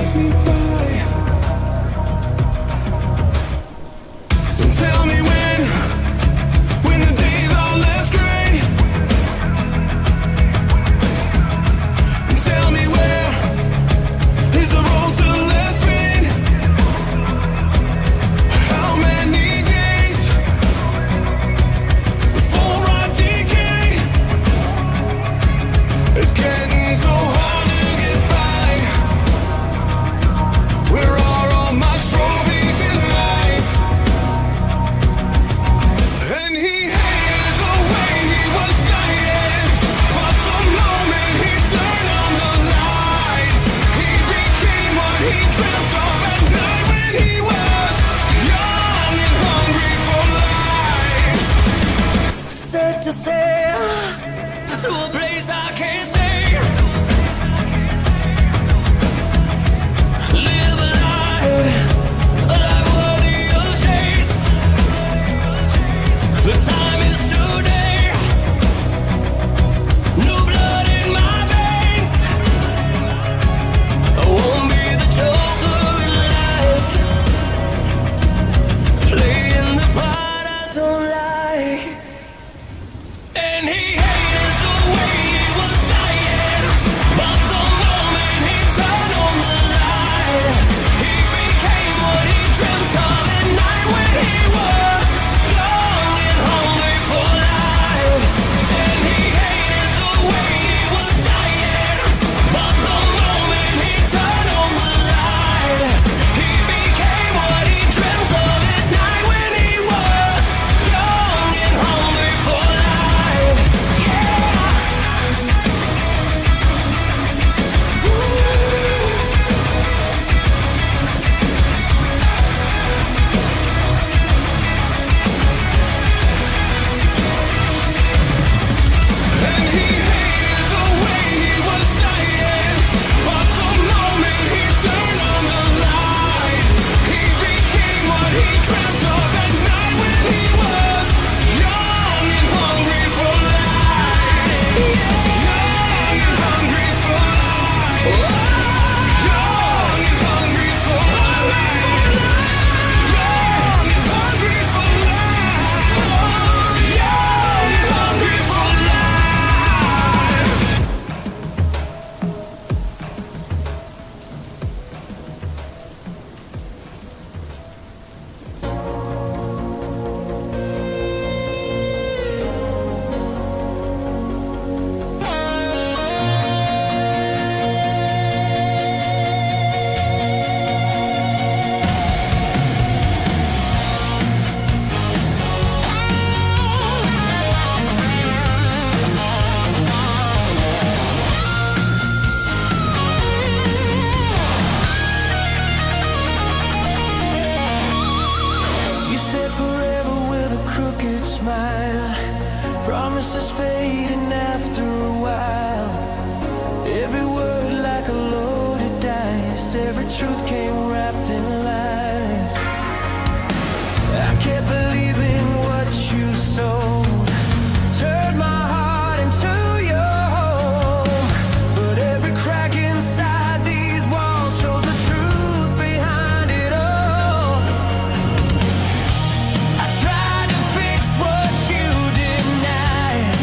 pass me by. And tell me when the days are less gray. And tell me where is the road to less pain. How many days before I decay? It's getting so hard to get by. Where are all my trophies in life? And he hated the way he was dying, but the moment he turned on the light, he became what he dreamt of at night when he was young and hungry for life. Set to sail to a place I can't say. Live a life worthy of chase. The time is today. New blood in my veins. I won't be the joker in life, playing the part I don't like. And he hated the way he was dying, but the moment he turned on the light, he became what he dreamt of at night when he was young and hungry for life. And he hated the way he was dying, but the moment he turned on the light, he became what he dreamt of at night when he was young and hungry for life. Yeah. And he hated the way he was dying, but the moment he turned on the light, he became what he dreamt of at night when he was young and hungry for life. Young and hungry for life. Young and hungry for life. Young and hungry for life. Young and hungry for life. You said forever with a crooked smile. Promises fading after a while. Every word like a loaded dice. Every truth came wrapped in lies. I kept believing what you sold. Turned my heart into your home. But every crack inside these walls shows the truth behind it all. I tried to fix what you denied,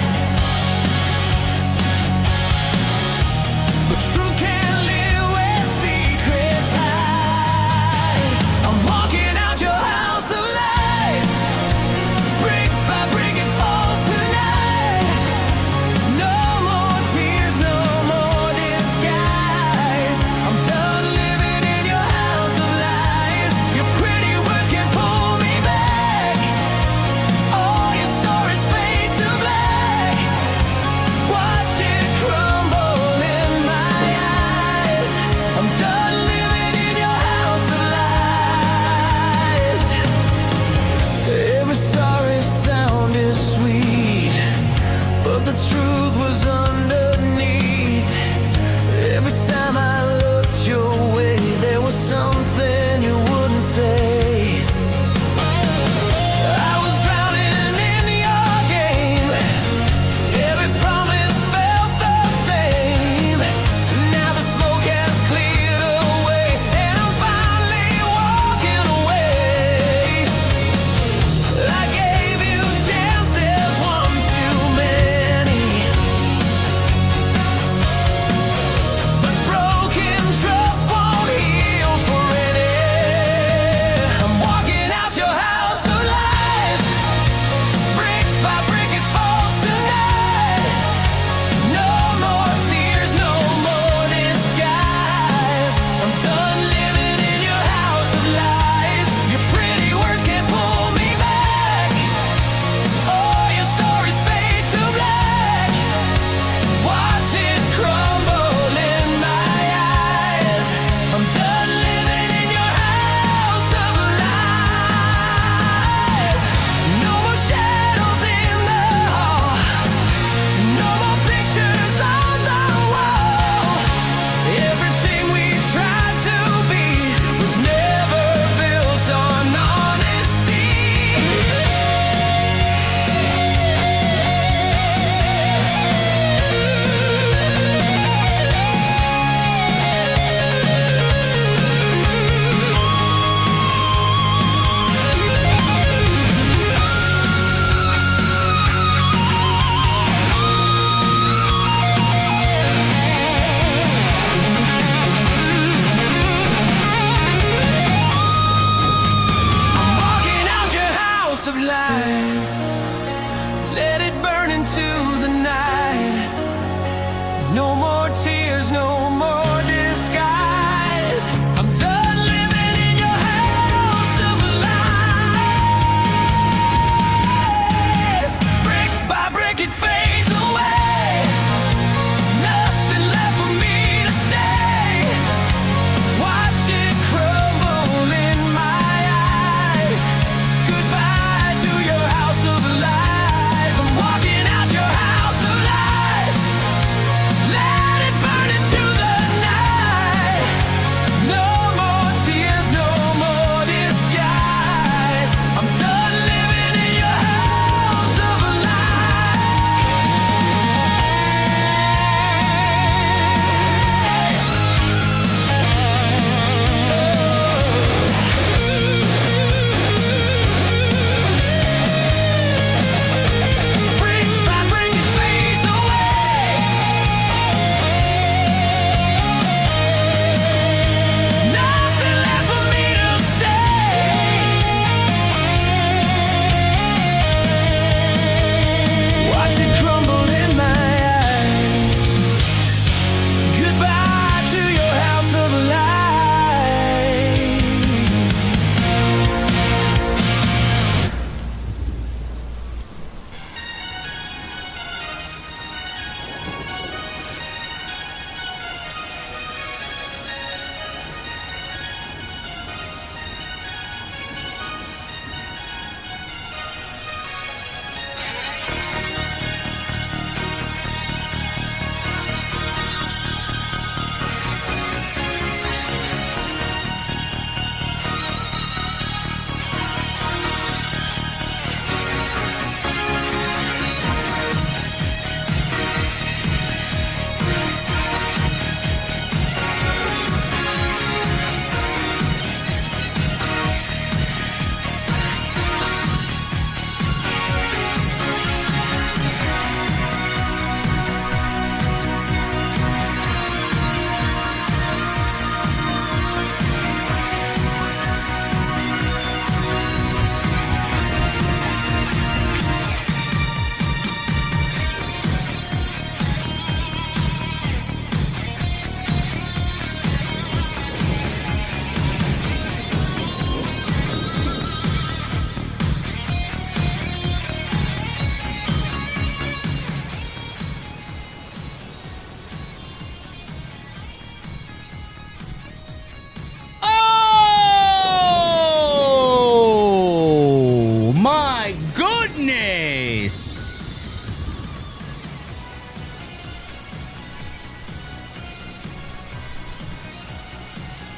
but truth can't live where secrets hide. I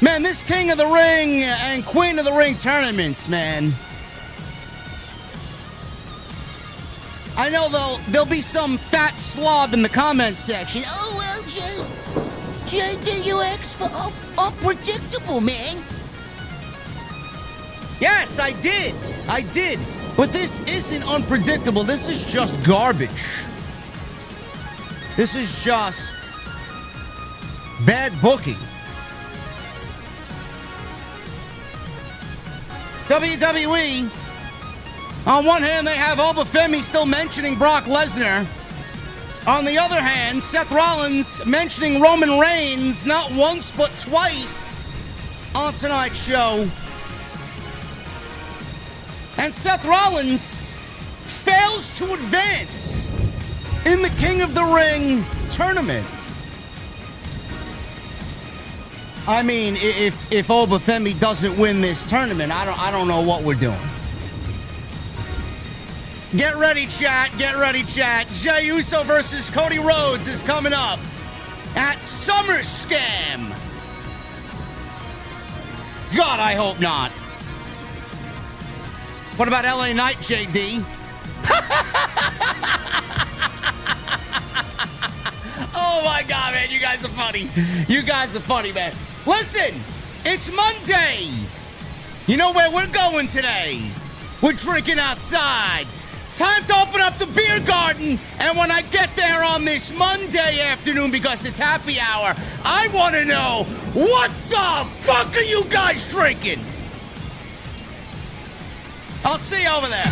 Man, this King of the Ring and Queen of the Ring tournaments, man. I know there'll be some fat slob in the comments section. Oh, well, JDUX for unpredictable, man. Yes, I did. But this isn't unpredictable. This is just garbage. This is just bad booking. WWE, on one hand, they have Femi still mentioning Brock Lesnar. On the other hand, Seth Rollins mentioning Roman Reigns not once but twice on tonight's show. And Seth Rollins fails to advance in the King of the Ring tournament. I mean, if Femi doesn't win this tournament, I don't know what we're doing. Get ready, chat. Jey Uso versus Cody Rhodes is coming up at SummerSlam. God, I hope not. What about LA Knight, JD? Oh my God, man, you guys are funny. Man. Listen, it's Monday. You know where we're going today? We're drinking outside. It's time to open up the beer garden. And when I get there on this Monday afternoon, because it's happy hour, I want to know, what the fuck are you guys drinking? I'll see you over there.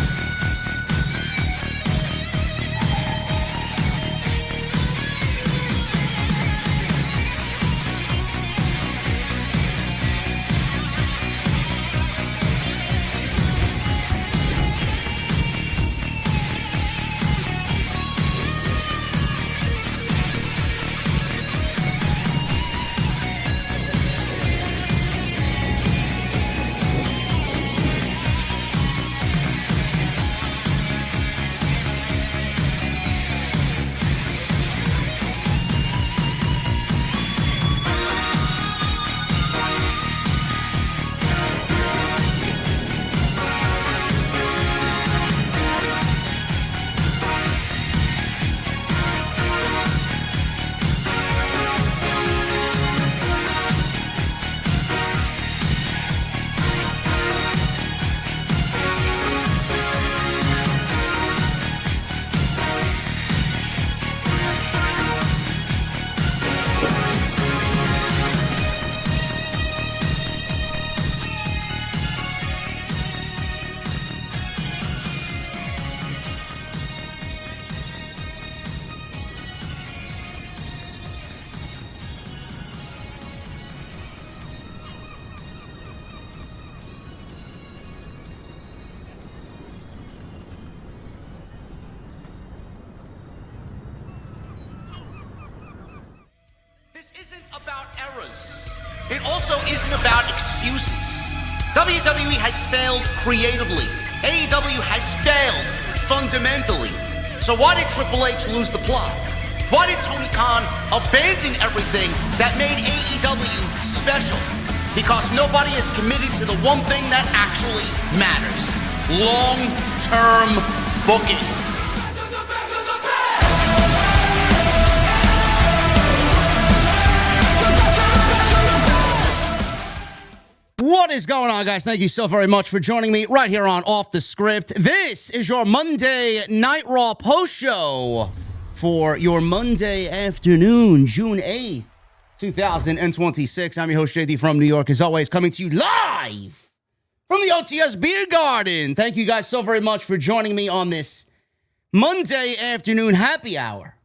It also isn't about excuses. WWE has failed creatively. AEW has failed fundamentally. So why did Triple H lose the plot? Why did Tony Khan abandon everything that made AEW special? Because nobody is committed to the one thing that actually matters: long-term booking. What is going on, guys? Thank you so very much for joining me right here on Off the Script. This is your Monday Night Raw post show for your Monday afternoon, June 8th, 2026. I'm your host, JD from New York, as always, coming to you live from the OTS Beer Garden. Thank you guys so very much for joining me on this Monday afternoon happy hour,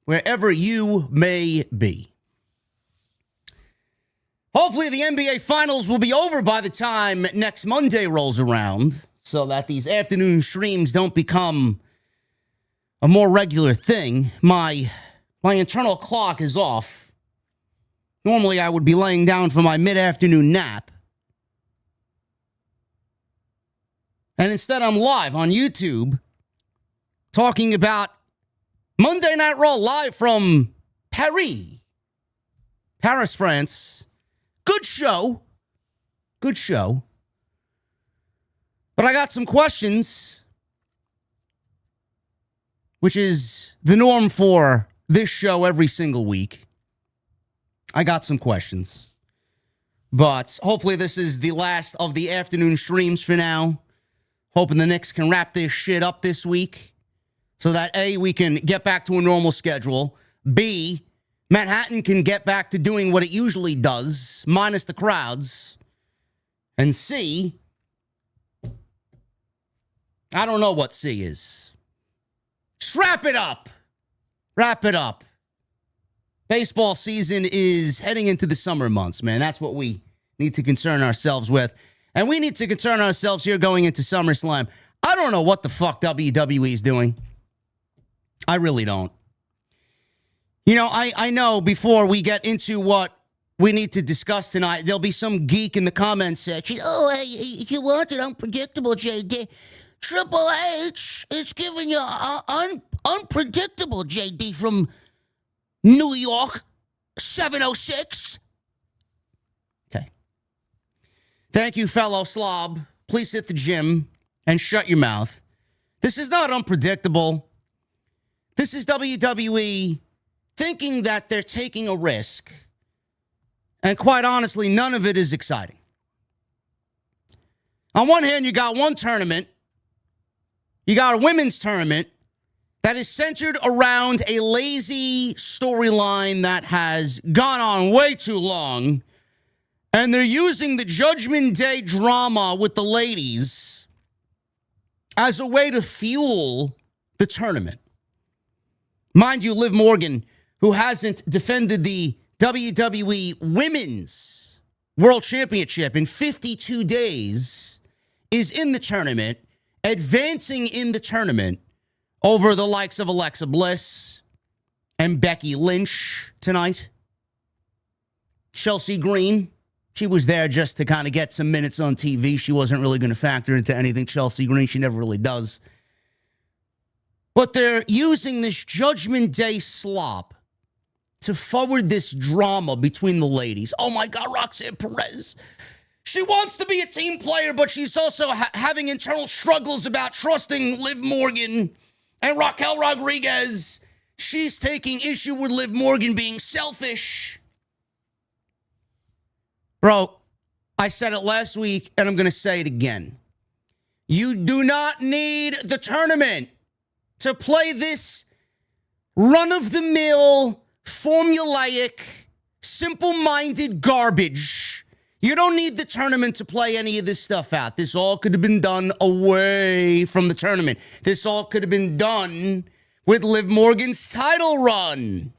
wherever you may be. Hopefully the NBA Finals will be over by the time next Monday rolls around, so that these afternoon streams don't become a more regular thing. My internal clock is off. Normally I would be laying down for my mid-afternoon nap. And instead I'm live on YouTube talking about Monday Night Raw live from Paris, France. Good show. Good show. But I got some questions, which is the norm for this show every single week. I got some questions. But hopefully this is the last of the afternoon streams for now. Hoping the Knicks can wrap this shit up this week so that A, we can get back to a normal schedule. B, Manhattan can get back to doing what it usually does, minus the crowds. And C, I don't know what C is. Just wrap it up. Wrap it up. Baseball season is heading into the summer months, man. That's what we need to concern ourselves with. And we need to concern ourselves here going into SummerSlam. I don't know what the fuck WWE is doing. I really don't. You know, I know before we get into what we need to discuss tonight, there'll be some geek in the comments section. Oh, hey, if you want it unpredictable, JD. Triple H is giving you unpredictable, JD, from New York, 706. Okay. Thank you, fellow slob. Please hit the gym and shut your mouth. This is not unpredictable. This is WWE thinking that they're taking a risk. And quite honestly, none of it is exciting. On one hand, you got one tournament. You got a women's tournament that is centered around a lazy storyline that has gone on way too long. And they're using the Judgment Day drama with the ladies as a way to fuel the tournament. Mind you, Liv Morgan, who hasn't defended the WWE Women's World Championship in 52 days, is in the tournament, advancing in the tournament over the likes of Alexa Bliss and Becky Lynch tonight. Chelsea Green, she was there just to kind of get some minutes on TV. She wasn't really going to factor into anything. Chelsea Green, she never really does. But they're using this Judgment Day slop to forward this drama between the ladies. Oh my God, Roxanne Perez. She wants to be a team player, but she's also having internal struggles about trusting Liv Morgan and Raquel Rodriguez. She's taking issue with Liv Morgan being selfish. Bro, I said it last week, and I'm going to say it again. You do not need the tournament to play this run-of-the-mill, formulaic, simple-minded garbage. You don't need the tournament to play any of this stuff out. This all could have been done away from the tournament. This all could have been done with Liv Morgan's title run.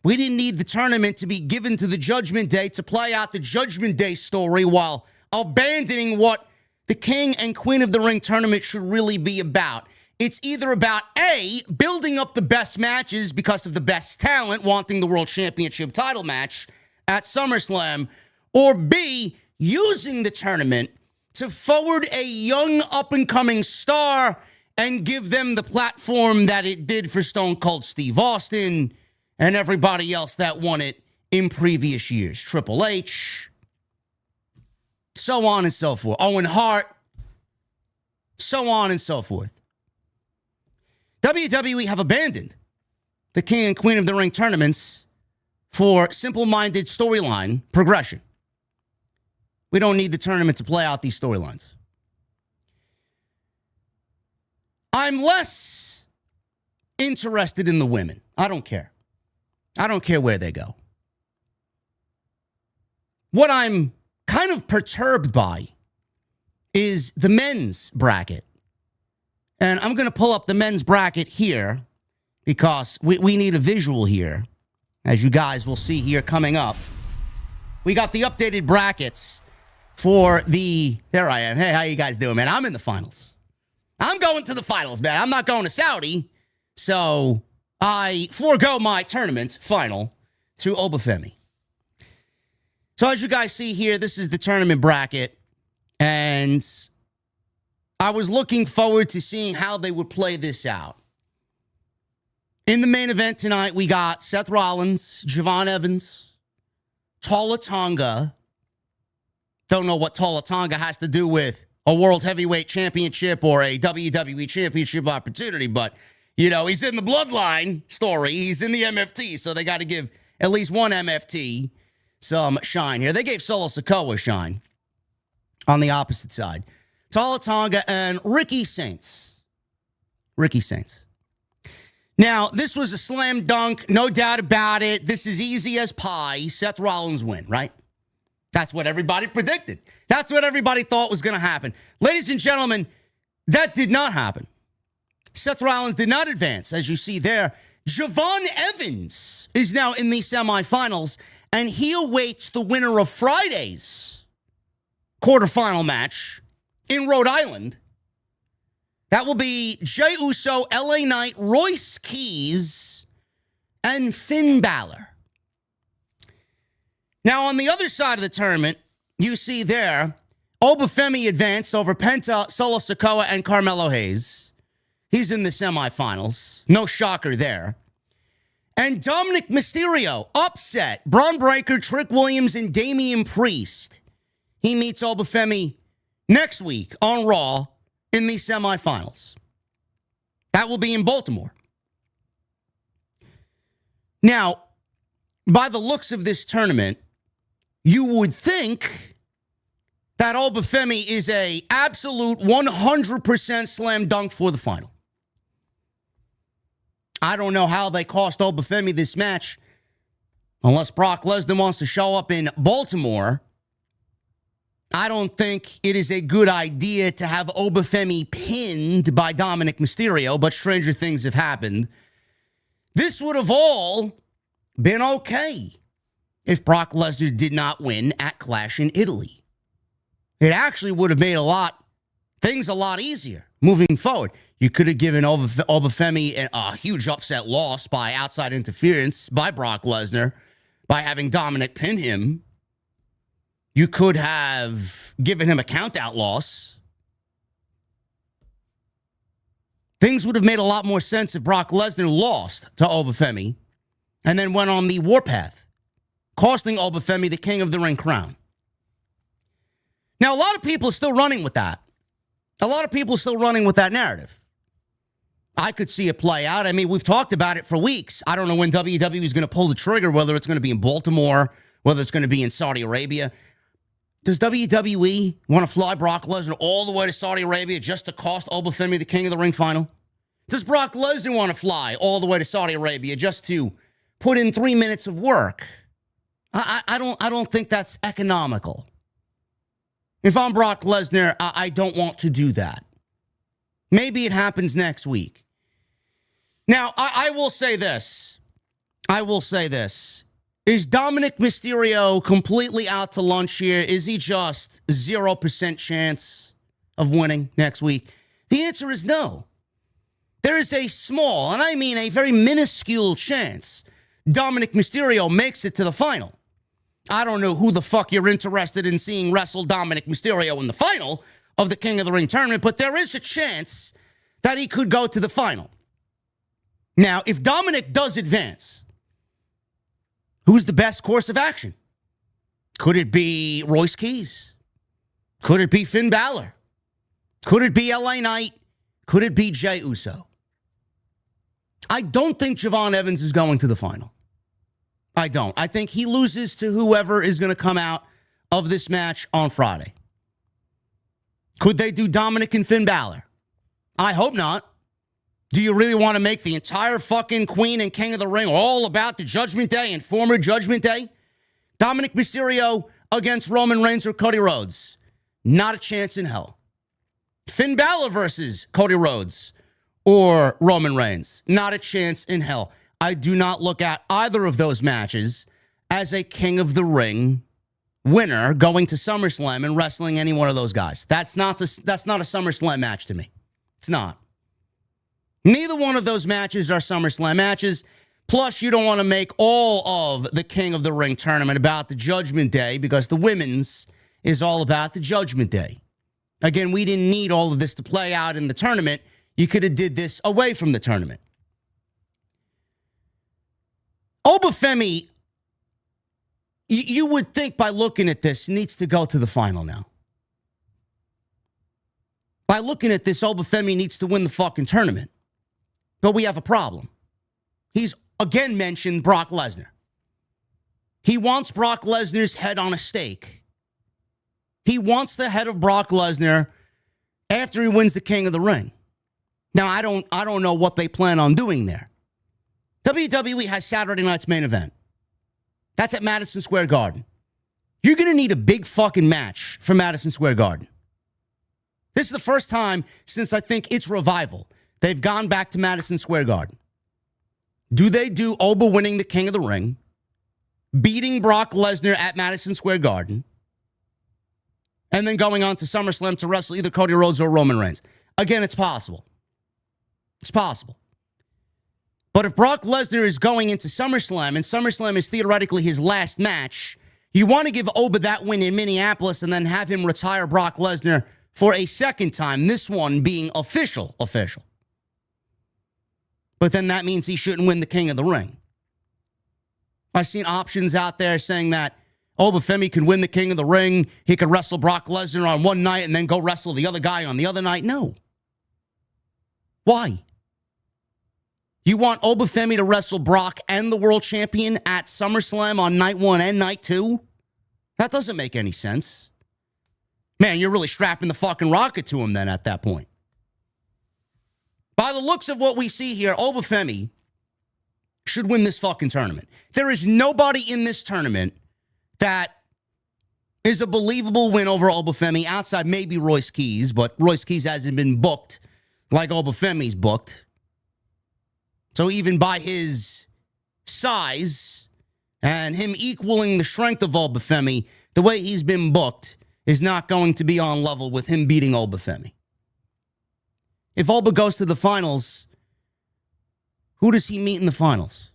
We didn't need the tournament to be given to the Judgment Day to play out the Judgment Day story while abandoning what the King and Queen of the Ring tournament should really be about. It's either about A, building up the best matches because of the best talent wanting the World Championship title match at SummerSlam, or B, using the tournament to forward a young up-and-coming star and give them the platform that it did for Stone Cold Steve Austin and everybody else that won it in previous years. Triple H, so on and so forth. Owen Hart, so on and so forth. WWE have abandoned the King and Queen of the Ring tournaments for simple-minded storyline progression. We don't need the tournament to play out these storylines. I'm less interested in the women. I don't care. I don't care where they go. What I'm kind of perturbed by is the men's bracket. And I'm going to pull up the men's bracket here because we need a visual here, as you guys will see here coming up. We got the updated brackets for the... There I am. Hey, how you guys doing, man? I'm in the finals. I'm going to the finals, man. I'm not going to Saudi. So I forego my tournament final to Obafemi. So as you guys see here, this is the tournament bracket. And I was looking forward to seeing how they would play this out. In the main event tonight, we got Seth Rollins, Javon Evans, Talla Tonga. Don't know what Talla Tonga has to do with a World Heavyweight Championship or a WWE Championship opportunity, but, you know, he's in the Bloodline story. He's in the MFT, so they got to give at least one MFT some shine here. They gave Solo Sikoa shine on the opposite side. Talla Tonga and Ricky Saints. Ricky Saints. Now, this was a slam dunk, no doubt about it. This is easy as pie. Seth Rollins win, right? That's what everybody predicted. That's what everybody thought was going to happen. Ladies and gentlemen, that did not happen. Seth Rollins did not advance, as you see there. Javon Evans is now in the semifinals, and he awaits the winner of Friday's quarterfinal match in Rhode Island. That will be Jey Uso, LA Knight, Royce Keys, and Finn Balor. Now, on the other side of the tournament, you see there, Femi advanced over Penta, Solo Sikoa, and Carmelo Hayes. He's in the semifinals. No shocker there. And Dominic Mysterio upset Bron Breakker, Trick Williams, and Damian Priest. He meets Femi next week on Raw in the semifinals. That will be in Baltimore. Now, by the looks of this tournament, you would think that Femi is a absolute 100% slam dunk for the final. I don't know how they cost Femi this match, unless Brock Lesnar wants to show up in Baltimore. I don't think it is a good idea to have Femi pinned by Dominic Mysterio, but stranger things have happened. This would have all been okay if Brock Lesnar did not win at Clash in Italy. It actually would have made things a lot easier moving forward. You could have given Femi a huge upset loss by outside interference by Brock Lesnar by having Dominic pin him. You could have given him a countout loss. Things would have made a lot more sense if Brock Lesnar lost to Femi and then went on the warpath, costing Femi the King of the Ring crown. Now, a lot of people are still running with that. A lot of people are still running with that narrative. I could see it play out. I mean, we've talked about it for weeks. I don't know when WWE is going to pull the trigger, whether it's going to be in Baltimore, whether it's going to be in Saudi Arabia. Does WWE want to fly Brock Lesnar all the way to Saudi Arabia just to cost Femi the King of the Ring final? Does Brock Lesnar want to fly all the way to Saudi Arabia just to put in 3 minutes of work? I don't think that's economical. If I'm Brock Lesnar, I don't want to do that. Maybe it happens next week. Now, I will say this. Is Dominic Mysterio completely out to lunch here? Is he just 0% chance of winning next week? The answer is no. There is a small, and I mean a very minuscule chance Dominic Mysterio makes it to the final. I don't know who the fuck you're interested in seeing wrestle Dominic Mysterio in the final of the King of the Ring tournament, but there is a chance that he could go to the final. Now, if Dominic does advance, who's the best course of action? Could it be Royce Keys? Could it be Finn Balor? Could it be LA Knight? Could it be Jey Uso? I don't think Javon Evans is going to the final. I don't. I think he loses to whoever is going to come out of this match on Friday. Could they do Dominic and Finn Balor? I hope not. Do you really want to make the entire fucking Queen and King of the Ring all about the Judgment Day and former Judgment Day? Dominic Mysterio against Roman Reigns or Cody Rhodes? Not a chance in hell. Finn Balor versus Cody Rhodes or Roman Reigns? Not a chance in hell. I do not look at either of those matches as a King of the Ring winner going to SummerSlam and wrestling any one of those guys. That's not a SummerSlam match to me. It's not. Neither one of those matches are SummerSlam matches. Plus, you don't want to make all of the King of the Ring tournament about the Judgment Day because the women's is all about the Judgment Day. Again, we didn't need all of this to play out in the tournament. You could have did this away from the tournament. Femi, you would think by looking at this, needs to go to the final now. By looking at this, Femi needs to win the fucking tournament. But we have a problem. He's again mentioned Brock Lesnar. He wants Brock Lesnar's head on a stake. He wants the head of Brock Lesnar after he wins the King of the Ring. Now, I don't know what they plan on doing there. WWE has Saturday night's main event. That's at Madison Square Garden. You're going to need a big fucking match for Madison Square Garden. This is the first time since I think its revival they've gone back to Madison Square Garden. Do they do Oba winning the King of the Ring, beating Brock Lesnar at Madison Square Garden, and then going on to SummerSlam to wrestle either Cody Rhodes or Roman Reigns? Again, it's possible. It's possible. But if Brock Lesnar is going into SummerSlam, and SummerSlam is theoretically his last match, you want to give Oba that win in Minneapolis and then have him retire Brock Lesnar for a second time, this one being official. But then that means he shouldn't win the King of the Ring. I've seen options out there saying that Femi can win the King of the Ring. He could wrestle Brock Lesnar on one night and then go wrestle the other guy on the other night. No. Why? You want Femi to wrestle Brock and the world champion at SummerSlam on night 1 and night 2? That doesn't make any sense. Man, you're really strapping the fucking rocket to him then at that point. By the looks of what we see here, Femi should win this fucking tournament. There is nobody in this tournament that is a believable win over Femi outside maybe Royce Keys, but Royce Keys hasn't been booked like Femi's booked. So even by his size and him equaling the strength of Femi, the way he's been booked is not going to be on level with him beating Femi. If Oba goes to the finals, who does he meet in the finals?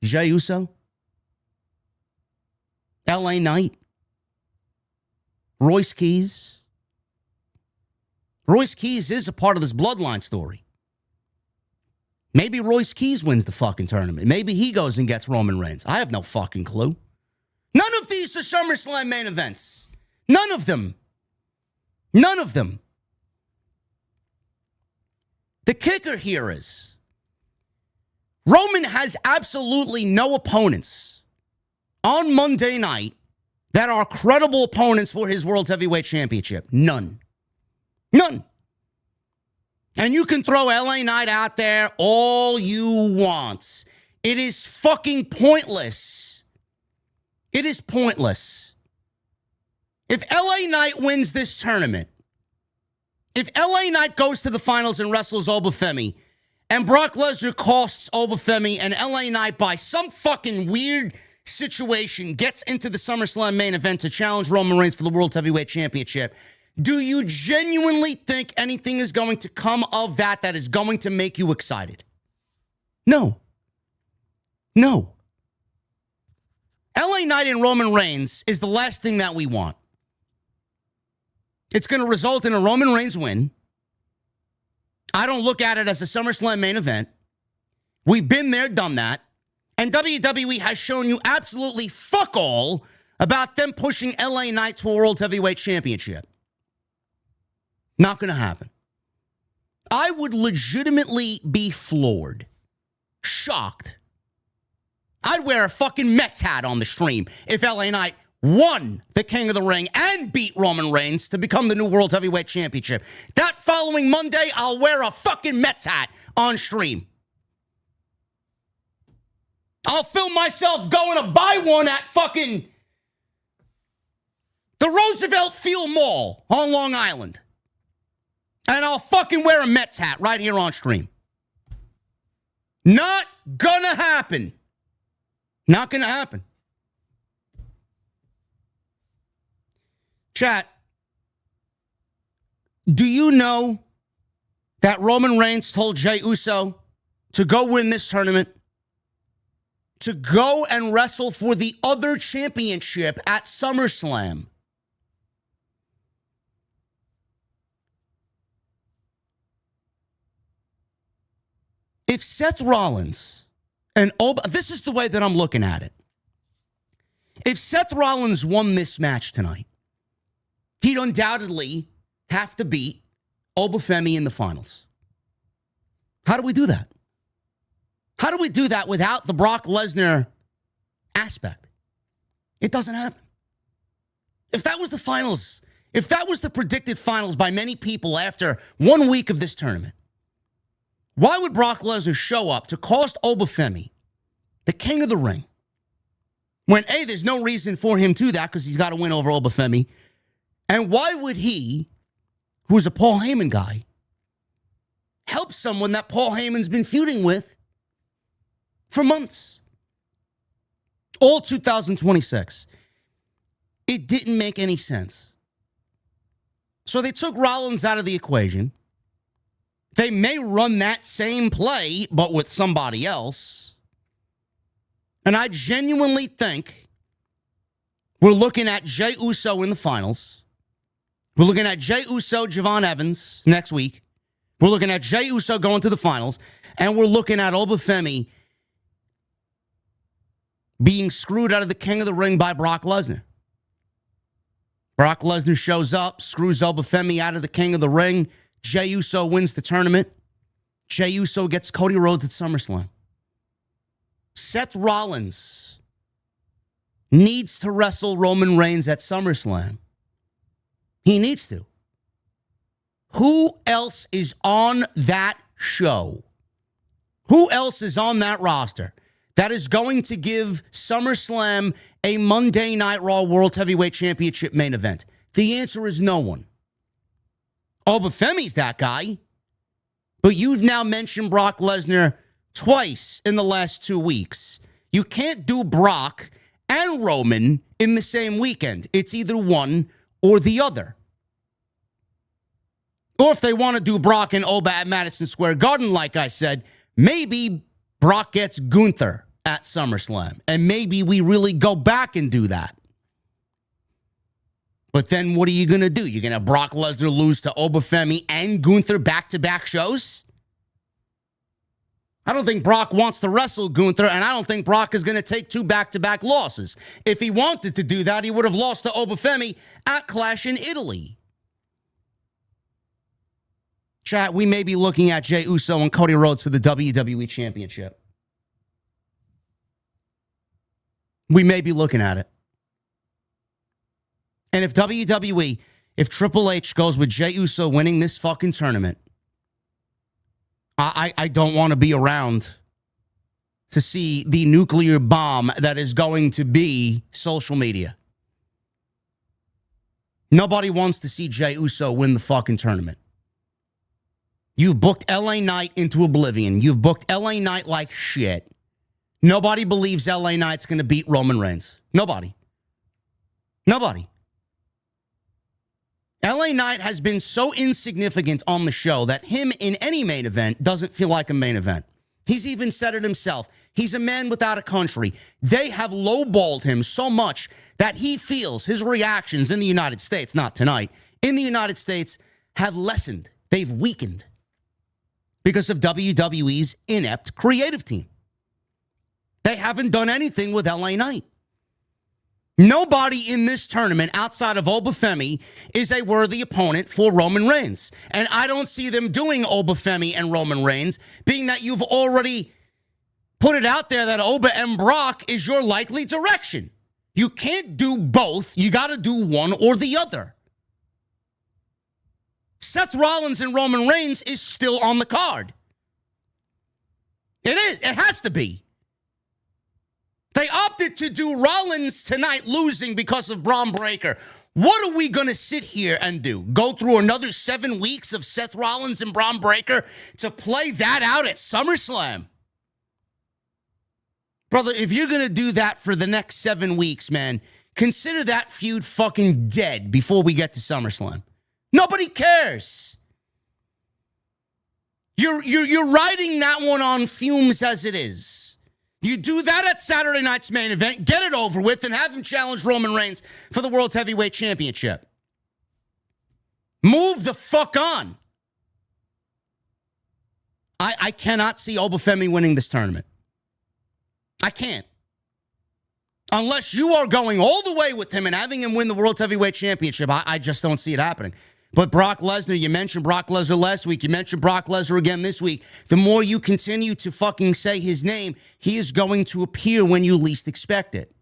Jey Uso? LA Knight? Royce Keys? Royce Keys is a part of this Bloodline story. Maybe Royce Keys wins the fucking tournament. Maybe he goes and gets Roman Reigns. I have no fucking clue. None of these are SummerSlam main events. None of them. None of them. The kicker here is Roman has absolutely no opponents on Monday night that are credible opponents for his World Heavyweight Championship. None. None. And you can throw LA Knight out there all you want. It is fucking pointless. It is pointless. If LA Knight wins this tournament, if LA Knight goes to the finals and wrestles Femi, and Brock Lesnar costs Femi and LA Knight by some fucking weird situation gets into the SummerSlam main event to challenge Roman Reigns for the World Heavyweight Championship, do you genuinely think anything is going to come of that is going to make you excited? No. No. LA Knight and Roman Reigns is the last thing that we want. It's going to result in a Roman Reigns win. I don't look at it as a SummerSlam main event. We've been there, done that. And WWE has shown you absolutely fuck all about them pushing LA Knight to a World Heavyweight Championship. Not going to happen. I would legitimately be floored, shocked. I'd wear a fucking Mets hat on the stream if LA Knight won the King of the Ring and beat Roman Reigns to become the new World Heavyweight Championship. That following Monday, I'll wear a fucking Mets hat on stream. I'll film myself going to buy one at fucking the Roosevelt Field Mall on Long Island. And I'll fucking wear a Mets hat right here on stream. Not gonna happen. Not gonna happen. Chat, do you know that Roman Reigns told Jey Uso to go win this tournament, to go and wrestle for the other championship at SummerSlam? If Seth Rollins and this is the way that I'm looking at it. If Seth Rollins won this match tonight, he'd undoubtedly have to beat Femi in the finals. How do we do that? How do we do that without the Brock Lesnar aspect? It doesn't happen. If that was the finals, if that was the predicted finals by many people after 1 week of this tournament, why would Brock Lesnar show up to cost Femi, the king of the ring, when A, there's no reason for him to that because he's got to win over Femi, and why would he, who's a Paul Heyman guy, help someone that Paul Heyman's been feuding with for months? All 2026. It didn't make any sense. So they took Rollins out of the equation. They may run that same play, but with somebody else. And I genuinely think we're looking at Jey Uso in the finals. We're looking at Jey Uso, Javon Evans next week. We're looking at Jey Uso going to the finals. And we're looking at Femi being screwed out of the King of the Ring by Brock Lesnar. Brock Lesnar shows up, screws Femi out of the King of the Ring. Jey Uso wins the tournament. Jey Uso gets Cody Rhodes at SummerSlam. Seth Rollins needs to wrestle Roman Reigns at SummerSlam. He needs to. Who else is on that show? Who else is on that roster that is going to give SummerSlam a Monday Night Raw World Heavyweight Championship main event? The answer is no one. Femi's that guy. But you've now mentioned Brock Lesnar twice in the last 2 weeks. You can't do Brock and Roman in the same weekend. It's either one or the other. Or if they want to do Brock and Oba at Madison Square Garden, like I said, maybe Brock gets Gunther at SummerSlam. And maybe we really go back and do that. But then what are you going to do? You're going to have Brock Lesnar lose to Femi and Gunther back-to-back shows? I don't think Brock wants to wrestle Gunther, and I don't think Brock is going to take 2 back-to-back losses. If he wanted to do that, he would have lost to Femi at Clash in Italy. Chat, we may be looking at Jey Uso and Cody Rhodes for the WWE Championship. We may be looking at it. And if WWE, if Triple H goes with Jey Uso winning this fucking tournament, I don't want to be around to see the nuclear bomb that is going to be social media. Nobody wants to see Jey Uso win the fucking tournament. You've booked LA Knight into oblivion. You've booked LA Knight like shit. Nobody believes LA Knight's going to beat Roman Reigns. Nobody. Nobody. LA Knight has been so insignificant on the show that him in any main event doesn't feel like a main event. He's even said it himself. He's a man without a country. They have lowballed him so much that he feels his reactions in the United States, not tonight, in the United States have lessened. They've weakened because of WWE's inept creative team. They haven't done anything with LA Knight. Nobody in this tournament outside of Femi is a worthy opponent for Roman Reigns. And I don't see them doing Femi and Roman Reigns, being that you've already put it out there that Oba and Brock is your likely direction. You can't do both. You got to do one or the other. Seth Rollins and Roman Reigns is still on the card. It is. It has to be. They opted to do Rollins tonight losing because of Bron Breakker. What are we going to sit here and do? Go through another 7 weeks of Seth Rollins and Bron Breakker to play that out at SummerSlam? Brother, if you're going to do that for the next 7 weeks, man, consider that feud fucking dead before we get to SummerSlam. Nobody cares. You're riding that one on fumes as it is. You do that at Saturday night's main event, get it over with, and have him challenge Roman Reigns for the World Heavyweight Championship. Move the fuck on. I cannot see Femi winning this tournament. I can't. Unless you are going all the way with him and having him win the World Heavyweight Championship, I just don't see it happening. But Brock Lesnar, you mentioned Brock Lesnar last week. You mentioned Brock Lesnar again this week. The more you continue to fucking say his name, he is going to appear when you least expect it.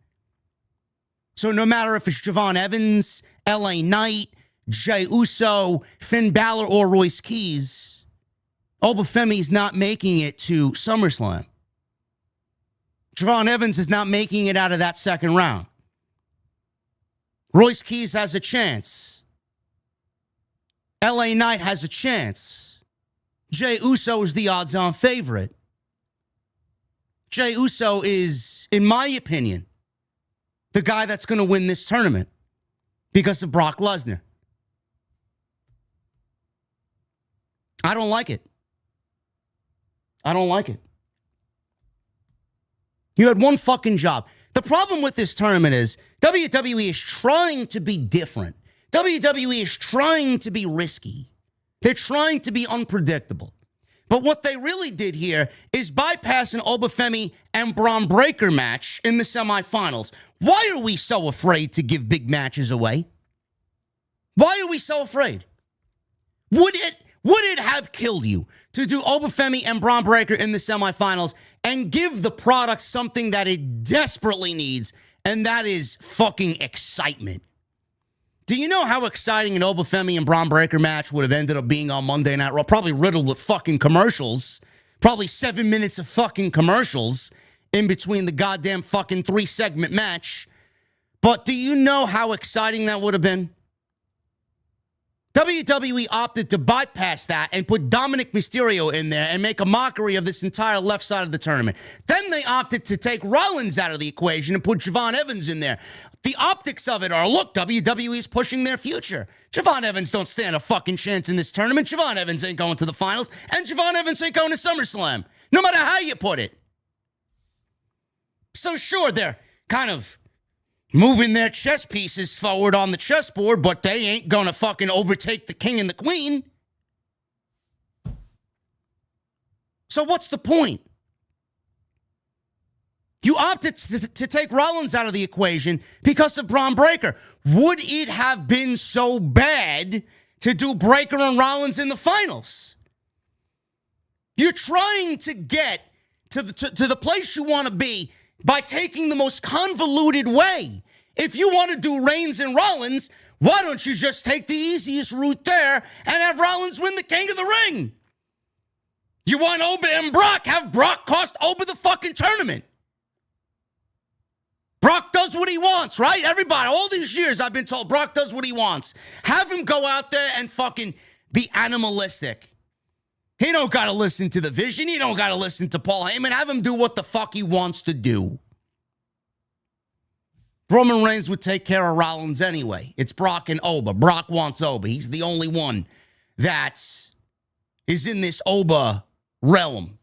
So no matter if it's Javon Evans, LA Knight, Jey Uso, Finn Balor, or Royce Keys, Femi is not making it to SummerSlam. Javon Evans is not making it out of that second round. Royce Keys has a chance. LA Knight has a chance. Jey Uso is the odds-on favorite. Jey Uso is, in my opinion, the guy that's going to win this tournament because of Brock Lesnar. I don't like it. I don't like it. You had one fucking job. The problem with this tournament is WWE is trying to be different. WWE is trying to be risky. They're trying to be unpredictable. But what they really did here is bypass an Femi and Bron Breakker match in the semifinals. Why are we so afraid to give big matches away? Why are we so afraid? Would it have killed you to do Femi and Bron Breakker in the semifinals and give the product something that it desperately needs, and that is fucking excitement? Do you know how exciting an Femi and Bron Breakker match would have ended up being on Monday Night Raw? Probably riddled with fucking commercials. Probably 7 minutes of fucking commercials in between the goddamn fucking 3-segment match. But do you know how exciting that would have been? WWE opted to bypass that and put Dominic Mysterio in there and make a mockery of this entire left side of the tournament. Then they opted to take Rollins out of the equation and put Javon Evans in there. The optics of it are, look, WWE is pushing their future. Javon Evans don't stand a fucking chance in this tournament. Javon Evans ain't going to the finals, and Javon Evans ain't going to SummerSlam, no matter how you put it. So sure, they're kind of moving their chess pieces forward on the chessboard, but they ain't gonna fucking overtake the king and the queen. So what's the point? You opted to take Rollins out of the equation because of Bron Breakker. Would it have been so bad to do Breakker and Rollins in the finals? You're trying to get to the place you want to be by taking the most convoluted way. If you want to do Reigns and Rollins, why don't you just take the easiest route there and have Rollins win the King of the Ring? You want Oba and Brock, have Brock cost Oba the fucking tournament. Brock does what he wants, right? Everybody, all these years I've been told Brock does what he wants. Have him go out there and fucking be animalistic. He don't got to listen to the Vision. He don't got to listen to Paul Heyman. Have him do what the fuck he wants to do. Roman Reigns would take care of Rollins anyway. It's Brock and Oba. Brock wants Oba. He's the only one that is in this Oba realm.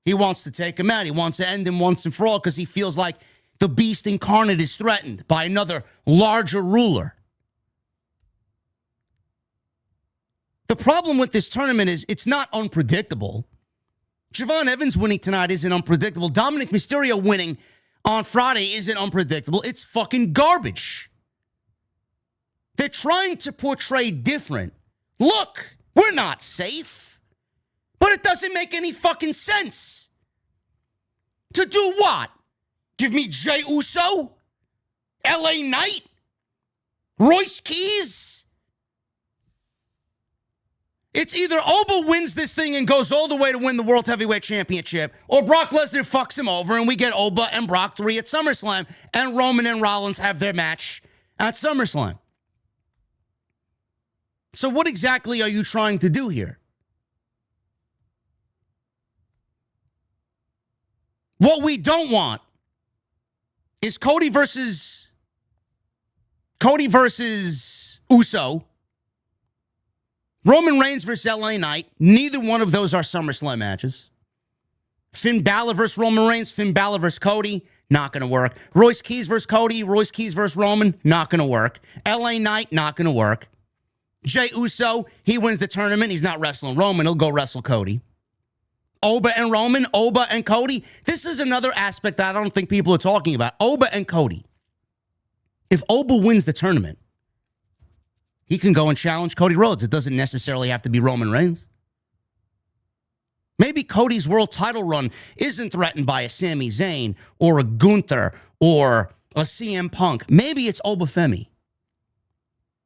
He wants to take him out. He wants to end him once and for all because he feels like the beast incarnate is threatened by another larger ruler. The problem with this tournament is it's not unpredictable. Javon Evans winning tonight isn't unpredictable. Dominic Mysterio winning on Friday isn't unpredictable. It's fucking garbage. They're trying to portray different. Look, we're not safe. But it doesn't make any fucking sense. To do what? Give me Jey Uso? LA Knight? Royce Keys? It's either Oba wins this thing and goes all the way to win the World Heavyweight Championship, or Brock Lesnar fucks him over and we get Oba and Brock 3 at SummerSlam, and Roman and Rollins have their match at SummerSlam. So what exactly are you trying to do here? What we don't want is Cody versus Uso, Roman Reigns versus LA Knight. Neither one of those are SummerSlam matches. Finn Balor versus Roman Reigns, Finn Balor versus Cody, not going to work. Royce Keys versus Cody, Royce Keys versus Roman, not going to work. LA Knight, not going to work. Jey Uso, he wins the tournament. He's not wrestling Roman. He'll go wrestle Cody. Oba and Roman, Oba and Cody. This is another aspect that I don't think people are talking about. Oba and Cody. If Oba wins the tournament, he can go and challenge Cody Rhodes. It doesn't necessarily have to be Roman Reigns. Maybe Cody's world title run isn't threatened by a Sami Zayn or a Gunther or a CM Punk. Maybe it's Oba Femi.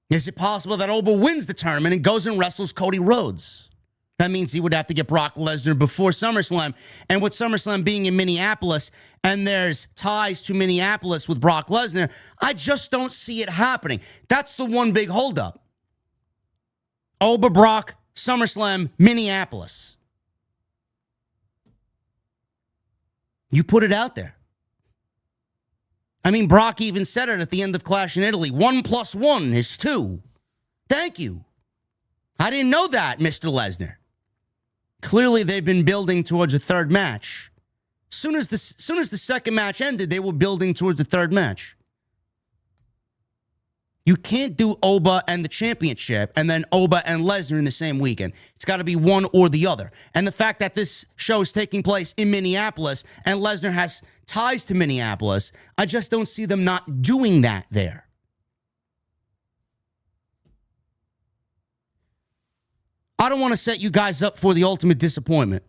Is it possible that Oba wins the tournament and goes and wrestles Cody Rhodes? That means he would have to get Brock Lesnar before SummerSlam. And with SummerSlam being in Minneapolis, and there's ties to Minneapolis with Brock Lesnar, I just don't see it happening. That's the one big holdup. Oba, Brock, SummerSlam, Minneapolis. You put it out there. I mean, Brock even said it at the end of Clash in Italy. 1 + 1 is 2. Thank you. I didn't know that, Mr. Lesnar. Clearly, they've been building towards a third match. Soon as the second match ended, they were building towards the third match. You can't do Oba and the championship and then Oba and Lesnar in the same weekend. It's got to be one or the other. And the fact that this show is taking place in Minneapolis and Lesnar has ties to Minneapolis, I just don't see them not doing that there. I don't want to set you guys up for the ultimate disappointment.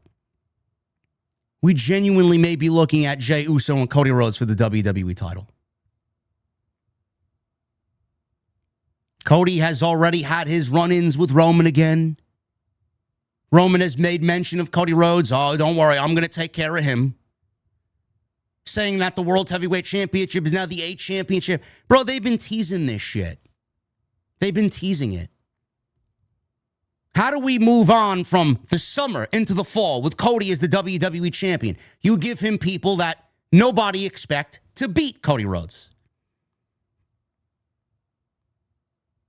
We genuinely may be looking at Jey Uso and Cody Rhodes for the WWE title. Cody has already had his run-ins with Roman again. Roman has made mention of Cody Rhodes. Oh, don't worry, I'm going to take care of him. Saying that the World Heavyweight Championship is now the 8 championship. Bro, they've been teasing this shit. They've been teasing it. How do we move on from the summer into the fall with Cody as the WWE champion? You give him people that nobody expect to beat Cody Rhodes.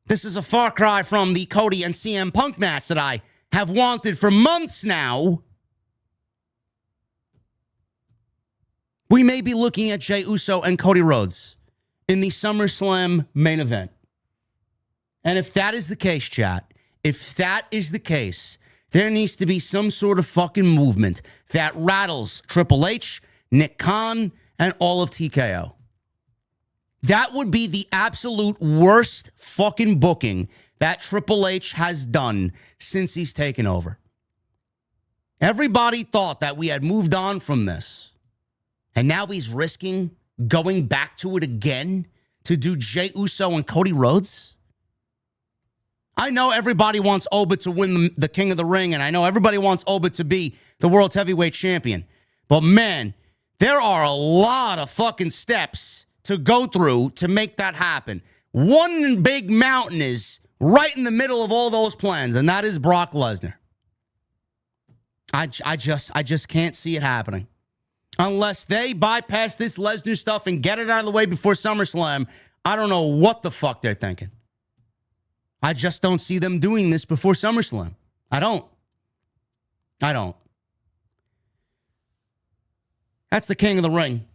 This is a far cry from the Cody and CM Punk match that I have wanted for months now. We may be looking at Jey Uso and Cody Rhodes in the SummerSlam main event. And if that is the case, chat, if that is the case, there needs to be some sort of fucking movement that rattles Triple H, Nick Khan, and all of TKO. That would be the absolute worst fucking booking that Triple H has done since he's taken over. Everybody thought that we had moved on from this. And now he's risking going back to it again to do Jey Uso and Cody Rhodes? I know everybody wants Oba to win the King of the Ring, and I know everybody wants Oba to be the World Heavyweight Champion. But man, there are a lot of fucking steps to go through to make that happen. One big mountain is right in the middle of all those plans, and that is Brock Lesnar. I just can't see it happening. Unless they bypass this Lesnar stuff and get it out of the way before SummerSlam, I don't know what the fuck they're thinking. I just don't see them doing this before SummerSlam. I don't. That's the King of the Ring.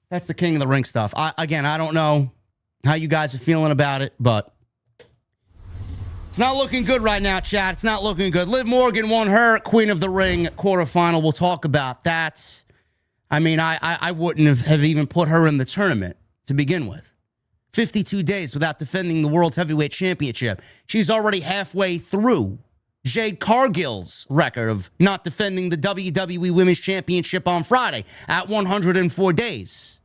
That's the King of the Ring stuff. I don't know how you guys are feeling about it, but it's not looking good right now, chat. It's not looking good. Liv Morgan won her Queen of the Ring quarterfinal. We'll talk about that. I mean, I wouldn't have even put her in the tournament to begin with. 52 days without defending the World Heavyweight Championship. She's already halfway through Jade Cargill's record of not defending the WWE Women's Championship on Friday at 104 days.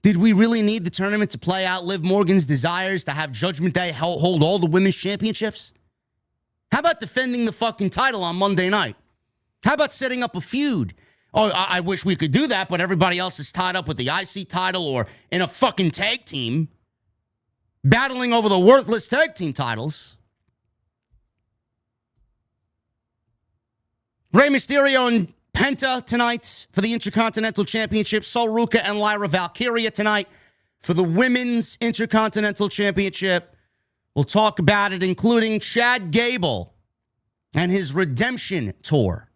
Did we really need the tournament to play out Liv Morgan's desires to have Judgment Day hold all the women's championships? How about defending the fucking title on Monday night? How about setting up a feud? Oh, I wish we could do that, but everybody else is tied up with the IC title or in a fucking tag team, battling over the worthless tag team titles. Rey Mysterio and Penta tonight for the Intercontinental Championship. Sol Ruca and Lyra Valkryia tonight for the Women's Intercontinental Championship. We'll talk about it, including Chad Gable and his redemption tour,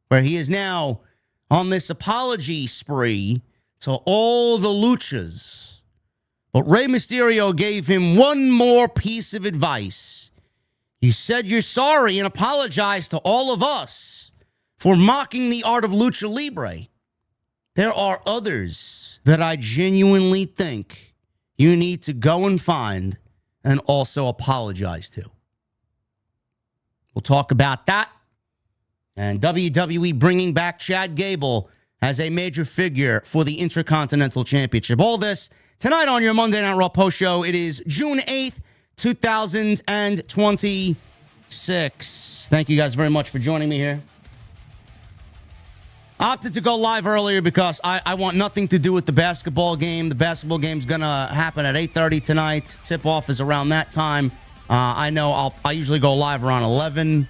where he is now on this apology spree to all the luchas. But Rey Mysterio gave him one more piece of advice. You said you're sorry and apologized to all of us for mocking the art of lucha libre. There are others that I genuinely think you need to go and find and also apologize to. We'll talk about that. And WWE bringing back Chad Gable as a major figure for the Intercontinental Championship. All this tonight on your Monday Night Raw post show. It is June 8th, 2026. Thank you guys very much for joining me here. Opted to go live earlier because I want nothing to do with the basketball game. The basketball game's going to happen at 8:30 tonight. Tip-off is around that time. I know I usually go live around 11.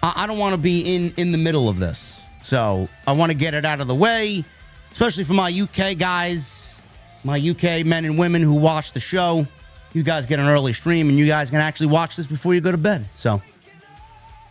I don't want to be in the middle of this. So I want to get it out of the way, especially for my UK guys, my UK men and women who watch the show. You guys get an early stream, and you guys can actually watch this before you go to bed. So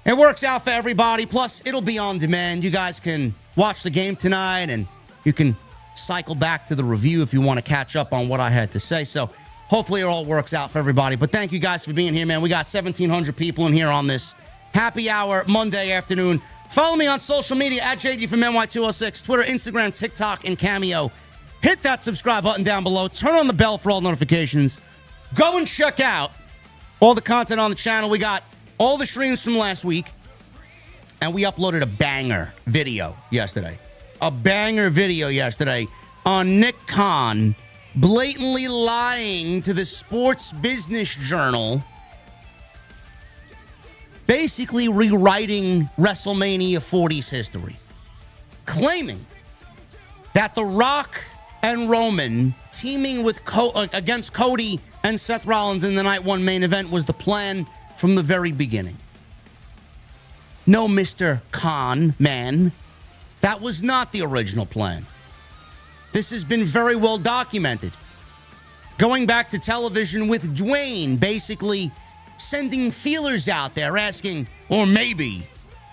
it works out for everybody. Plus, it'll be on demand. You guys can watch the game tonight, and you can cycle back to the review if you want to catch up on what I had to say. So hopefully it all works out for everybody. But thank you guys for being here, man. We got 1,700 people in here on this happy hour Monday afternoon. Follow me on social media at JD from NY206, Twitter, Instagram, TikTok, and Cameo. Hit that subscribe button down below. Turn on the bell for all notifications. Go and check out all the content on the channel. We got all the streams from last week, and we uploaded a banger video yesterday. A banger video yesterday on Nick Khan blatantly lying to the Sports Business Journal, basically rewriting WrestleMania 40's history, claiming that The Rock and Roman teaming with against Cody and Seth Rollins in the Night 1 main event was the plan from the very beginning. No, Mr. Khan, man. That was not the original plan. This has been very well documented. Going back to television with Dwayne, basically sending feelers out there asking, or maybe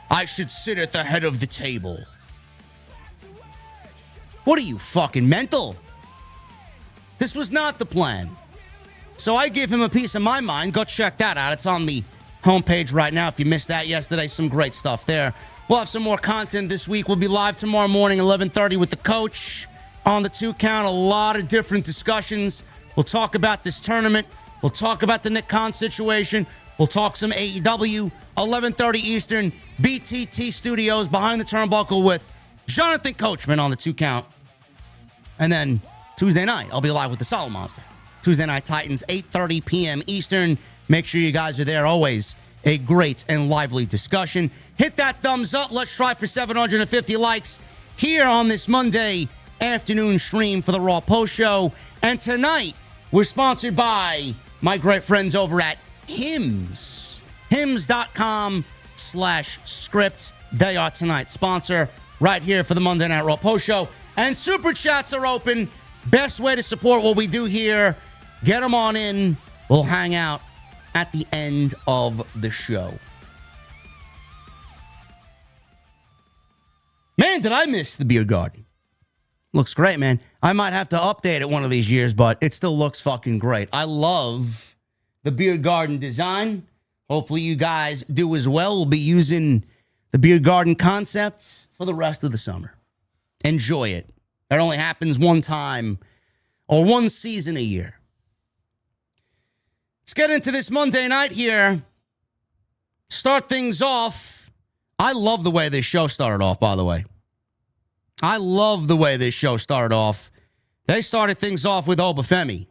I should sit at the head of the table. What are you, fucking mental? This was not the plan. So I give him a piece of my mind. Go check that out. It's on the homepage right now. If you missed that yesterday, some great stuff there. We'll have some more content this week. We'll be live tomorrow morning, 11:30 with the coach on the 2 count. A lot of different discussions. We'll talk about this tournament. We'll talk about the Nick Khan situation. We'll talk some AEW. 11:30 Eastern, BTT Studios behind the turnbuckle with Jonathan Coachman on the 2 count. And then Tuesday night, I'll be live with the Solid Monster. Tuesday Night Titans, 8:30 p.m. Eastern. Make sure you guys are there. Always a great and lively discussion. Hit that thumbs up. Let's try for 750 likes here on this Monday afternoon stream for the Raw Post Show. And tonight, we're sponsored by my great friends over at Hims. Hims.com/script. They are tonight's sponsor right here for the Monday Night Raw Post Show. And Super Chats are open. Best way to support what we do here. Get them on in. We'll hang out at the end of the show. Man, did I miss the beer garden. Looks great, man. I might have to update it one of these years, but it still looks fucking great. I love the beer garden design. Hopefully you guys do as well. We'll be using the beer garden concepts for the rest of the summer. Enjoy it. That only happens one time or one season a year. Let's get into this Monday night here. Start things off. I love the way this show started off, by the way. I love the way this show started off. They started things off with Oba Femi.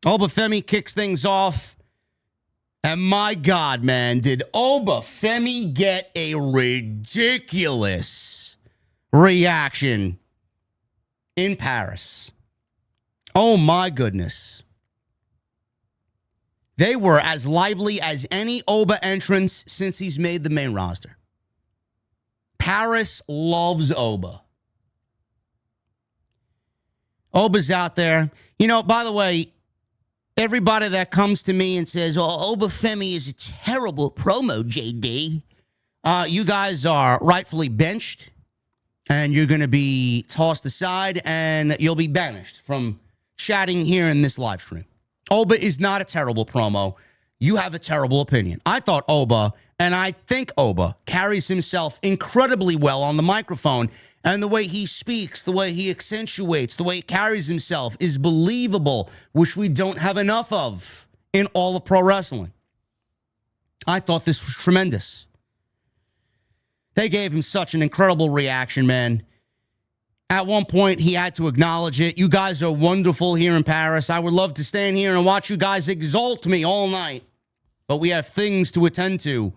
Oba Femi kicks things off. And my God, man, did Oba Femi get a ridiculous reaction in Paris. Oh, my goodness. They were as lively as any Oba entrance since he's made the main roster. Paris loves Oba. Oba's out there. You know, by the way, everybody that comes to me and says, oh, Oba Femi is a terrible promo, JD. You guys are rightfully benched, and you're going to be tossed aside, and you'll be banished from chatting here in this live stream. Oba is not a terrible promo. you have a terrible opinion. I thought Oba, and I think Oba, carries himself incredibly well on the microphone, and the way he speaks, the way he accentuates, the way he carries himself is believable, which we don't have enough of in all of pro wrestling. I thought this was tremendous. They gave him such an incredible reaction, man. At one point, he had to acknowledge it. You guys are wonderful here in Paris. I would love to stand here and watch you guys exalt me all night. But we have things to attend to.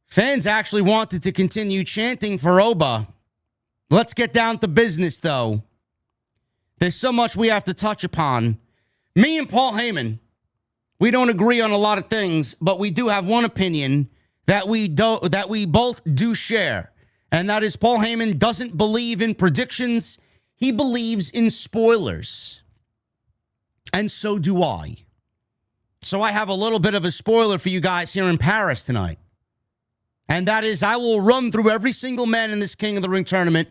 Fans actually wanted to continue chanting for Oba. Let's get down to business, though. There's so much we have to touch upon. Me and Paul Heyman, we don't agree on a lot of things, but we do have one opinion that we both do share. And that is Paul Heyman doesn't believe in predictions. He believes in spoilers. And so do I. So I have a little bit of a spoiler for you guys here in Paris tonight. And that is I will run through every single man in this King of the Ring tournament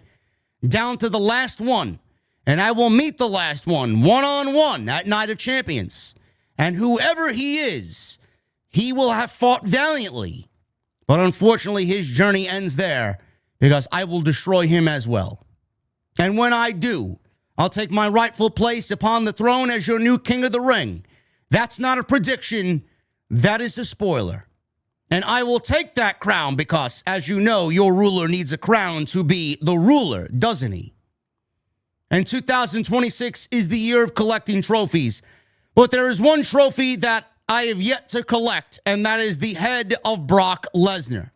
down to the last one. And I will meet the last one-on-one at Night of Champions. And whoever he is, he will have fought valiantly. But unfortunately, his journey ends there. Because I will destroy him as well. And when I do, I'll take my rightful place upon the throne as your new King of the Ring. That's not a prediction. That is a spoiler. And I will take that crown because, as you know, your ruler needs a crown to be the ruler, doesn't he? And 2026 is the year of collecting trophies. But there is one trophy that I have yet to collect, and that is the head of Brock Lesnar.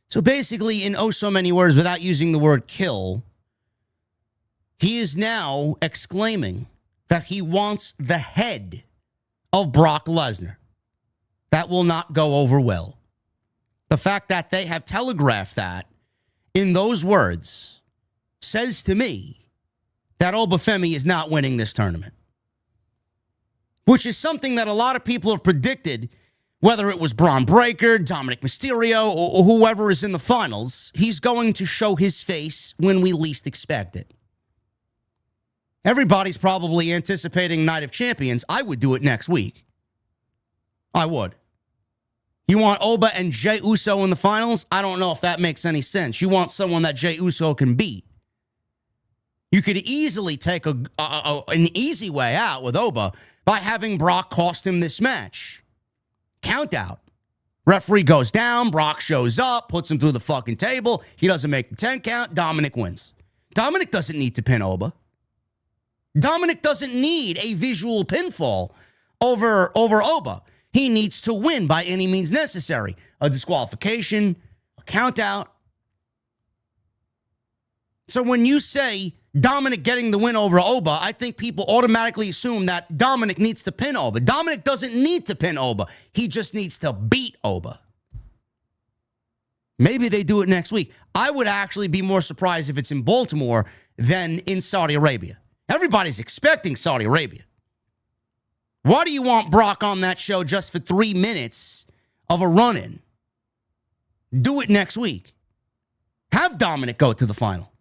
So basically, in oh so many words, without using the word kill, he is now exclaiming that he wants the head of Brock Lesnar. That will not go over well. The fact that they have telegraphed that in those words says to me that Femi is not winning this tournament. Which is something that a lot of people have predicted. Whether it was Bron Breakker, Dominic Mysterio, or whoever is in the finals, he's going to show his face when we least expect it. Everybody's probably anticipating Night of Champions. I would do it next week. I would. You want Oba and Jey Uso in the finals? I don't know if that makes any sense. You want someone that Jey Uso can beat. You could easily take an easy way out with Oba by having Brock cost him this match. Count out. Referee goes down. Brock shows up, puts him through the fucking table. He doesn't make the 10 count. Dominic wins. Dominic doesn't need to pin Oba. Dominic doesn't need a visual pinfall over Oba. He needs to win by any means necessary. A disqualification, a count out. So when you say Dominic getting the win over Oba, I think people automatically assume that Dominic needs to pin Oba. Dominic doesn't need to pin Oba. He just needs to beat Oba. Maybe they do it next week. I would actually be more surprised if it's in Baltimore than in Saudi Arabia. Everybody's expecting Saudi Arabia. Why do you want Brock on that show just for 3 minutes of a run-in? Do it next week. Have Dominic go to the final.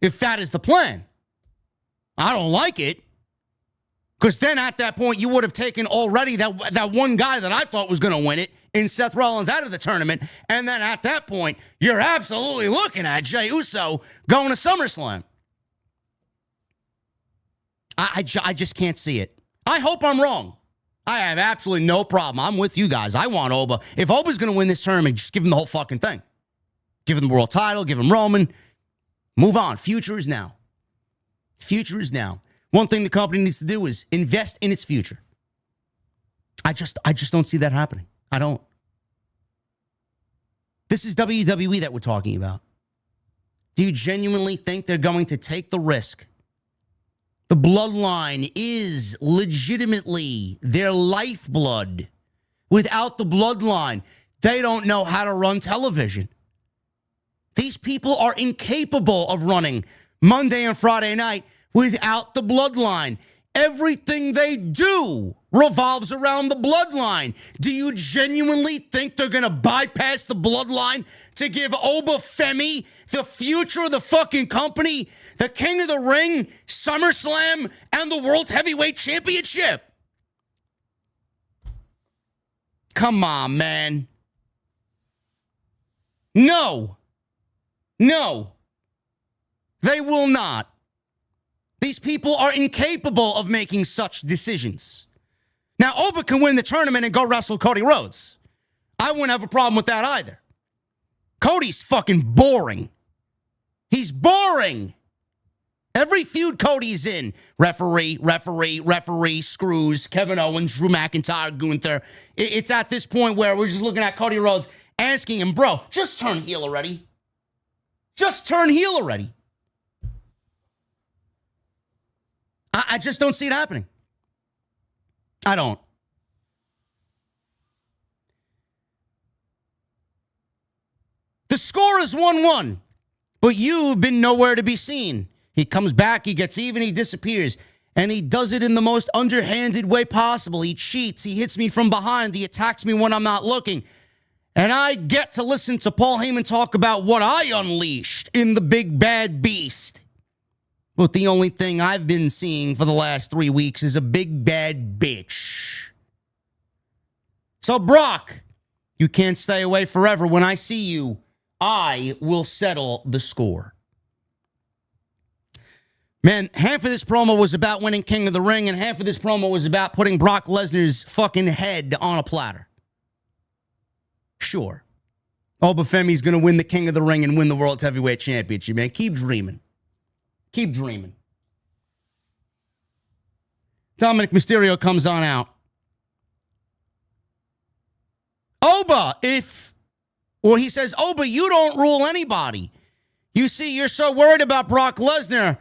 If that is the plan. I don't like it. Because then at that point, you would have taken already that one guy that I thought was going to win it in Seth Rollins out of the tournament. And then at that point, you're absolutely looking at Jey Uso going to SummerSlam. I just can't see it. I hope I'm wrong. I have absolutely no problem. I'm with you guys. I want Oba. If Oba's going to win this tournament, just give him the whole fucking thing. Give him the world title. Give him Roman. Move on. Future is now. Future is now. One thing the company needs to do is invest in its future. I just don't see that happening. I don't. This is WWE that we're talking about. Do you genuinely think they're going to take the risk? The Bloodline is legitimately their lifeblood. Without the Bloodline, they don't know how to run television. These people are incapable of running Monday and Friday night without the Bloodline. Everything they do revolves around the Bloodline. Do you genuinely think they're going to bypass the Bloodline to give Femi the future of the fucking company, the King of the Ring, SummerSlam, and the World Heavyweight Championship? Come on, man. No. No. They will not. These people are incapable of making such decisions. Now, Oba can win the tournament and go wrestle Cody Rhodes. I wouldn't have a problem with that either. Cody's fucking boring. He's boring. Every feud Cody's in, referee, screws, Kevin Owens, Drew McIntyre, Gunther. It's at this point where we're just looking at Cody Rhodes, asking him, bro, just turn heel already. Just turn heel already. I just don't see it happening. I don't. The score is 1-1, but you've been nowhere to be seen. He comes back, he gets even, he disappears. And he does it in the most underhanded way possible. He cheats, he hits me from behind, he attacks me when I'm not looking. And I get to listen to Paul Heyman talk about what I unleashed in the big bad beast. But the only thing I've been seeing for the last 3 weeks is a big bad bitch. So Brock, you can't stay away forever. When I see you, I will settle the score. Man, half of this promo was about winning King of the Ring, and half of this promo was about putting Brock Lesnar's fucking head on a platter. Sure. Oba Femi's going to win the King of the Ring and win the World Heavyweight Championship, man. Keep dreaming. Keep dreaming. Dominic Mysterio comes on out. Oba, he says, Oba, you don't rule anybody. You see, you're so worried about Brock Lesnar.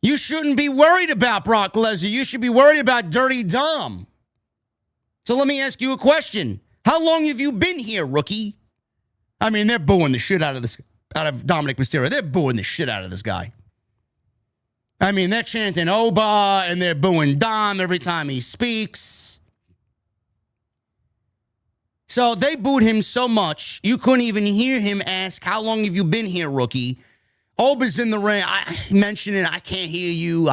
You shouldn't be worried about Brock Lesnar. You should be worried about Dirty Dom. So let me ask you a question. How long have you been here, rookie? I mean, they're booing the shit out of Dominic Mysterio. They're booing the shit out of this guy. I mean, they're chanting Oba, and they're booing Dom every time he speaks. So they booed him so much, you couldn't even hear him ask, how long have you been here, rookie? Oba's in the ring. I mentioned it. I can't hear you.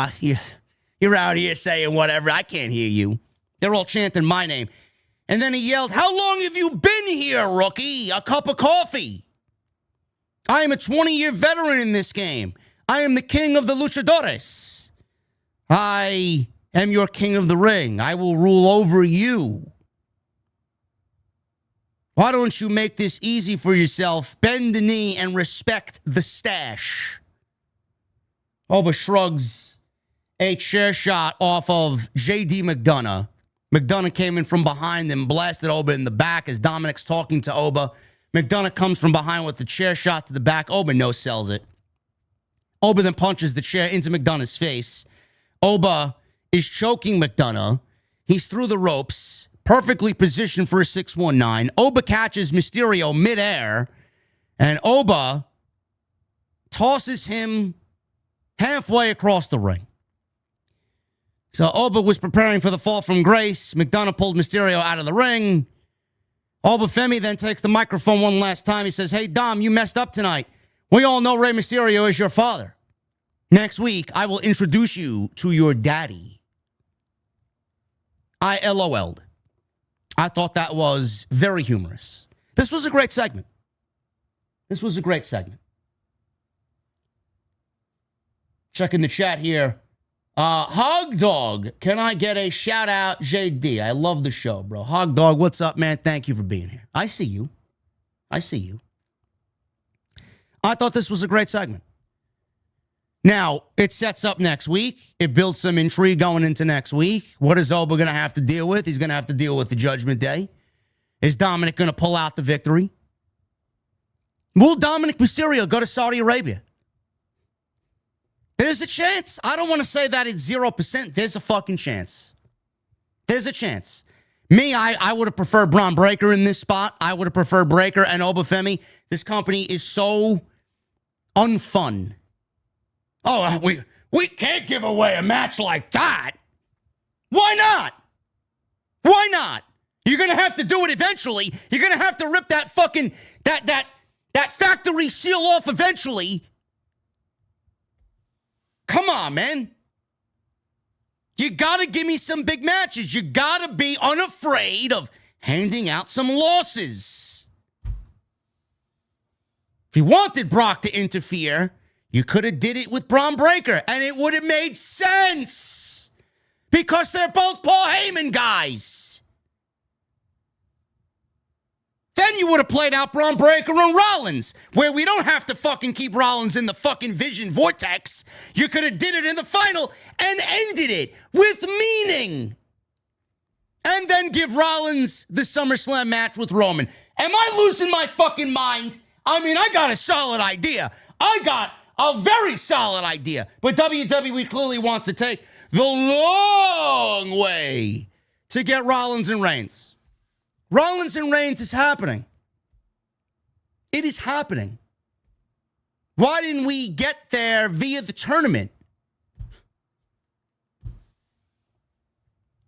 You're out here saying whatever. I can't hear you. They're all chanting my name. And then he yelled, how long have you been here, rookie? A cup of coffee. I am a 20-year veteran in this game. I am the king of the luchadores. I am your king of the ring. I will rule over you. Why don't you make this easy for yourself? Bend the knee and respect the stash. Oba shrugs a chair shot off of J.D. McDonough. McDonough came in from behind and blasted Oba in the back as Dominic's talking to Oba. McDonough comes from behind with the chair shot to the back. Oba no-sells it. Oba then punches the chair into McDonough's face. Oba is choking McDonough. He's through the ropes, perfectly positioned for a 619. Oba catches Mysterio midair, and Oba tosses him halfway across the ring. So Oba was preparing for the fall from grace. McDonough pulled Mysterio out of the ring. Oba Femi then takes the microphone one last time. He says, hey, Dom, you messed up tonight. We all know Rey Mysterio is your father. Next week, I will introduce you to your daddy. I LOL'd. I thought that was very humorous. This was a great segment. Checking the chat here. Hog Dog, can I get a shout out, JD? I love the show, bro. Hog Dog, what's up, man? Thank you for being here. I see you. I thought this was a great segment. Now, it sets up next week. It builds some intrigue going into next week. What is Oba going to have to deal with? He's going to have to deal with the Judgment Day. Is Dominic going to pull out the victory? Will Dominic Mysterio go to Saudi Arabia? There's a chance. I don't want to say that it's 0%. There's a fucking chance. There's a chance. Me, I would have preferred Bron Breakker in this spot. I would have preferred Breakker and Oba Femi. This company is so unfun. Oh, we can't give away a match like that. Why not? Why not? You're going to have to do it eventually. You're going to have to rip that fucking, that factory seal off eventually. Come on, man. You got to give me some big matches. You got to be unafraid of handing out some losses. If you wanted Brock to interfere, you could have did it with Bron Breakker, and it would have made sense. Because they're both Paul Heyman guys. Then you would have played out Bron Breakker and Rollins, where we don't have to fucking keep Rollins in the fucking vision vortex. You could have did it in the final and ended it with meaning. And then give Rollins the SummerSlam match with Roman. Am I losing my fucking mind? I mean, I got a solid idea. I got a very solid idea. But WWE clearly wants to take the long way to get Rollins and Reigns. Rollins and Reigns is happening. It is happening. Why didn't we get there via the tournament?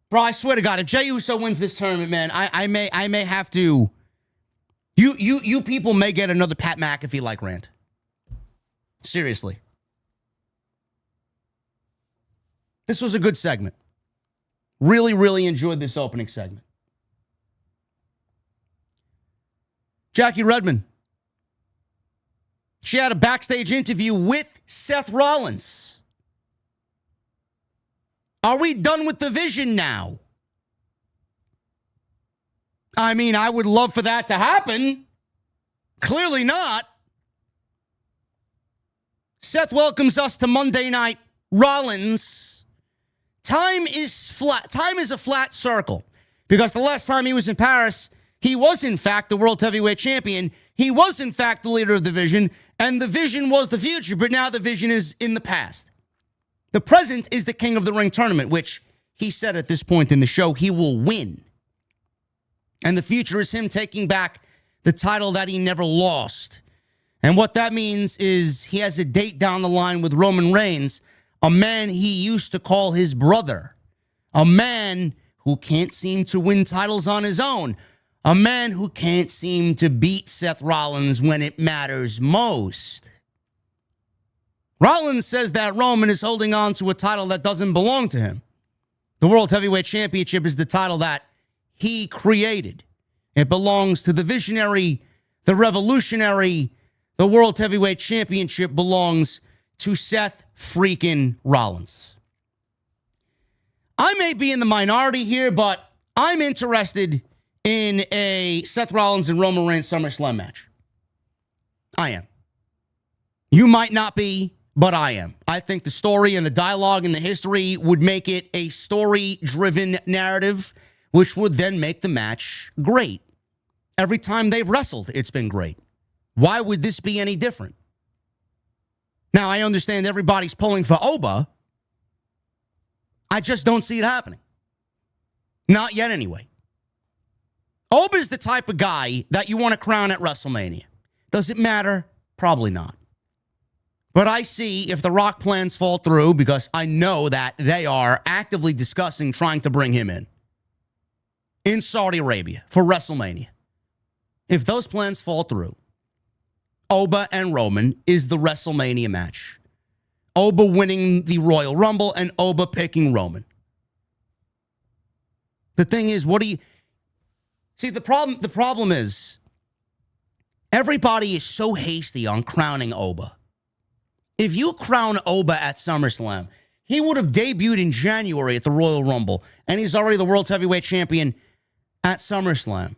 Bro, I swear to God, if Jey Uso wins this tournament, man, I may have to. You people may get another Pat McAfee-like rant. Seriously. This was a good segment. Really, really enjoyed this opening segment. Jackie Redmond. She had a backstage interview with Seth Rollins. Are we done with the Vision now? I mean, I would love for that to happen. Clearly not. Seth welcomes us to Monday Night Rollins. Time is flat. Time is a flat circle. Because the last time he was in Paris, he was, in fact, the World Heavyweight Champion. He was, in fact, the leader of the Vision. And the Vision was the future, but now the Vision is in the past. The present is the King of the Ring tournament, which he said at this point in the show he will win. And the future is him taking back the title that he never lost. And what that means is he has a date down the line with Roman Reigns, a man he used to call his brother, a man who can't seem to win titles on his own, a man who can't seem to beat Seth Rollins when it matters most. Rollins says that Roman is holding on to a title that doesn't belong to him. The World Heavyweight Championship is the title that he created. It belongs to the visionary, the revolutionary. The World Heavyweight Championship belongs to Seth freaking Rollins. I may be in the minority here, but I'm interested in a Seth Rollins and Roman Reigns SummerSlam match. I am. You might not be, but I am. I think the story and the dialogue and the history would make it a story-driven narrative, which would then make the match great. Every time they've wrestled, it's been great. Why would this be any different? Now, I understand everybody's pulling for Oba. I just don't see it happening. Not yet, anyway. Oba's the type of guy that you want to crown at WrestleMania. Does it matter? Probably not. But I see if the Rock plans fall through, because I know that they are actively discussing trying to bring him in Saudi Arabia for WrestleMania. If those plans fall through, Oba and Roman is the WrestleMania match. Oba winning the Royal Rumble and Oba picking Roman. The thing is, what do you... See, the problem is, everybody is so hasty on crowning Oba. If you crown Oba at SummerSlam, he would have debuted in January at the Royal Rumble, and he's already the World Heavyweight Champion at SummerSlam.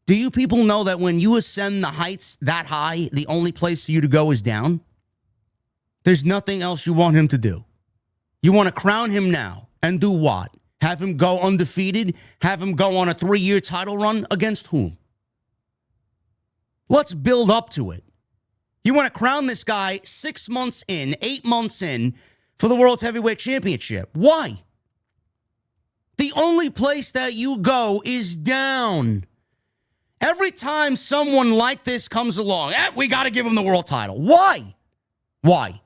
Do you people know that when you ascend the heights that high, the only place for you to go is down? There's nothing else you want him to do. You want to crown him now and do what? Have him go undefeated? Have him go on a 3-year title run against whom? Let's build up to it. You want to crown this guy 6 months in, 8 months in for the World Heavyweight Championship. Why? The only place that you go is down. Every time someone like this comes along, we got to give him the world title. Why? Why?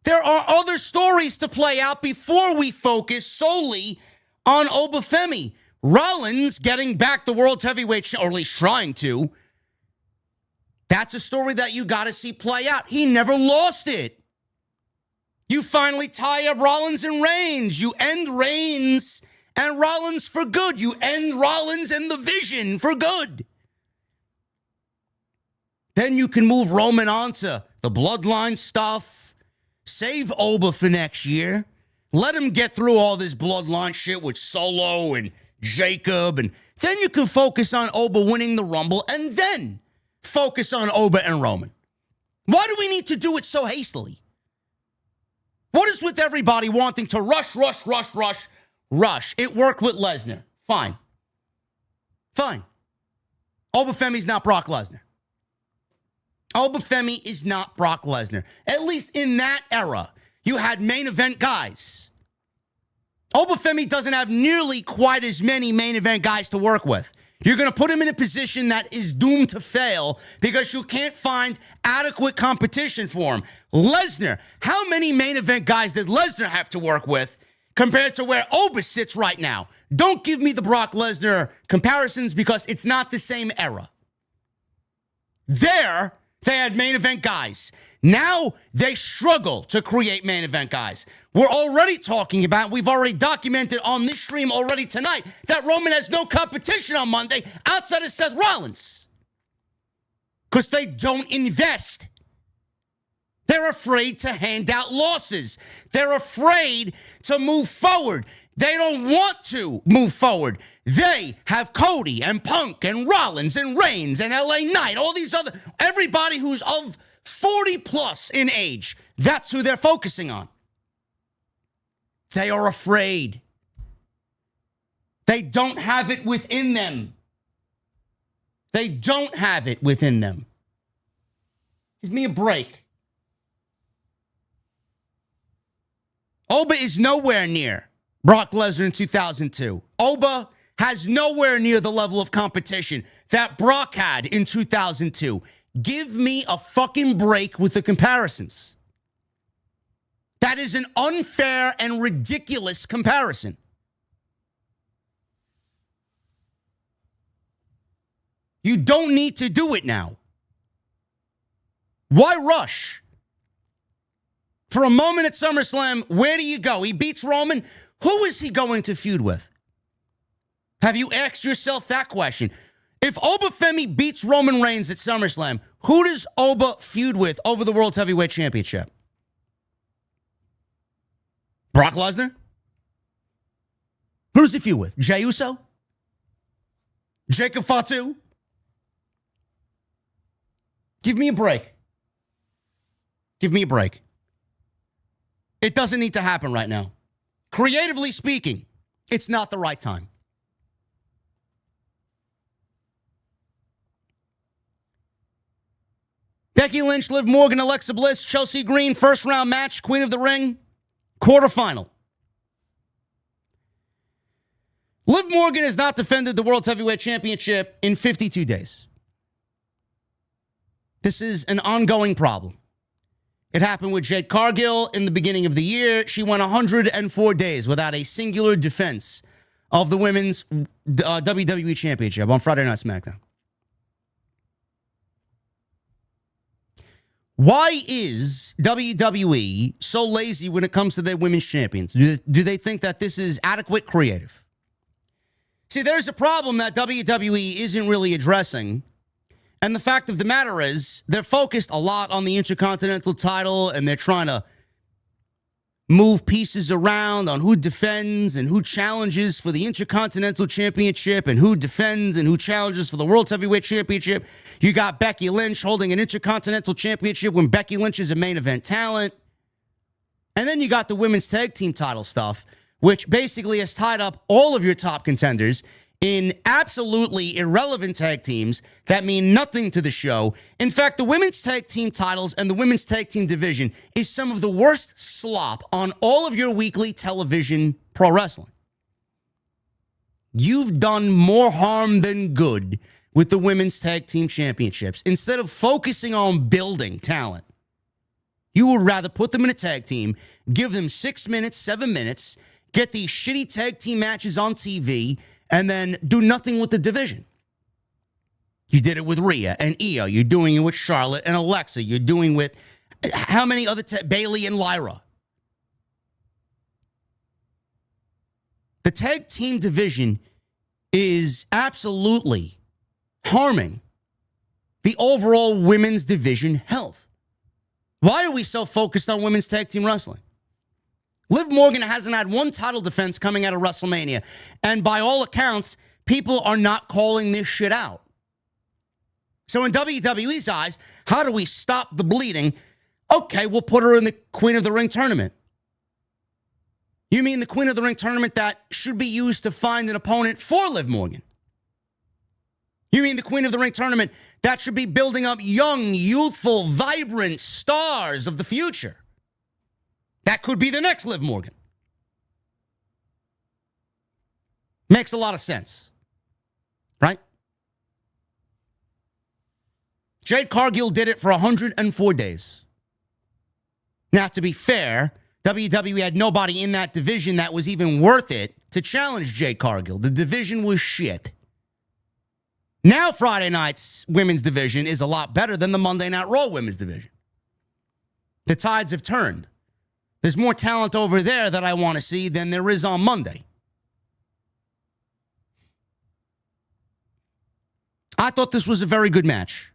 There are other stories to play out before we focus solely on Oba Femi. Rollins getting back the World Heavyweight, or at least trying to. That's a story that you got to see play out. He never lost it. You finally tie up Rollins and Reigns. You end Reigns and Rollins for good. You end Rollins and the Vision for good. Then you can move Roman on to the Bloodline stuff. Save Oba for next year. Let him get through all this Bloodline shit with Solo and Jacob. And then you can focus on Oba winning the Rumble and then focus on Oba and Roman. Why do we need to do it so hastily? What is with everybody wanting to rush? It worked with Lesnar. Fine. Oba Femi's not Brock Lesnar. Oba Femi is not Brock Lesnar. At least in that era, you had main event guys. Oba Femi doesn't have nearly quite as many main event guys to work with. You're going to put him in a position that is doomed to fail because you can't find adequate competition for him. Lesnar, how many main event guys did Lesnar have to work with compared to where Oba sits right now? Don't give me the Brock Lesnar comparisons because it's not the same era. There, they had main event guys. Now they struggle to create main event guys. We're already talking about, we've already documented on this stream already tonight, that Roman has no competition on Monday outside of Seth Rollins. Because they don't invest. They're afraid to hand out losses. They're afraid to move forward. They don't want to move forward. They have Cody and Punk and Rollins and Reigns and LA Knight, all these other, everybody who's of 40 plus in age. That's who they're focusing on. They are afraid. They don't have it within them. They don't have it within them. Give me a break. Oba is nowhere near Brock Lesnar in 2002. Oba has nowhere near the level of competition that Brock had in 2002. Give me a fucking break with the comparisons. That is an unfair and ridiculous comparison. You don't need to do it now. Why rush? For a moment at SummerSlam, where do you go? He beats Roman. Who is he going to feud with? Have you asked yourself that question? If Oba Femi beats Roman Reigns at SummerSlam, who does Oba feud with over the World Heavyweight Championship? Brock Lesnar? Who does he feud with? Jey Uso? Jacob Fatu? Give me a break. Give me a break. It doesn't need to happen right now. Creatively speaking, it's not the right time. Becky Lynch, Liv Morgan, Alexa Bliss, Chelsea Green, first round match, Queen of the Ring, quarterfinal. Liv Morgan has not defended the World Heavyweight Championship in 52 days. This is an ongoing problem. It happened with Jade Cargill in the beginning of the year. She went 104 days without a singular defense of the Women's WWE Championship on Friday Night SmackDown. Why is WWE so lazy when it comes to their women's champions? Do they think that this is adequate creative? See, there's a problem that WWE isn't really addressing. And the fact of the matter is, they're focused a lot on the Intercontinental title, and they're trying to move pieces around on who defends and who challenges for the Intercontinental Championship and who defends and who challenges for the World Heavyweight Championship. You got Becky Lynch holding an Intercontinental Championship when Becky Lynch is a main event talent. And then you got the women's tag team title stuff, which basically has tied up all of your top contenders in absolutely irrelevant tag teams that mean nothing to the show. In fact, the women's tag team titles and the women's tag team division is some of the worst slop on all of your weekly television pro wrestling. You've done more harm than good with the women's tag team championships. Instead of focusing on building talent, you would rather put them in a tag team, give them 6 minutes, 7 minutes, get these shitty tag team matches on TV, and then do nothing with the division. You did it with Rhea and Io. You're doing it with Charlotte and Alexa. You're doing with how many other Bayley and Lyra. The tag team division is absolutely harming the overall women's division health. Why are we so focused on women's tag team wrestling? Liv Morgan hasn't had one title defense coming out of WrestleMania. And by all accounts, people are not calling this shit out. So in WWE's eyes, how do we stop the bleeding? Okay, we'll put her in the Queen of the Ring tournament. You mean the Queen of the Ring tournament that should be used to find an opponent for Liv Morgan? You mean the Queen of the Ring tournament that should be building up young, youthful, vibrant stars of the future? That could be the next Liv Morgan. Makes a lot of sense, right? Jade Cargill did it for 104 days. Now, to be fair, WWE had nobody in that division that was even worth it to challenge Jade Cargill. The division was shit. Now Friday night's women's division is a lot better than the Monday Night Raw women's division. The tides have turned. There's more talent over there that I want to see than there is on Monday. I thought this was a very good match.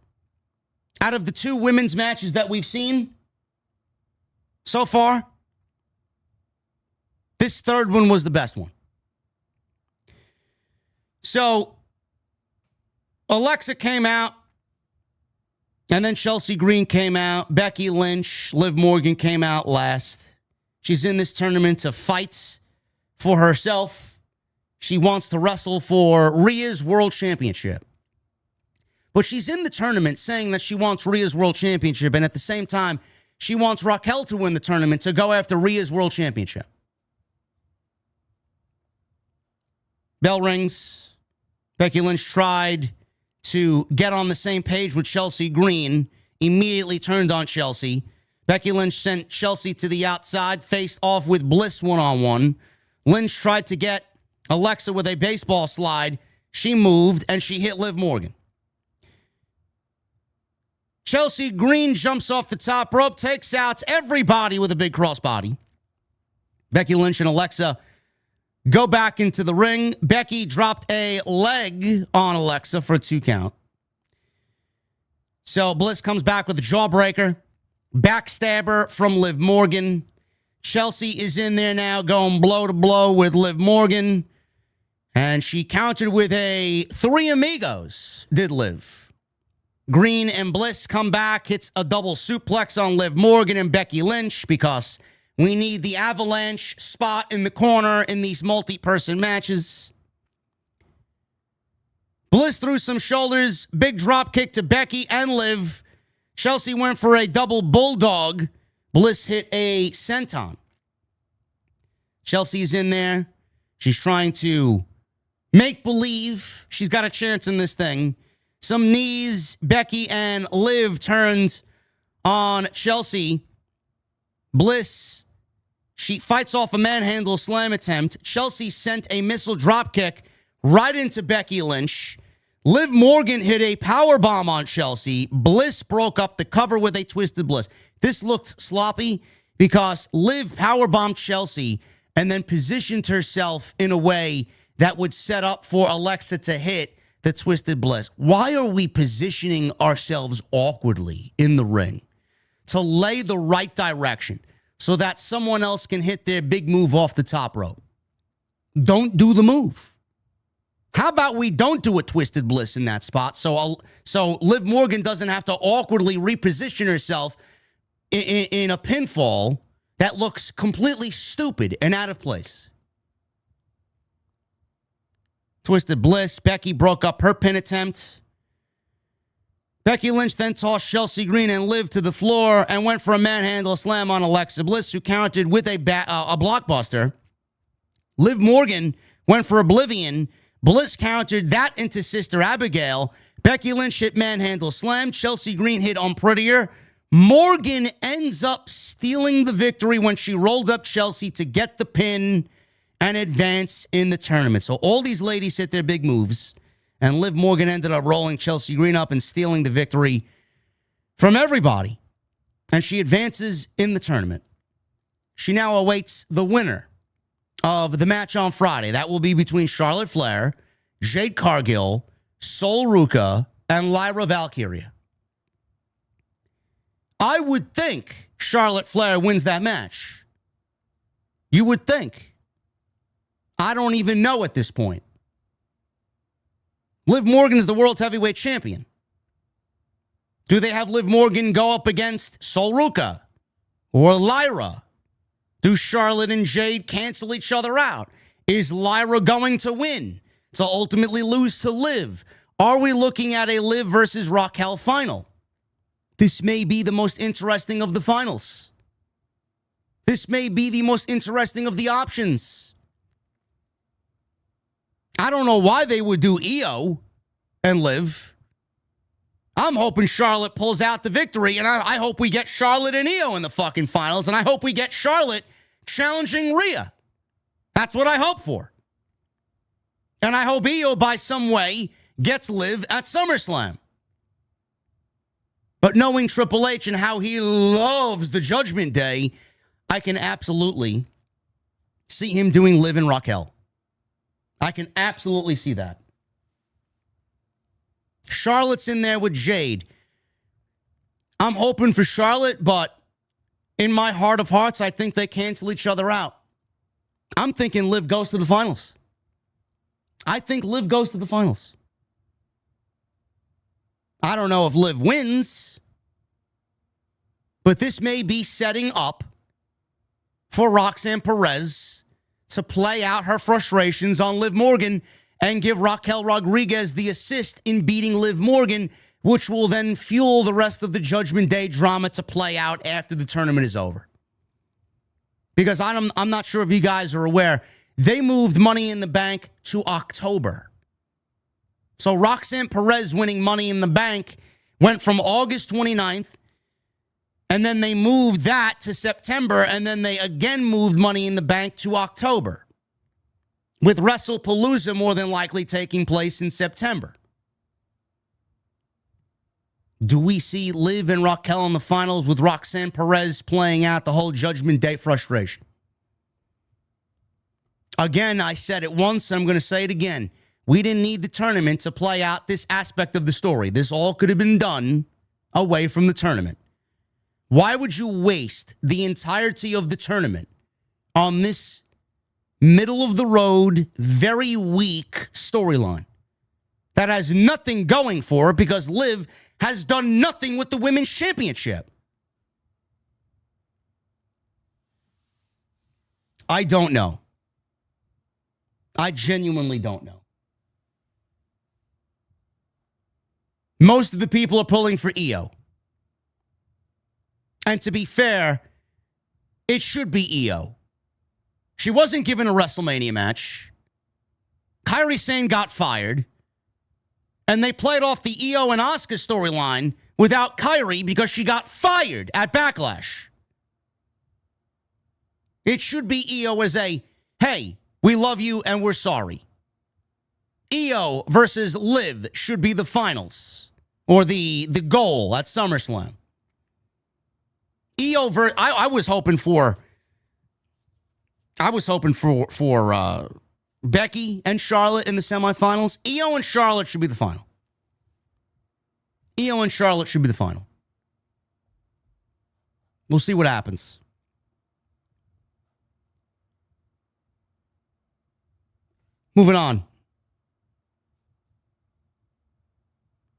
Out of the two women's matches that we've seen so far, this third one was the best one. So, Alexa came out, and then Chelsea Green came out. Becky Lynch, Liv Morgan came out last. She's in this tournament to fight for herself. She wants to wrestle for Rhea's World Championship. But she's in the tournament saying that she wants Rhea's World Championship, and at the same time, she wants Raquel to win the tournament to go after Rhea's World Championship. Bell rings. Becky Lynch tried to get on the same page with Chelsea Green, immediately turned on Chelsea. Becky Lynch sent Chelsea to the outside, faced off with Bliss one-on-one. Lynch tried to get Alexa with a baseball slide. She moved, and she hit Liv Morgan. Chelsea Green jumps off the top rope, takes out everybody with a big crossbody. Becky Lynch and Alexa go back into the ring. Becky dropped a leg on Alexa for a 2 count. So Bliss comes back with a jawbreaker. Backstabber from Liv Morgan. Chelsea is in there now going blow to blow with Liv Morgan. And she countered with a 3 Amigos, did Liv. Green and Bliss come back, hits a double suplex on Liv Morgan and Becky Lynch because we need the avalanche spot in the corner in these multi-person matches. Bliss threw some shoulders, big drop kick to Becky and Liv. Chelsea went for a double bulldog. Bliss hit a senton. Chelsea's in there. She's trying to make believe she's got a chance in this thing. Some knees. Becky and Liv turned on Chelsea. Bliss, she fights off a manhandle slam attempt. Chelsea sent a missile dropkick right into Becky Lynch. Liv Morgan hit a powerbomb on Chelsea. Bliss broke up the cover with a twisted Bliss. This looked sloppy because Liv powerbombed Chelsea and then positioned herself in a way that would set up for Alexa to hit the twisted Bliss. Why are we positioning ourselves awkwardly in the ring to lay the right direction so that someone else can hit their big move off the top rope? Don't do the move. How about we don't do a twisted Bliss in that spot so Liv Morgan doesn't have to awkwardly reposition herself in a pinfall that looks completely stupid and out of place. Twisted Bliss. Becky broke up her pin attempt. Becky Lynch then tossed Chelsea Green and Liv to the floor and went for a manhandle slam on Alexa Bliss, who countered with a blockbuster. Liv Morgan went for Oblivion. Bliss countered that into Sister Abigail. Becky Lynch hit manhandle slam. Chelsea Green hit Unprettier. Morgan ends up stealing the victory when she rolled up Chelsea to get the pin and advance in the tournament. So all these ladies hit their big moves, and Liv Morgan ended up rolling Chelsea Green up and stealing the victory from everybody. And she advances in the tournament. She now awaits the winner of the match on Friday. That will be between Charlotte Flair, Jade Cargill, Sol Ruca, and Lyra Valkryia. I would think Charlotte Flair wins that match. You would think. I don't even know at this point. Liv Morgan is the world's heavyweight champion. Do they have Liv Morgan go up against Sol Ruca or Lyra? Do Charlotte and Jade cancel each other out? Is Lyra going to win to ultimately lose to Liv? Are we looking at a Liv versus Raquel final? This may be the most interesting of the finals. This may be the most interesting of the options. I don't know why they would do Io and Liv. I'm hoping Charlotte pulls out the victory, and I hope we get Charlotte and Io in the fucking finals, and I hope we get Charlotte challenging Rhea. That's what I hope for. And I hope Io, by some way, gets Liv at SummerSlam. But knowing Triple H and how he loves the Judgment Day, I can absolutely see him doing Liv and Raquel. I can absolutely see that. Charlotte's in there with Jade. I'm hoping for Charlotte, but in my heart of hearts, I think they cancel each other out. I'm thinking Liv goes to the finals. I think Liv goes to the finals. I don't know if Liv wins, but this may be setting up for Roxanne Perez to play out her frustrations on Liv Morgan and give Raquel Rodriguez the assist in beating Liv Morgan, which will then fuel the rest of the Judgment Day drama to play out after the tournament is over. Because I'm not sure if you guys are aware, they moved Money in the Bank to October. So Roxanne Perez winning Money in the Bank went from August 29th, and then they moved that to September, and then they again moved Money in the Bank to October, with WrestlePalooza more than likely taking place in September. Do we see Liv and Raquel in the finals with Roxanne Perez playing out the whole Judgment Day frustration? Again, I said it once, I'm going to say it again. We didn't need the tournament to play out this aspect of the story. This all could have been done away from the tournament. Why would you waste the entirety of the tournament on this middle of the road, very weak storyline that has nothing going for it because Liv has done nothing with the women's championship? I don't know. I genuinely don't know. Most of the people are pulling for Io. And to be fair, it should be Io. She wasn't given a WrestleMania match. Kairi Sane got fired. And they played off the Io and Asuka storyline without Kairi because she got fired at Backlash. It should be Io as a, hey, we love you and we're sorry. Io versus Liv should be the finals or the goal at SummerSlam. I was hoping for Becky and Charlotte in the semifinals. Io and Charlotte should be the final. Io and Charlotte should be the final. We'll see what happens. Moving on.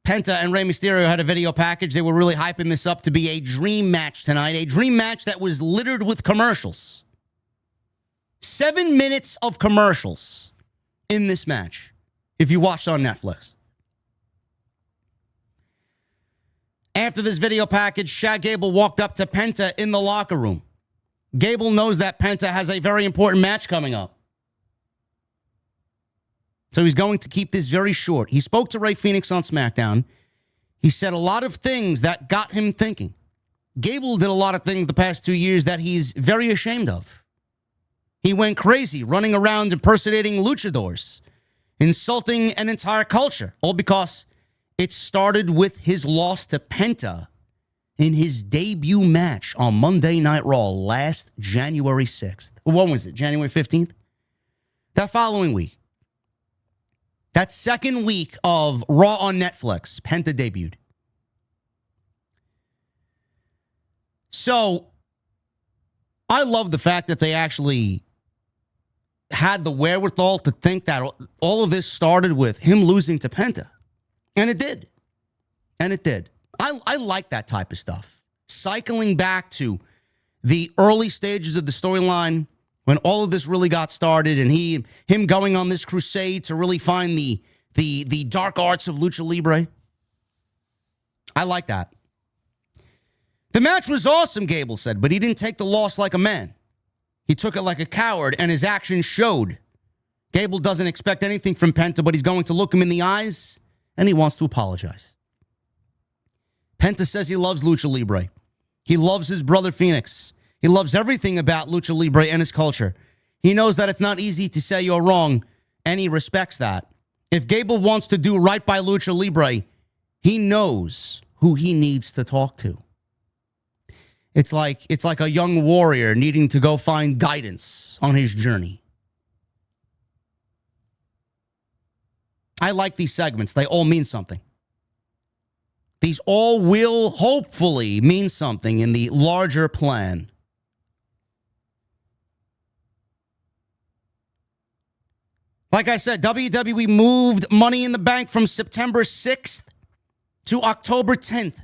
Penta and Rey Mysterio had a video package. They were really hyping this up to be a dream match tonight. A dream match that was littered with commercials. 7 minutes of commercials in this match, if you watched on Netflix. After this video package, Chad Gable walked up to Penta in the locker room. Gable knows that Penta has a very important match coming up. So he's going to keep this very short. He spoke to Rey Fenix on SmackDown. He said a lot of things that got him thinking. Gable did a lot of things the past 2 years that he's very ashamed of. He went crazy, running around impersonating luchadors, insulting an entire culture, all because it started with his loss to Penta in his debut match on Monday Night Raw last January 6th. When was it? January 15th? That following week, that second week of Raw on Netflix, Penta debuted. So, I love the fact that they actually had the wherewithal to think that all of this started with him losing to Penta. And it did. And it did. I like that type of stuff. Cycling back to the early stages of the storyline when all of this really got started and him going on this crusade to really find the dark arts of Lucha Libre. I like that. The match was awesome, Gable said, but he didn't take the loss like a man. He took it like a coward, and his actions showed. Gable doesn't expect anything from Penta, but he's going to look him in the eyes, and he wants to apologize. Penta says he loves Lucha Libre. He loves his brother Phoenix. He loves everything about Lucha Libre and his culture. He knows that it's not easy to say you're wrong, and he respects that. If Gable wants to do right by Lucha Libre, he knows who he needs to talk to. It's like a young warrior needing to go find guidance on his journey. I like these segments. They all mean something. These all will hopefully mean something in the larger plan. Like I said, WWE moved Money in the Bank from September 6th to October 10th.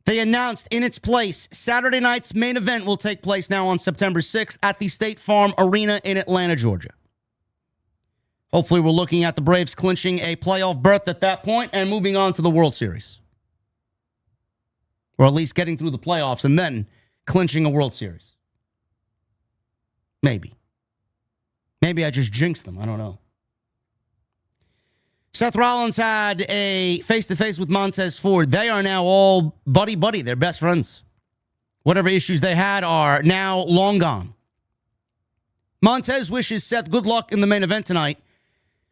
They announced in its place, Saturday night's main event will take place now on September 6th at the State Farm Arena in Atlanta, Georgia. Hopefully we're looking at the Braves clinching a playoff berth at that point and moving on to the World Series. Or at least getting through the playoffs and then clinching a World Series. Maybe. Maybe I just jinxed them. I don't know. Seth Rollins had a face-to-face with Montez Ford. They are now all buddy-buddy. They're best friends. Whatever issues they had are now long gone. Montez wishes Seth good luck in the main event tonight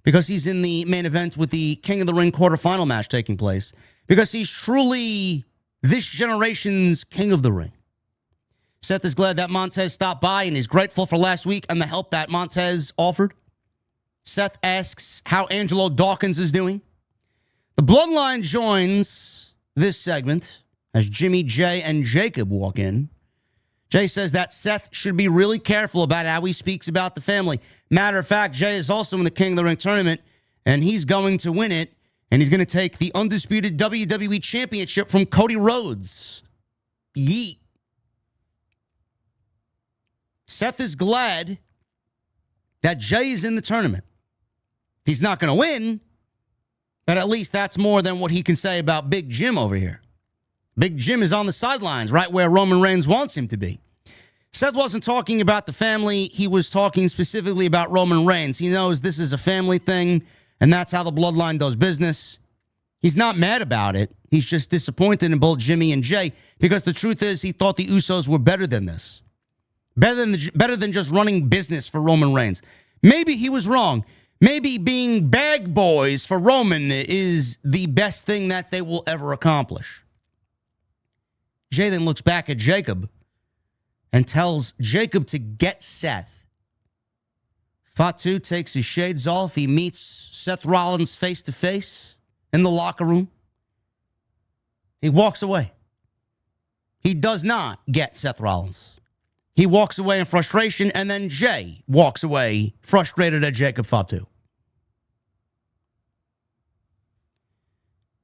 because he's in the main event with the King of the Ring quarterfinal match taking place because he's truly this generation's King of the Ring. Seth is glad that Montez stopped by and is grateful for last week and the help that Montez offered. Seth asks how Angelo Dawkins is doing. The Bloodline joins this segment as Jimmy, Jay, and Jacob walk in. Jay says that Seth should be really careful about how he speaks about the family. Matter of fact, Jay is also in the King of the Ring tournament, and he's going to win it, and he's going to take the undisputed WWE Championship from Cody Rhodes. Yeet. Seth is glad that Jay is in the tournament. He's not going to win, but at least that's more than what he can say about Big Jim over here. Big Jim is on the sidelines, right where Roman Reigns wants him to be. Seth wasn't talking about the family. He was talking specifically about Roman Reigns. He knows this is a family thing, and that's how the Bloodline does business. He's not mad about it. He's just disappointed in both Jimmy and Jay because the truth is he thought the Usos were better than this. Better than just running business for Roman Reigns. Maybe he was wrong. Maybe being bag boys for Roman is the best thing that they will ever accomplish. Jay then looks back at Jacob and tells Jacob to get Seth. Fatu takes his shades off. He meets Seth Rollins face to face in the locker room. He walks away. He does not get Seth Rollins. He walks away in frustration, and then Jay walks away frustrated at Jacob Fatu.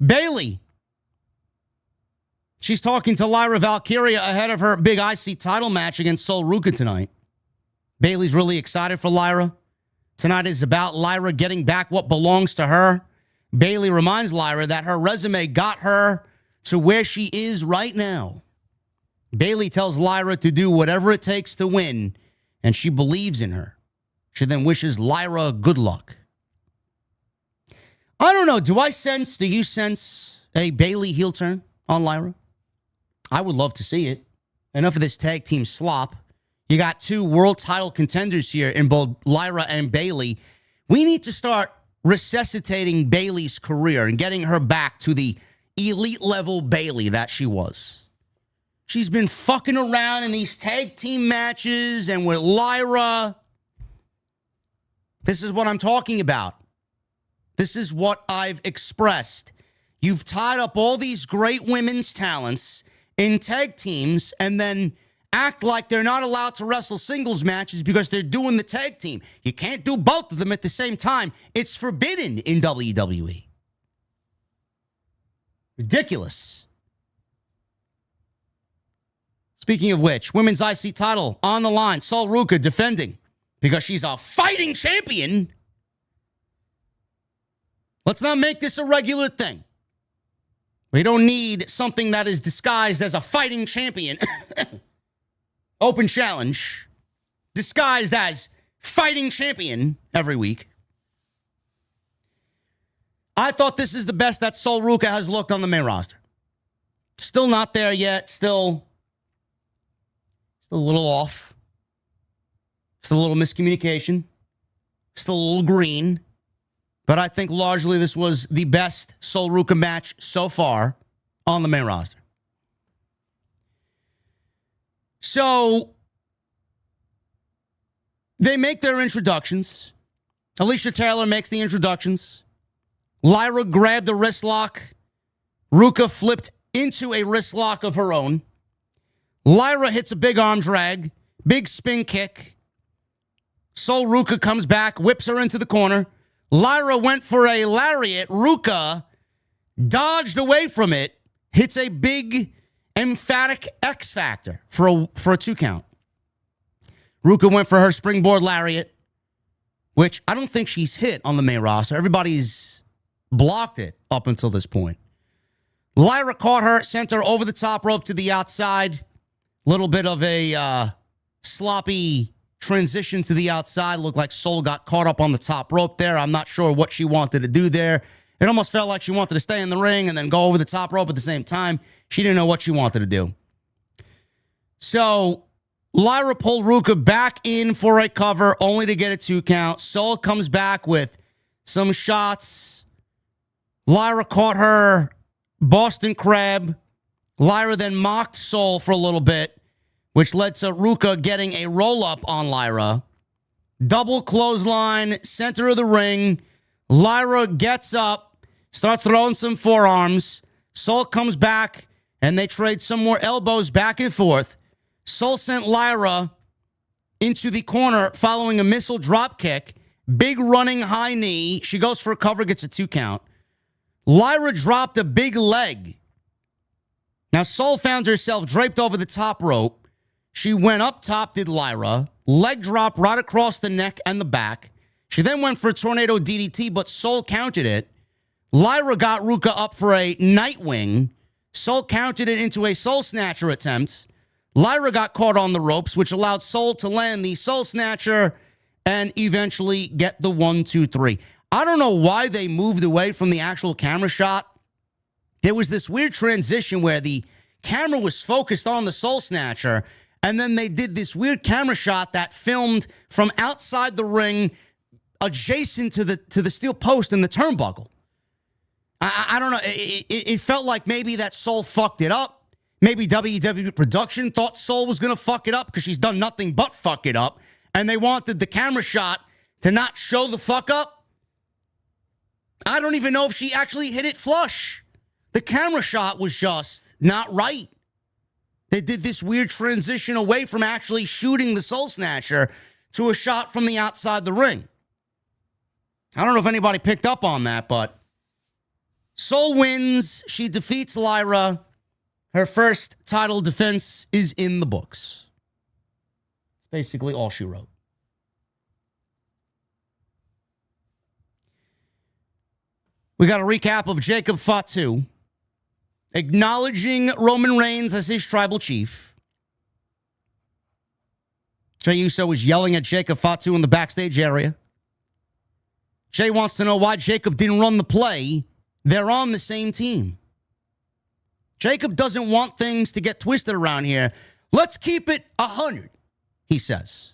Bayley. She's talking to Lyra Valkryia ahead of her big IC title match against Sol Ruca tonight. Bayley's really excited for Lyra. Tonight is about Lyra getting back what belongs to her. Bayley reminds Lyra that her resume got her to where she is right now. Bayley tells Lyra to do whatever it takes to win, and she believes in her. She then wishes Lyra good luck. I don't know. Do you sense a Bayley heel turn on Lyra? I would love to see it. Enough of this tag team slop. You got two world title contenders here in both Lyra and Bayley. We need to start resuscitating Bayley's career and getting her back to the elite level Bayley that she was. She's been fucking around in these tag team matches and with Lyra. This is what I'm talking about. This is what I've expressed. You've tied up all these great women's talents in tag teams and then act like they're not allowed to wrestle singles matches because they're doing the tag team. You can't do both of them at the same time. It's forbidden in WWE. Ridiculous. Speaking of which, women's IC title on the line. Sol Ruca defending because she's a fighting champion. Let's not make this a regular thing. We don't need something that is disguised as a fighting champion. Open challenge. Disguised as fighting champion every week. I thought this is the best that Sol Ruca has looked on the main roster. Still not there yet. Still a little off. Still a little miscommunication. Still a little green. But I think largely this was the best Sol Ruca match so far on the main roster. So they make their introductions. Alicia Taylor makes the introductions. Lyra grabbed a wrist lock. Ruca flipped into a wrist lock of her own. Lyra hits a big arm drag. Big spin kick. Sol Ruca comes back, whips her into the corner. Lyra went for a lariat. Ruca dodged away from it. Hits a big, emphatic X Factor for a 2 count. Ruca went for her springboard lariat, which I don't think she's hit on the main roster. Everybody's blocked it up until this point. Lyra caught her, sent her over the top rope to the outside. Little bit of a sloppy transition to the outside. Looked like Sol got caught up on the top rope there. I'm not sure what she wanted to do there. It almost felt like she wanted to stay in the ring and then go over the top rope at the same time. She didn't know what she wanted to do. So Lyra pulled Ruca back in for a cover, only to get a 2 count. Sol comes back with some shots. Lyra caught her Boston Crab. Lyra then mocked Sol for a little bit, which led to Ruca getting a roll-up on Lyra. Double clothesline, center of the ring. Lyra gets up, starts throwing some forearms. Sol comes back, and they trade some more elbows back and forth. Sol sent Lyra into the corner following a missile drop kick. Big running high knee. She goes for a cover, gets a 2 count. Lyra dropped a big leg. Now, Sol found herself draped over the top rope. She went up top, did Lyra. Leg drop right across the neck and the back. She then went for a tornado DDT, but Sol counted it. Lyra got Ruca up for a Nightwing. Sol counted it into a Soul Snatcher attempt. Lyra got caught on the ropes, which allowed Sol to land the Soul Snatcher and eventually get the 1, 2, 3. I don't know why they moved away from the actual camera shot. There was this weird transition where the camera was focused on the Soul Snatcher, and then they did this weird camera shot that filmed from outside the ring, adjacent to the steel post and the turnbuckle. I don't know. It felt like maybe that Sol fucked it up. Maybe WWE production thought Sol was going to fuck it up because she's done nothing but fuck it up, and they wanted the camera shot to not show the fuck up. I don't even know if she actually hit it flush. The camera shot was just not right. They did this weird transition away from actually shooting the Soul Snatcher to a shot from the outside the ring. I don't know if anybody picked up on that, but Sol wins. She defeats Lyra. Her first title defense is in the books. It's basically all she wrote. We got a recap of Jacob Fatu acknowledging Roman Reigns as his tribal chief. Jey Uso was yelling at Jacob Fatu in the backstage area. Jey wants to know why Jacob didn't run the play. They're on the same team. Jacob doesn't want things to get twisted around here. Let's keep it 100, he says.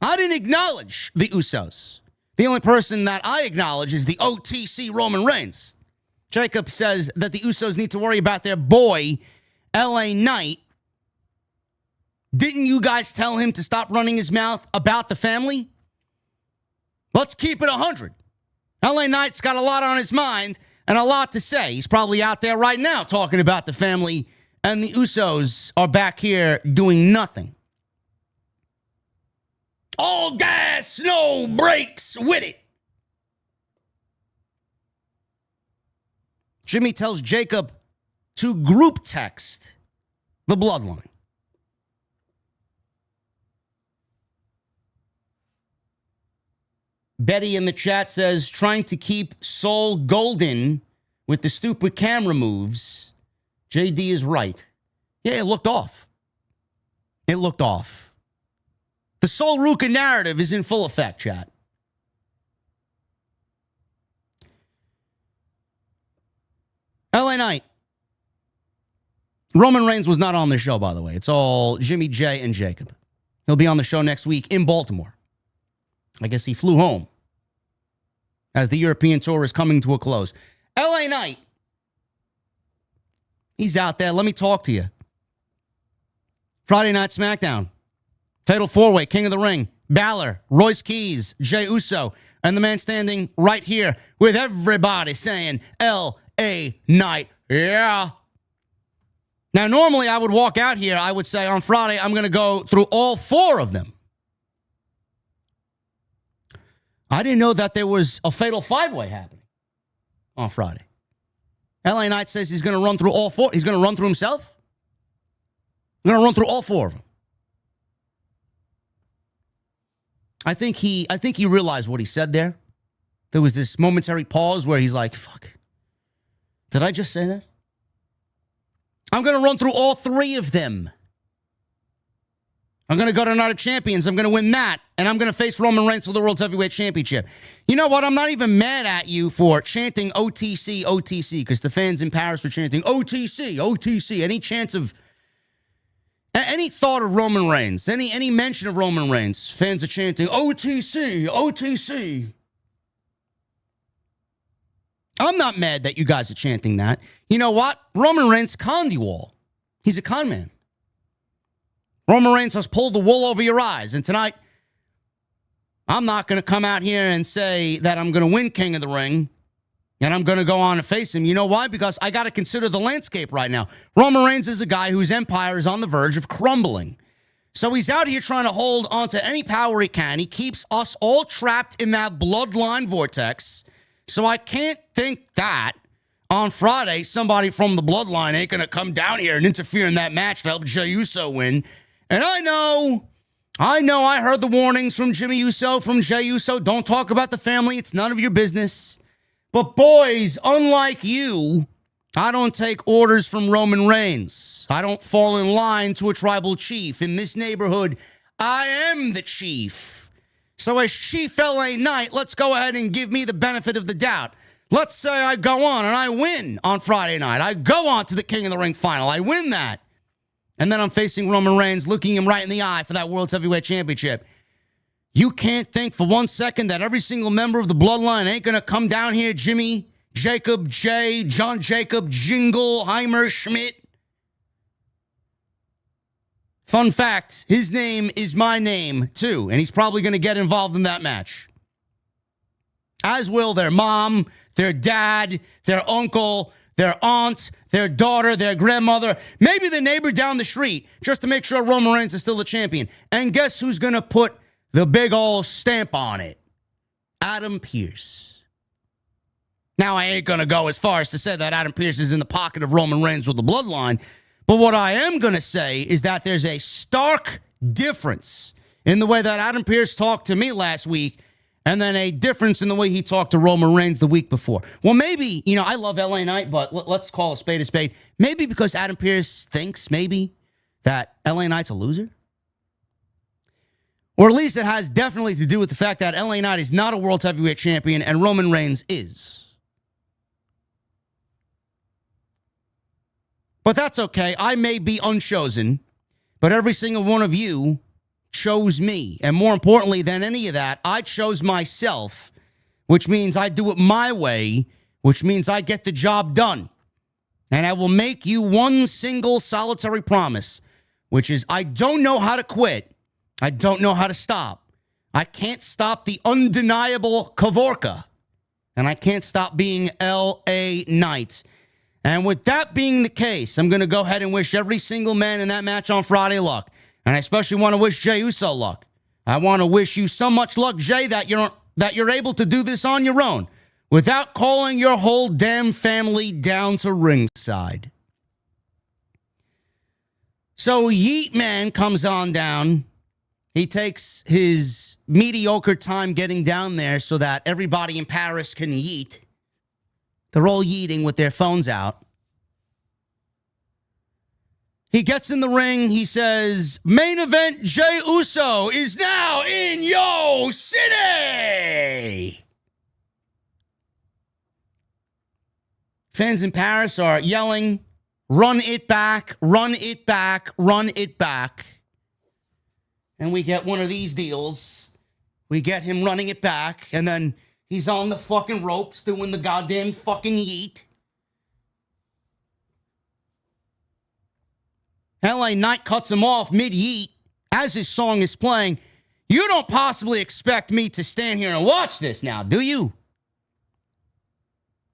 I didn't acknowledge the Usos. The only person that I acknowledge is the OTC Roman Reigns. Jacob says that the Usos need to worry about their boy, LA Knight. Didn't you guys tell him to stop running his mouth about the family? Let's keep it 100. LA Knight's got a lot on his mind and a lot to say. He's probably out there right now talking about the family, and the Usos are back here doing nothing. All gas, no brakes with it. Jimmy tells Jacob to group text the Bloodline. Betty in the chat says, trying to keep Soul golden with the stupid camera moves. JD is right. Yeah, it looked off. It looked off. The Soul Ruca narrative is in full effect, chat. LA Knight. Roman Reigns was not on the show, by the way. It's all Jimmy J and Jacob. He'll be on the show next week in Baltimore. I guess he flew home as the European tour is coming to a close. LA Knight. He's out there. Let me talk to you. Friday Night SmackDown. Fatal 4-Way, King of the Ring. Balor, Royce Keys, Jey Uso, and the man standing right here with everybody saying LA Knight. Yeah. Now, normally I would walk out here. I would say on Friday, I'm going to go through all 4 of them. I didn't know that there was a Fatal 5-Way happening on Friday. LA Knight says he's going to run through all 4. He's going to run through himself. He's going to run through all 4 of them. I think he realized what he said there. There was this momentary pause where he's like, fuck. Did I just say that? I'm going to run through all 3 of them. I'm going to go to Night of Champions. I'm going to win that. And I'm going to face Roman Reigns for the World Heavyweight Championship. You know what? I'm not even mad at you for chanting OTC, OTC, because the fans in Paris were chanting OTC, OTC. Any chance of, any thought of Roman Reigns, any mention of Roman Reigns, fans are chanting OTC, OTC. I'm not mad that you guys are chanting that. You know what? Roman Reigns conned you all. He's a con man. Roman Reigns has pulled the wool over your eyes. And tonight, I'm not going to come out here and say that I'm going to win King of the Ring and I'm going to go on and face him. You know why? Because I got to consider the landscape right now. Roman Reigns is a guy whose empire is on the verge of crumbling. So he's out here trying to hold onto any power he can. He keeps us all trapped in that bloodline vortex. So I can't think that on Friday, somebody from the bloodline ain't going to come down here and interfere in that match to help Jey Uso win. And I know I heard the warnings from Jimmy Uso, from Jey Uso. Don't talk about the family. It's none of your business. But boys, unlike you, I don't take orders from Roman Reigns. I don't fall in line to a tribal chief. In this neighborhood, I am the chief. So as Chief LA Knight, let's go ahead and give me the benefit of the doubt. Let's say I go on and I win on Friday night. I go on to the King of the Ring final. I win that. And then I'm facing Roman Reigns, looking him right in the eye for that World Heavyweight Championship. You can't think for 1 second that every single member of the bloodline ain't going to come down here, Jimmy, Jacob, Jay, John Jacob, Jingle, Heimer, Schmidt. Fun fact, his name is my name, too, and he's probably going to get involved in that match. As will their mom, their dad, their uncle, their aunt, their daughter, their grandmother, maybe the neighbor down the street, just to make sure Roman Reigns is still the champion. And guess who's going to put the big old stamp on it? Adam Pearce. Now, I ain't going to go as far as to say that Adam Pearce is in the pocket of Roman Reigns with the bloodline. But what I am going to say is that there's a stark difference in the way that Adam Pearce talked to me last week, and then a difference in the way he talked to Roman Reigns the week before. Well, maybe, I love LA Knight, but let's call a spade a spade. Maybe because Adam Pearce thinks maybe that LA Knight's a loser. Or at least it has definitely to do with the fact that LA Knight is not a World Heavyweight Champion and Roman Reigns is. But that's okay. I may be unchosen, but every single one of you chose me. And more importantly than any of that, I chose myself, which means I do it my way, which means I get the job done. And I will make you one single solitary promise, which is I don't know how to quit. I don't know how to stop. I can't stop the undeniable Kavorka. And I can't stop being LA Knight. And with that being the case, I'm going to go ahead and wish every single man in that match on Friday luck. And I especially want to wish Jey Uso luck. I want to wish you so much luck, Jey, that you're able to do this on your own without calling your whole damn family down to ringside. So Yeet Man comes on down. He takes his mediocre time getting down there so that everybody in Paris can yeet. They're all yeeting with their phones out. He gets in the ring. He says, main event Jey Uso is now in Yo City. Fans in Paris are yelling, run it back, run it back, run it back. And we get one of these deals. We get him running it back, and then he's on the fucking ropes doing the goddamn fucking yeet. LA Knight cuts him off mid-yeet as his song is playing. You don't possibly expect me to stand here and watch this now, do you?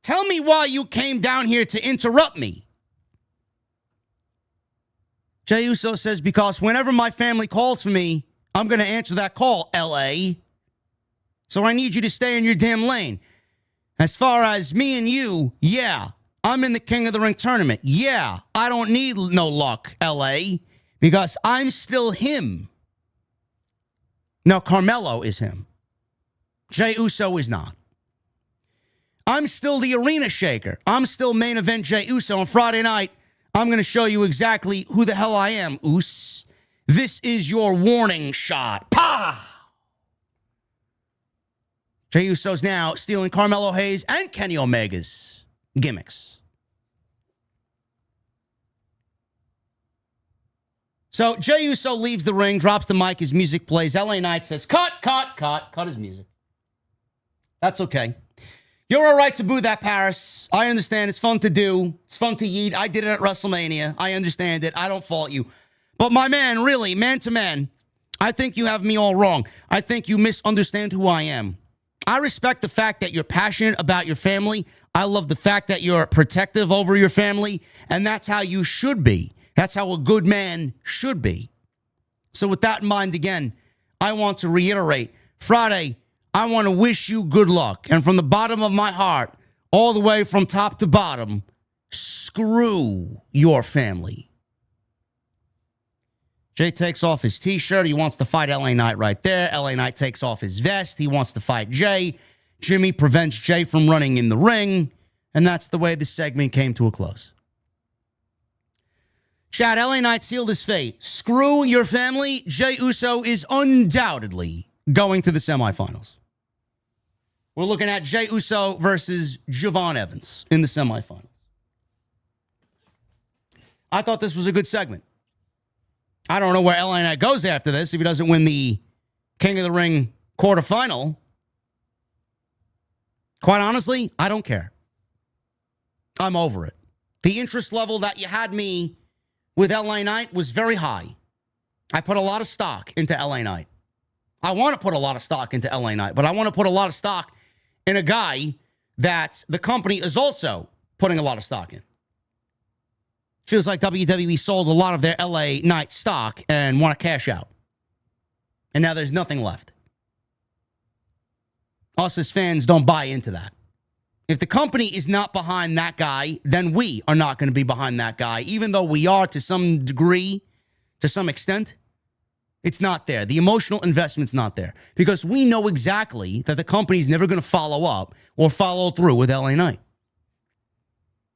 Tell me why you came down here to interrupt me. Jey Uso says, because whenever my family calls for me, I'm going to answer that call, LA. So I need you to stay in your damn lane. As far as me and you, yeah, I'm in the King of the Ring tournament. Yeah, I don't need no luck, LA, because I'm still him. No, Carmelo is him. Jey Uso is not. I'm still the arena shaker. I'm still main event Jey Uso on Friday night. I'm going to show you exactly who the hell I am, Oos. This is your warning shot. Pow! Jey Uso's now stealing Carmelo Hayes and Kenny Omega's gimmicks. So Jey Uso leaves the ring, drops the mic, his music plays. LA Knight says, cut his music. That's okay. You're all right to boo that, Paris. I understand. It's fun to do. It's fun to yeet. I did it at WrestleMania. I understand it. I don't fault you. But my man, really, man to man, I think you have me all wrong. I think you misunderstand who I am. I respect the fact that you're passionate about your family. I love the fact that you're protective over your family. And that's how you should be. That's how a good man should be. So with that in mind, again, I want to reiterate, Friday, I want to wish you good luck. And from the bottom of my heart, all the way from top to bottom, screw your family. Jey takes off his t-shirt. He wants to fight LA Knight right there. LA Knight takes off his vest. He wants to fight Jey. Jimmy prevents Jey from running in the ring. And that's the way the segment came to a close. Chad, LA Knight sealed his fate. Screw your family. Jey Uso is undoubtedly going to the semifinals. We're looking at Jey Uso versus Javon Evans in the semifinals. I thought this was a good segment. I don't know where LA Knight goes after this if he doesn't win the King of the Ring quarterfinal. Quite honestly, I don't care. I'm over it. The interest level that you had me with LA Knight was very high. I put a lot of stock into LA Knight. I want to put a lot of stock into LA Knight, but I want to put a lot of stock in a guy that the company is also putting a lot of stock in. Feels like WWE sold a lot of their LA Knight stock and want to cash out. And now there's nothing left. Us as fans don't buy into that. If the company is not behind that guy, then we are not going to be behind that guy, even though we are to some degree, to some extent. It's not there. The emotional investment's not there because we know exactly that the company's never going to follow up or follow through with LA Knight.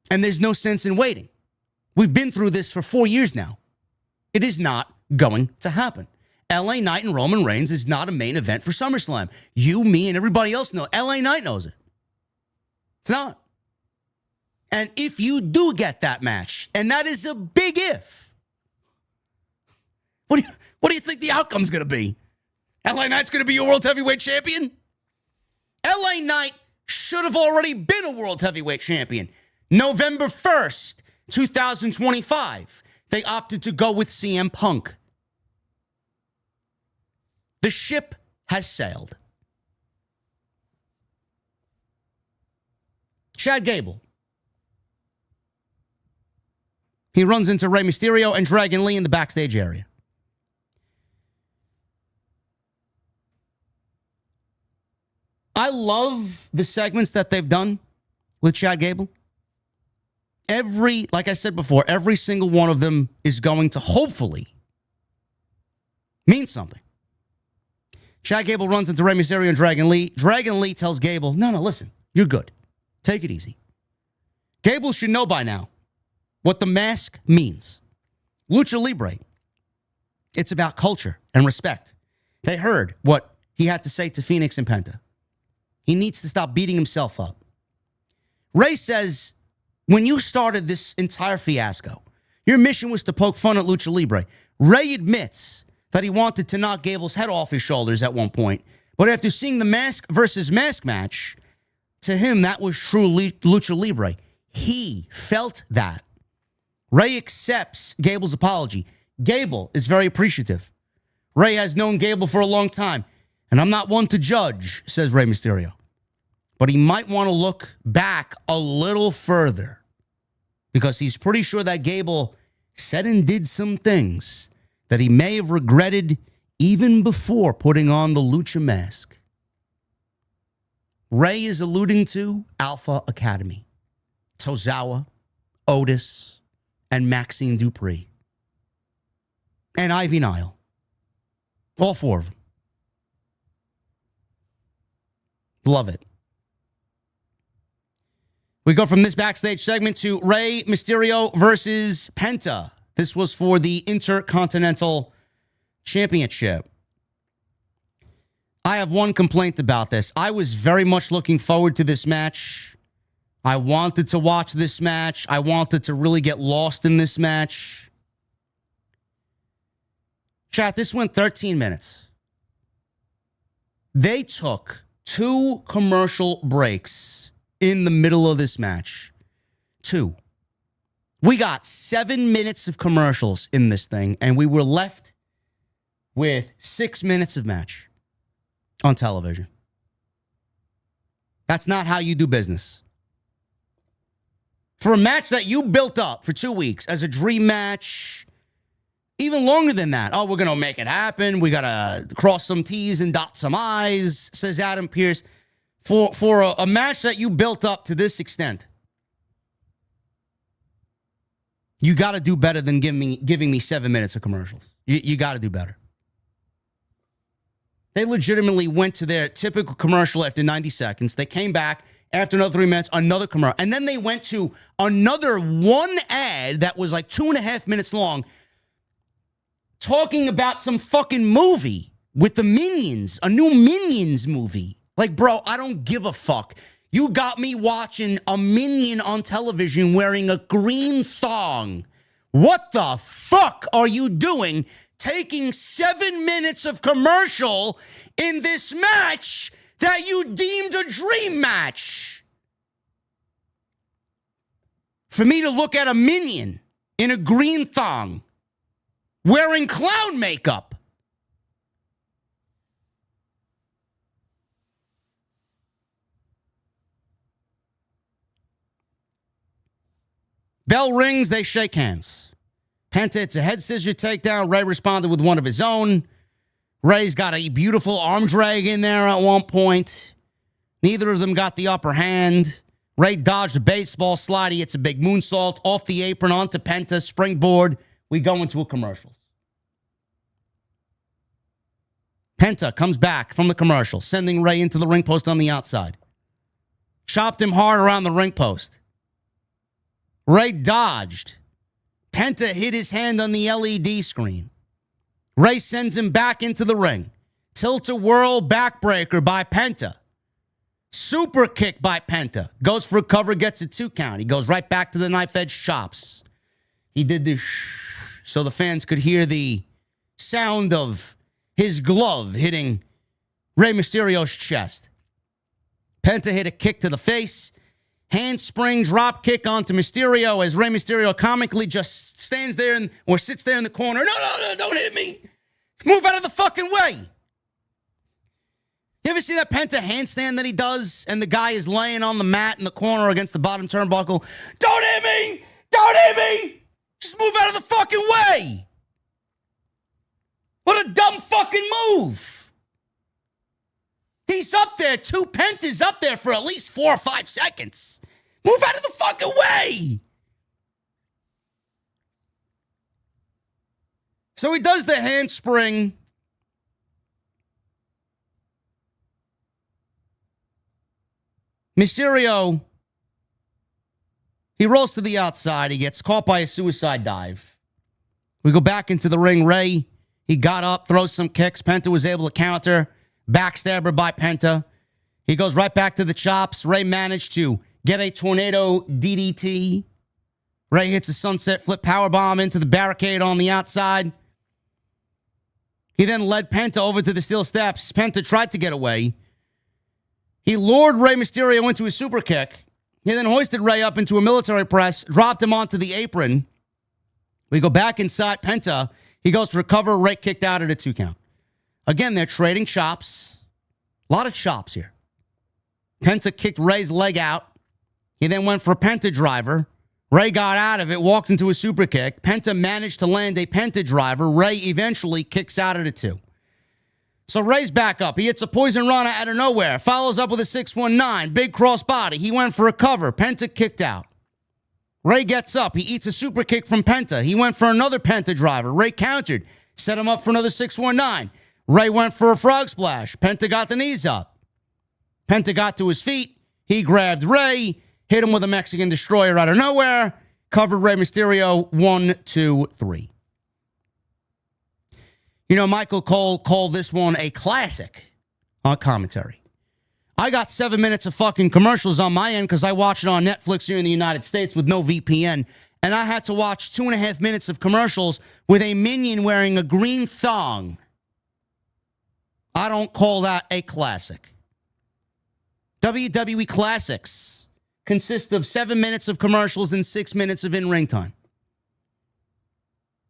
And there's no sense in waiting. We've been through this for 4 years now. It is not going to happen. LA Knight and Roman Reigns is not a main event for SummerSlam. You, me, and everybody else know. LA Knight knows it. It's not. And if you do get that match, and that is a big if, what do you think the outcome's going to be? LA Knight's going to be your World Heavyweight Champion? LA Knight should have already been a World Heavyweight Champion. November 1st, 2025, they opted to go with CM Punk. The ship has sailed. Chad Gable. He runs into Rey Mysterio and Dragon Lee in the backstage area. I love the segments that they've done with Chad Gable. Like I said before, every single one of them is going to hopefully mean something. Chad Gable runs into Rey Mysterio and Dragon Lee. Dragon Lee tells Gable, no, listen, you're good. Take it easy. Gable should know by now what the mask means. Lucha Libre, it's about culture and respect. They heard what he had to say to Phoenix and Penta. He needs to stop beating himself up. Rey says, when you started this entire fiasco, your mission was to poke fun at Lucha Libre. Rey admits that he wanted to knock Gable's head off his shoulders at one point, but after seeing the mask versus mask match, to him, that was true Lucha Libre. He felt that. Rey accepts Gable's apology. Gable is very appreciative. Rey has known Gable for a long time, and I'm not one to judge, says Rey Mysterio. But he might want to look back a little further because he's pretty sure that Gable said and did some things that he may have regretted even before putting on the Lucha mask. Rey is alluding to Alpha Academy, Tozawa, Otis, and Maxine Dupree, and Ivy Nile. All four of them. Love it. We go from this backstage segment to Rey Mysterio versus Penta. This was for the Intercontinental Championship. I have one complaint about this. I was very much looking forward to this match. I wanted to watch this match. I wanted to really get lost in this match. Chat, this went 13 minutes. They took 2 commercial breaks in the middle of this match. 2. We got 7 minutes of commercials in this thing, and we were left with 6 minutes of match on television. That's not how you do business. For a match that you built up for 2 weeks as a dream match, even longer than that. Oh, we're going to make it happen. We got to cross some T's and dot some I's, says Adam Pearce. For a match that you built up to this extent, you got to do better than giving me 7 minutes of commercials. You got to do better. They legitimately went to their typical commercial after 90 seconds. They came back after another 3 minutes, another commercial. And then they went to another one ad that was like 2.5 minutes long, talking about some fucking movie with the Minions, a new Minions movie. Like, bro, I don't give a fuck. You got me watching a Minion on television wearing a green thong. What the fuck are you doing taking 7 minutes of commercial in this match that you deemed a dream match? For me to look at a Minion in a green thong wearing clown makeup. Bell rings, they shake hands. Penta, it's a head scissor takedown. Rey responded with one of his own. Rey's got a beautiful arm drag in there at one point. Neither of them got the upper hand. Rey dodged a baseball slide. He hits a big moonsault off the apron onto Penta, springboard. We go into a commercials. Penta comes back from the commercial, sending Rey into the ring post on the outside. Chopped him hard around the ring post. Rey dodged. Penta hit his hand on the LED screen. Rey sends him back into the ring. Tilt-a-whirl backbreaker by Penta. Super kick by Penta. Goes for a cover, gets a 2 count. He goes right back to the knife-edge chops. He did this so the fans could hear the sound of his glove hitting Rey Mysterio's chest. Penta hit a kick to the face. Handspring drop kick onto Mysterio as Rey Mysterio comically just stands there or sits there in the corner. No, don't hit me. Move out of the fucking way. You ever see that Penta handstand that he does, and the guy is laying on the mat in the corner against the bottom turnbuckle? Don't hit me! Don't hit me! Just move out of the fucking way! What a dumb fucking move! He's up there, too. Penta's up there for at least 4 or 5 seconds. Move out of the fucking way! So he does the handspring. Mysterio, he rolls to the outside. He gets caught by a suicide dive. We go back into the ring. Rey, he got up, throws some kicks. Penta was able to counter. Backstabber by Penta. He goes right back to the chops. Rey managed to get a tornado DDT. Rey hits a sunset flip powerbomb into the barricade on the outside. He then led Penta over to the steel steps. Penta tried to get away. He lured Rey Mysterio into a super kick. He then hoisted Rey up into a military press, dropped him onto the apron. We go back inside Penta. He goes to recover. Rey kicked out at a 2 count. Again, they're trading chops. A lot of chops here. Penta kicked Rey's leg out. He then went for a Penta driver. Rey got out of it, walked into a super kick. Penta managed to land a Penta driver. Rey eventually kicks out at a 2. So Rey's back up. He hits a poison rana out of nowhere. Follows up with a 619. Big crossbody. He went for a cover. Penta kicked out. Rey gets up. He eats a super kick from Penta. He went for another Penta driver. Rey countered. Set him up for another 619. Rey went for a frog splash. Penta got the knees up. Penta got to his feet. He grabbed Rey. Hit him with a Mexican destroyer out of nowhere. Covered Rey Mysterio. 1, 2, 3. You know, Michael Cole called this one a classic on commentary. I got 7 minutes of fucking commercials on my end because I watched it on Netflix here in the United States with no VPN. And I had to watch 2.5 minutes of commercials with a minion wearing a green thong. I don't call that a classic. WWE Classics consist of 7 minutes of commercials and 6 minutes of in-ring time.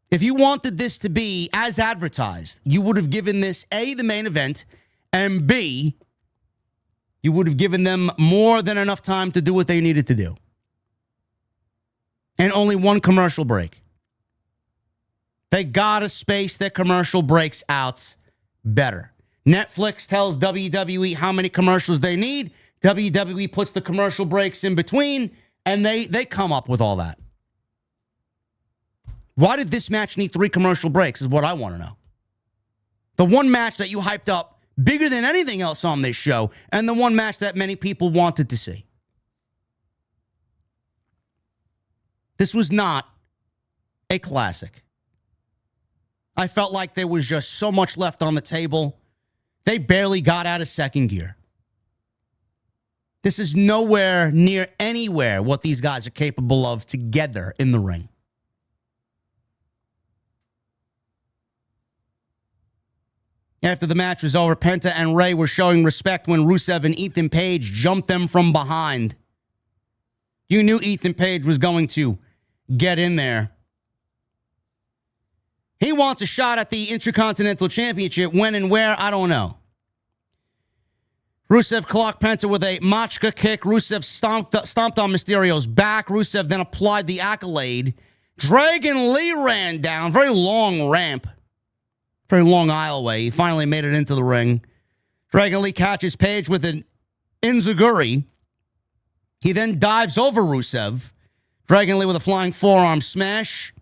If you wanted this to be as advertised, you would have given this, A, the main event, and B, you would have given them more than enough time to do what they needed to do. And only one commercial break. They gotta space their commercial breaks out better. Netflix tells WWE how many commercials they need. WWE puts the commercial breaks in between, and they come up with all that. Why did this match need 3 commercial breaks is what I want to know. The one match that you hyped up bigger than anything else on this show, and the one match that many people wanted to see. This was not a classic. I felt like there was just so much left on the table. They barely got out of second gear. This is nowhere near anywhere what these guys are capable of together in the ring. After the match was over, Penta and Rey were showing respect when Rusev and Ethan Page jumped them from behind. You knew Ethan Page was going to get in there. He wants a shot at the Intercontinental Championship. When and where, I don't know. Rusev clocked Penta with a Machka kick. Rusev stomped on Mysterio's back. Rusev then applied the accolade. Dragon Lee ran down. Very long ramp. Very long aisleway. He finally made it into the ring. Dragon Lee catches Page with an enziguri. He then dives over Rusev. Dragon Lee with a flying forearm smash.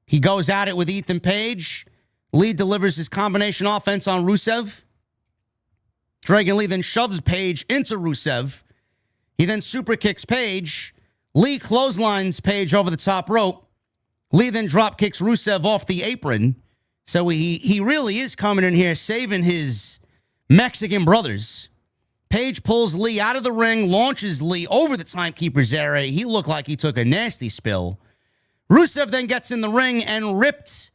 He goes at it with Ethan Page. Lee delivers his combination offense on Rusev. Dragon Lee then shoves Page into Rusev. He then super kicks Page. Lee clotheslines Page over the top rope. Lee then drop kicks Rusev off the apron. So he really is coming in here saving his Mexican brothers. Page pulls Lee out of the ring, launches Lee over the timekeeper's area. He looked like he took a nasty spill. Rusev then gets in the ring and ripped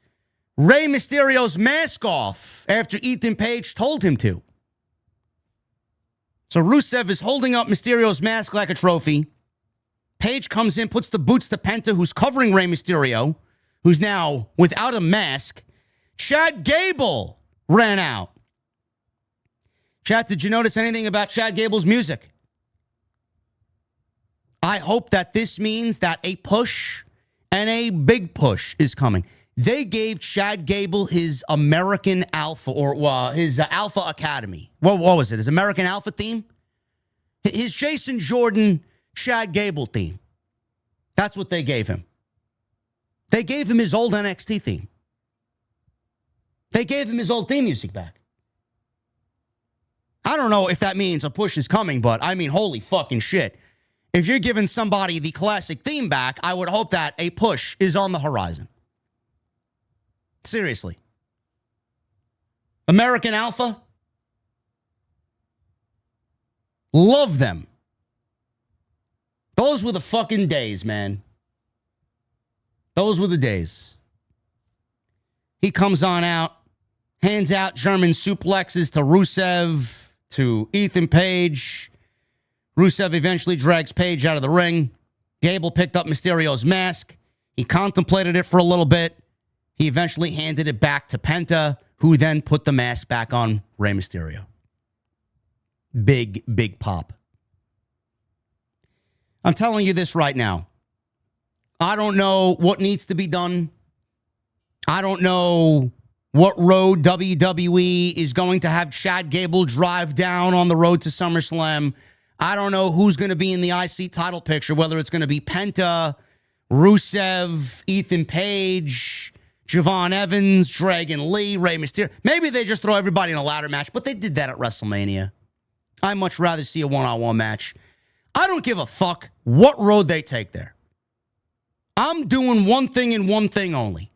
Rey Mysterio's mask off after Ethan Page told him to. So Rusev is holding up Mysterio's mask like a trophy. Page comes in, puts the boots to Penta, who's covering Rey Mysterio, who's now without a mask. Chad Gable ran out. Chat, did you notice anything about Chad Gable's music? I hope that this means that a push and a big push is coming. They gave Chad Gable his American Alpha, or his Alpha Academy. What was it? His American Alpha theme? His Jason Jordan, Chad Gable theme. That's what they gave him. They gave him his old NXT theme. They gave him his old theme music back. I don't know if that means a push is coming, but I mean, holy fucking shit. If you're giving somebody the classic theme back, I would hope that a push is on the horizon. Seriously. American Alpha? Love them. Those were the fucking days, man. Those were the days. He comes on out, hands out German suplexes to Rusev, to Ethan Page. Rusev eventually drags Page out of the ring. Gable picked up Mysterio's mask. He contemplated it for a little bit. He eventually handed it back to Penta, who then put the mask back on Rey Mysterio. Big, big pop. I'm telling you this right now. I don't know what needs to be done. I don't know what road WWE is going to have Chad Gable drive down on the road to SummerSlam. I don't know who's going to be in the IC title picture, whether it's going to be Penta, Rusev, Ethan Page, Javon Evans, Dragon Lee, Rey Mysterio. Maybe they just throw everybody in a ladder match, but they did that at WrestleMania. I'd much rather see a one-on-one match. I don't give a fuck what road they take there. I'm doing one thing and one thing only.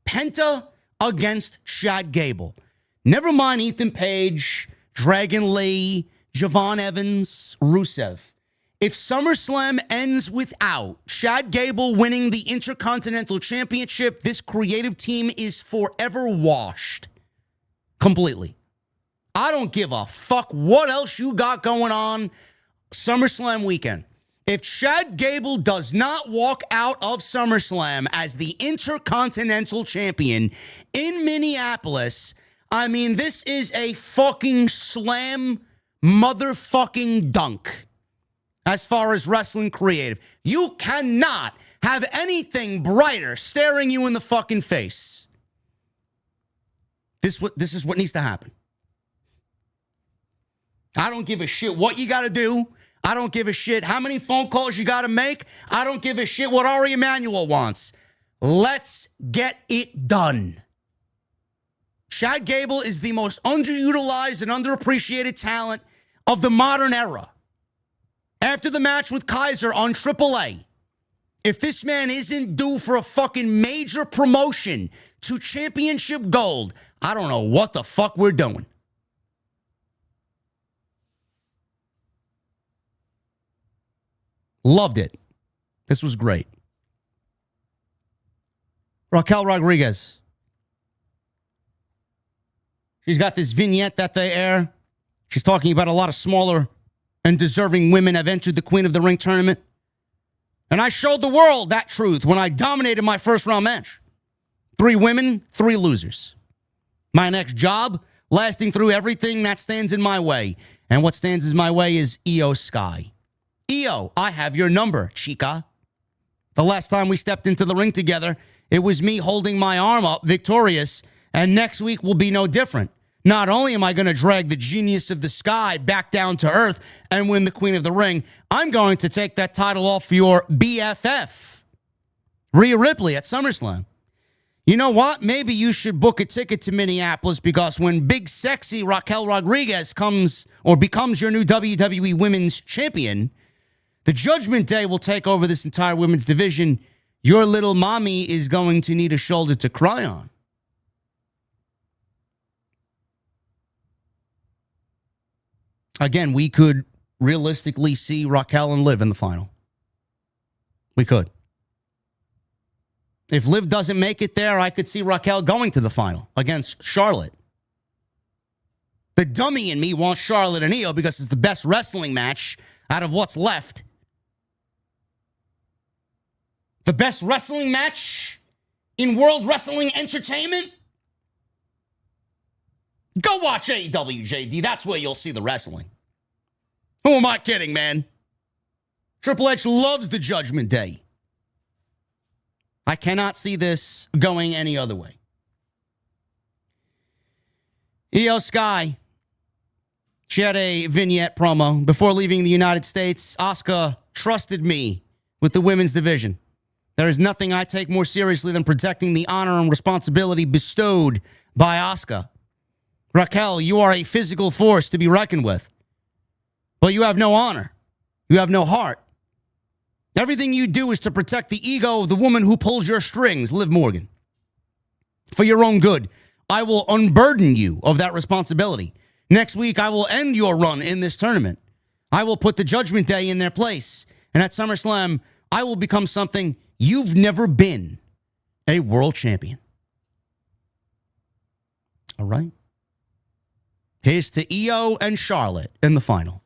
Penta against Chad Gable. Never mind Ethan Page, Dragon Lee, Javon Evans, Rusev. If SummerSlam ends without Chad Gable winning the Intercontinental Championship, this creative team is forever washed. Completely. I don't give a fuck what else you got going on SummerSlam weekend. If Chad Gable does not walk out of SummerSlam as the Intercontinental Champion in Minneapolis, I mean, this is a fucking slam motherfucking dunk as far as wrestling creative. You cannot have anything brighter staring you in the fucking face. This is what needs to happen. I don't give a shit what you got to do. I don't give a shit how many phone calls you got to make. I don't give a shit what Ari Emanuel wants. Let's get it done. Chad Gable is the most underutilized and underappreciated talent of the modern era. After the match with Kaiser on AAA, if this man isn't due for a fucking major promotion to championship gold, I don't know what the fuck we're doing. Loved it. This was great. Raquel Rodriguez. She's got this vignette that they air. She's talking about a lot of smaller and deserving women have entered the Queen of the Ring tournament. And I showed the world that truth when I dominated my first round match. 3 women, 3 losers. My next job, lasting through everything that stands in my way. And what stands in my way is Io Sky. Io, I have your number, chica. The last time we stepped into the ring together, it was me holding my arm up, victorious, and next week will be no different. Not only am I going to drag the genius of the Sky back down to earth and win the Queen of the Ring, I'm going to take that title off your BFF, Rhea Ripley, at SummerSlam. You know what? Maybe you should book a ticket to Minneapolis, because when big sexy Raquel Rodriguez comes or becomes your new WWE Women's Champion, the Judgment Day will take over this entire women's division. Your little mommy is going to need a shoulder to cry on. Again, we could realistically see Raquel and Liv in the final. We could. If Liv doesn't make it there, I could see Raquel going to the final against Charlotte. The dummy in me wants Charlotte and Io because it's the best wrestling match out of what's left. The best wrestling match in World Wrestling Entertainment? Go watch AEW, JD. That's where you'll see the wrestling. Who am I kidding, man? Triple H loves the Judgment Day. I cannot see this going any other way. Io Sky. She had a vignette promo. Before leaving the United States, Asuka trusted me with the women's division. There is nothing I take more seriously than protecting the honor and responsibility bestowed by Asuka. Raquel, you are a physical force to be reckoned with. But you have no honor. You have no heart. Everything you do is to protect the ego of the woman who pulls your strings, Liv Morgan. For your own good, I will unburden you of that responsibility. Next week, I will end your run in this tournament. I will put the Judgment Day in their place. And at SummerSlam, I will become something you've never been, a world champion. All right. Here's to Io and Charlotte in the final.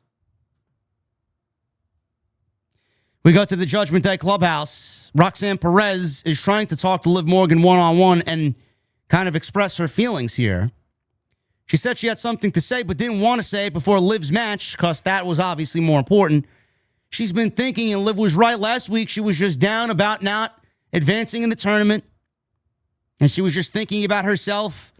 We go to the Judgment Day Clubhouse. Roxanne Perez is trying to talk to Liv Morgan one-on-one and kind of express her feelings here. She said she had something to say, but didn't want to say it before Liv's match, because that was obviously more important. She's been thinking, and Liv was right last week, she was just down about not advancing in the tournament. And she was just thinking about herself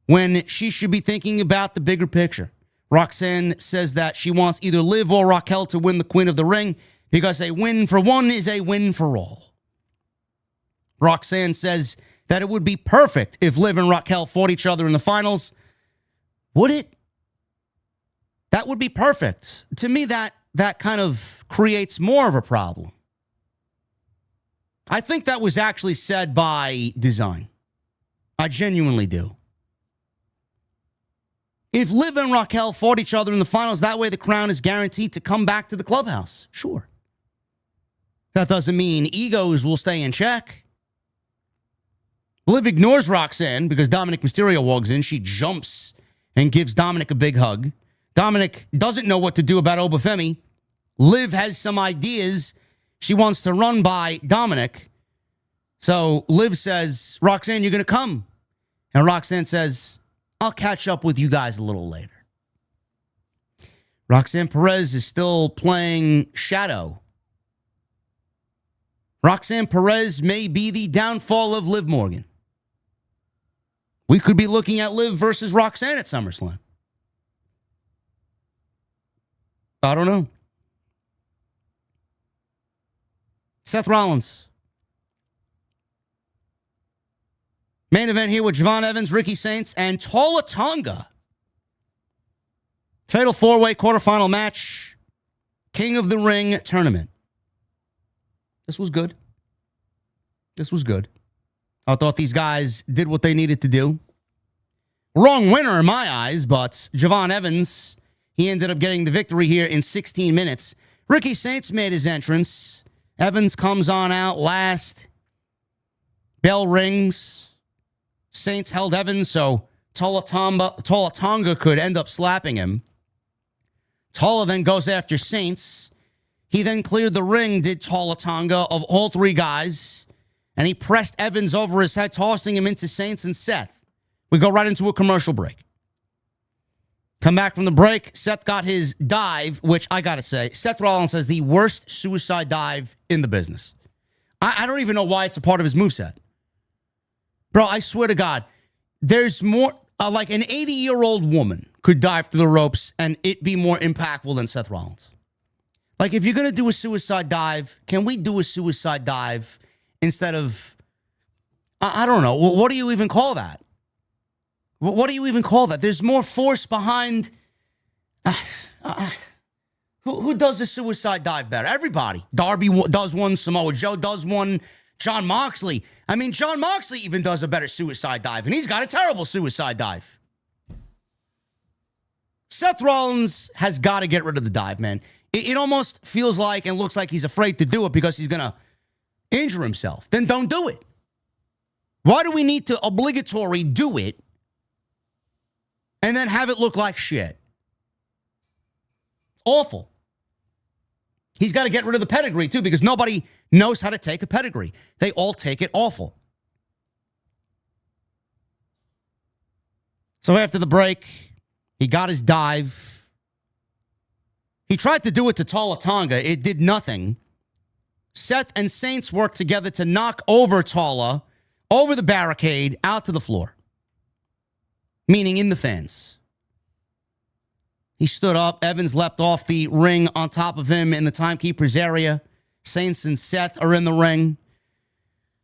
when she should be thinking about the bigger picture. Roxanne says that she wants either Liv or Raquel to win the Queen of the Ring, because a win for one is a win for all. Roxanne says that it would be perfect if Liv and Raquel fought each other in the finals. Would it? That would be perfect. To me, that kind of creates more of a problem. I think that was actually said by design. I genuinely do. If Liv and Raquel fought each other in the finals, that way the crown is guaranteed to come back to the clubhouse. Sure. That doesn't mean egos will stay in check. Liv ignores Roxanne because Dominic Mysterio walks in. She jumps and gives Dominic a big hug. Dominic doesn't know what to do about Femi. Liv has some ideas she wants to run by Dominic. So Liv says, Roxanne, you're going to come. And Roxanne says, I'll catch up with you guys a little later. Roxanne Perez is still playing Shadow. Roxanne Perez may be the downfall of Liv Morgan. We could be looking at Liv versus Roxanne at SummerSlam. I don't know. Seth Rollins. Main event here with Javon Evans, Ricky Saints, and Talla Tonga. Fatal 4-way quarterfinal match. King of the Ring tournament. This was good. This was good. I thought these guys did what they needed to do. Wrong winner in my eyes, but Javon Evans, he ended up getting the victory here in 16 minutes. Ricky Saints made his entrance. Evans comes on out last. Bell rings. Saints held Evans, so Talla Tonga could end up slapping him. Talla then goes after Saints. He then cleared the ring, did Talla Tonga, of all three guys. And he pressed Evans over his head, tossing him into Saints and Seth. We go right into a commercial break. Come back from the break. Seth got his dive, which I got to say, Seth Rollins has the worst suicide dive in the business. I don't even know why it's a part of his moveset. Bro, I swear to God, there's more, like an 80-year-old woman could dive through the ropes and it be more impactful than Seth Rollins. Like, if you're going to do a suicide dive, can we do a suicide dive instead of, I don't know, what do you even call that? What do you even call that? There's more force behind, who does a suicide dive better? Everybody. Darby does one, Samoa Joe does one, Jon Moxley. I mean, Jon Moxley even does a better suicide dive, and he's got a terrible suicide dive. Seth Rollins has got to get rid of the dive, man. It almost feels like and looks like he's afraid to do it because he's going to injure himself. Then don't do it. Why do we need to obligatory do it and then have it look like shit? Awful. He's got to get rid of the pedigree, too, because nobody knows how to take a pedigree. They all take it awful. So after the break, he got his dive. He tried to do it to Talla Tonga. It did nothing. Seth and Saints worked together to knock over Talla, over the barricade, out to the floor. Meaning in the fans. He stood up. Evans leapt off the ring on top of him in the timekeeper's area. Saints and Seth are in the ring.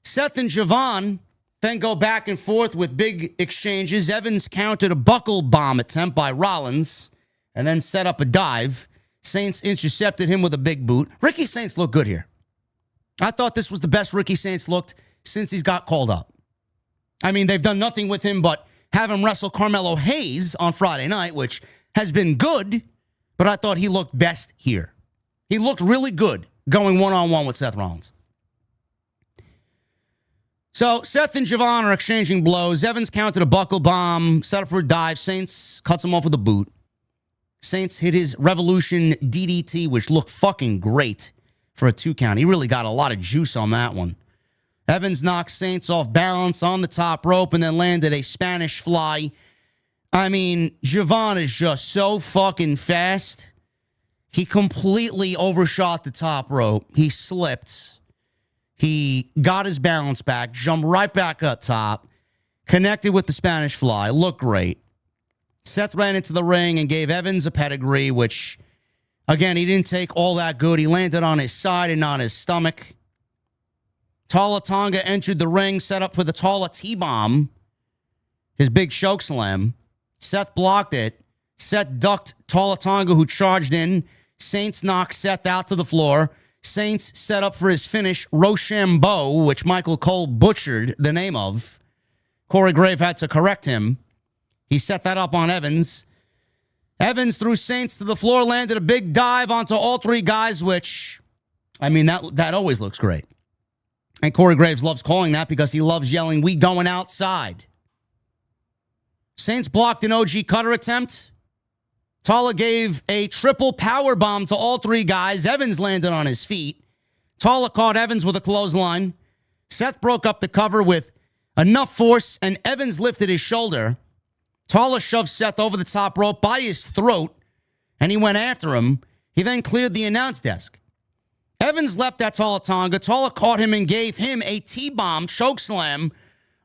Seth and Javon then go back and forth with big exchanges. Evans countered a buckle bomb attempt by Rollins and then set up a dive. Saints intercepted him with a big boot. Ricky Saints looked good here. I thought this was the best Ricky Saints looked since he's got called up. I mean, they've done nothing with him but have him wrestle Carmelo Hayes on Friday night, which has been good, but I thought he looked best here. He looked really good going one-on-one with Seth Rollins. So Seth and Javon are exchanging blows. Evans counted a buckle bomb, set up for a dive. Saints cuts him off with a boot. Saints hit his Revolution DDT, which looked fucking great for a 2 count. He really got a lot of juice on that one. Evans knocked Saints off balance on the top rope and then landed a Spanish fly. I mean, Javon is just so fucking fast. He completely overshot the top rope. He slipped. He got his balance back, jumped right back up top, connected with the Spanish fly. Looked great. Seth ran into the ring and gave Evans a pedigree, which, again, he didn't take all that good. He landed on his side and not his stomach. Talla Tonga entered the ring, set up for the Talla T-bomb, his big choke slam. Seth blocked it. Seth ducked Talla Tonga, who charged in. Saints knocked Seth out to the floor. Saints set up for his finish, Rochambeau, which Michael Cole butchered the name of. Corey Grave had to correct him. He set that up on Evans. Evans threw Saints to the floor, landed a big dive onto all 3 guys, which, I mean, that always looks great. And Corey Graves loves calling that because he loves yelling, "We going outside." Saints blocked an OG cutter attempt. Talla gave a triple power bomb to all 3 guys. Evans landed on his feet. Talla caught Evans with a clothesline. Seth broke up the cover with enough force, and Evans lifted his shoulder. Talla shoved Seth over the top rope by his throat, and he went after him. He then cleared the announce desk. Evans leapt at Talla Tonga. Talla caught him and gave him a T-bomb chokeslam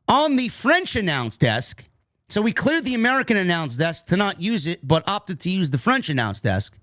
on the French announce desk. So we cleared the American announce desk to not use it, but opted to use the French announce desk.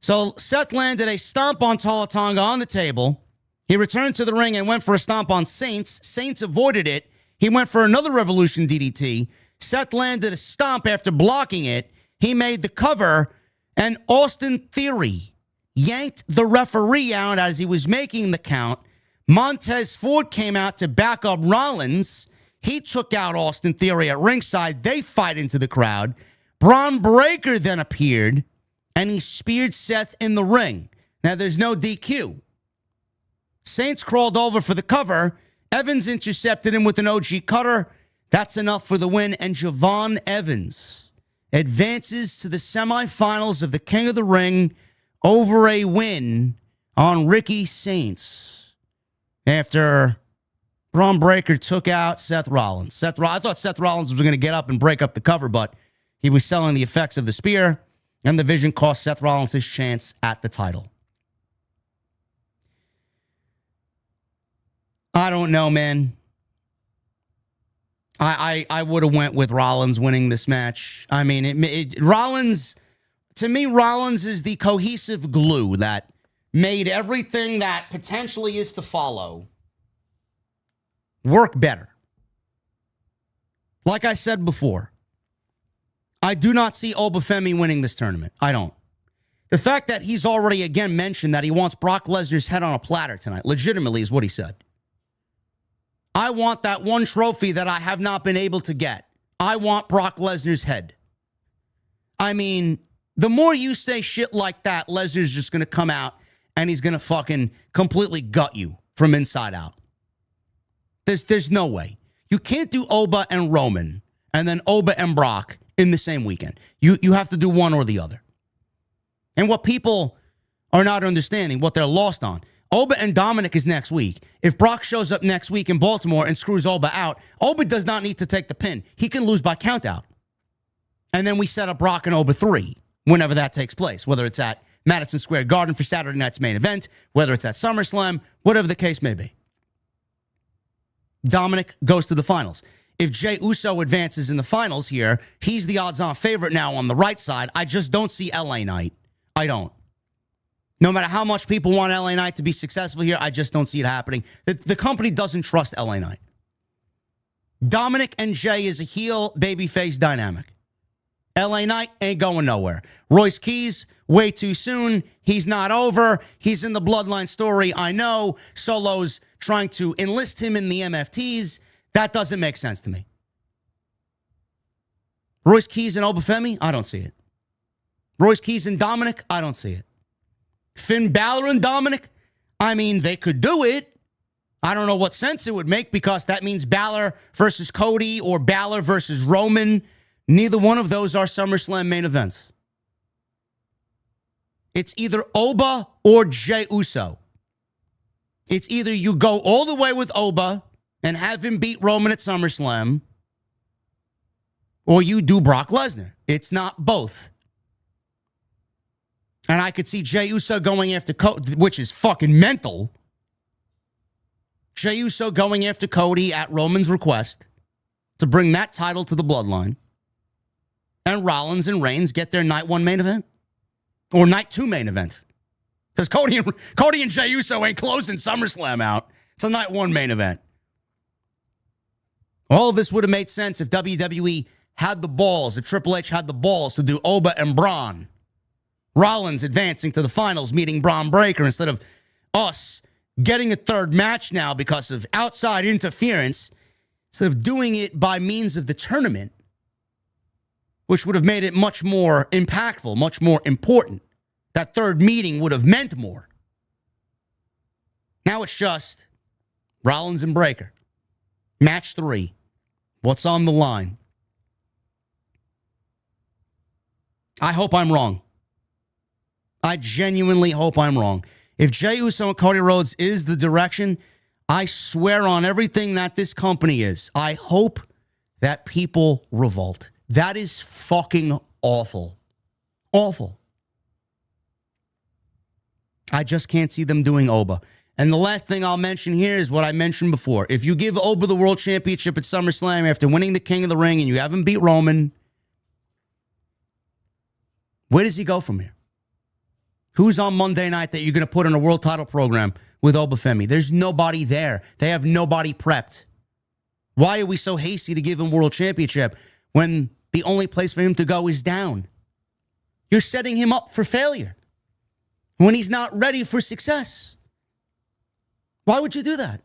So Seth landed a stomp on Talla Tonga on the table. He returned to the ring and went for a stomp on Saints. Saints avoided it. He went for another Revolution DDT. Seth landed a stomp after blocking it. He made the cover, and Austin Theory yanked the referee out as he was making the count. Montez Ford came out to back up Rollins. He took out Austin Theory at ringside. They fight into the crowd. Bron Breakker then appeared, and he speared Seth in the ring. Now, there's no DQ. Saints crawled over for the cover. Evans intercepted him with an OG cutter. That's enough for the win, and Javon Evans advances to the semifinals of the King of the Ring over a win on Ricky Saints after Bron Breakker took out Seth Rollins. I thought Seth Rollins was going to get up and break up the cover, but he was selling the effects of the spear, and the vision cost Seth Rollins his chance at the title. I don't know, man. I would have went with Rollins winning this match. I mean, Rollins, to me, Rollins is the cohesive glue that made everything that potentially is to follow work better. Like I said before, I do not see Femi winning this tournament. I don't. The fact that he's already again mentioned that he wants Brock Lesnar's head on a platter tonight, legitimately is what he said. I want that one trophy that I have not been able to get. I want Brock Lesnar's head. I mean, the more you say shit like that, Lesnar's just going to come out and he's going to fucking completely gut you from inside out. There's no way. You can't do Oba and Roman and then Oba and Brock in the same weekend. You have to do one or the other. And what people are not understanding, what they're lost on, Oba and Dominic is next week. If Brock shows up next week in Baltimore and screws Oba out, Oba does not need to take the pin. He can lose by countout. And then we set up Brock and Oba 3 whenever that takes place, whether it's at Madison Square Garden for Saturday night's main event, whether it's at SummerSlam, whatever the case may be. Dominic goes to the finals. If Jey Uso advances in the finals here, he's the odds-on favorite now on the right side. I just don't see LA Knight. I don't. No matter how much people want LA Knight to be successful here, I just don't see it happening. The company doesn't trust LA Knight. Dominic and Jey is a heel babyface dynamic. LA Knight ain't going nowhere. Royce Keys, way too soon. He's not over. He's in the Bloodline story. I know. Solo's trying to enlist him in the MFTs. That doesn't make sense to me. Royce Keys and Oba Femi? I don't see it. Royce Keys and Dominic? I don't see it. Finn Balor and Dominic? I mean, they could do it. I don't know what sense it would make because that means Balor versus Cody or Balor versus Roman. Neither one of those are SummerSlam main events. It's either Oba or Jey Uso. It's either you go all the way with Oba and have him beat Roman at SummerSlam, or you do Brock Lesnar. It's not both. And I could see Jey Uso going after Cody, which is fucking mental. Jey Uso going after Cody at Roman's request to bring that title to the Bloodline. And Rollins and Reigns get their night 1 main event. Or night 2 main event. Because Cody and Jey Uso ain't closing SummerSlam out. It's a night 1 main event. All of this would have made sense if WWE had the balls, if Triple H had the balls to do Oba and Braun. Rollins advancing to the finals, meeting Bron Breakker, instead of us getting a third match now because of outside interference, instead of doing it by means of the tournament, which would have made it much more impactful, much more important. That third meeting would have meant more. Now it's just Rollins and Breakker. Match 3. What's on the line? I hope I'm wrong. I genuinely hope I'm wrong. If Jey Uso and Cody Rhodes is the direction, I swear on everything that this company is, I hope that people revolt. That is fucking awful. Awful. I just can't see them doing Oba. And the last thing I'll mention here is what I mentioned before. If you give Oba the World Championship at SummerSlam after winning the King of the Ring and you haven't beat Roman, where does he go from here? Who's on Monday night that you're going to put in a world title program with Oba Femi? There's nobody there. They have nobody prepped. Why are we so hasty to give him world championship when the only place for him to go is down? You're setting him up for failure when he's not ready for success. Why would you do that?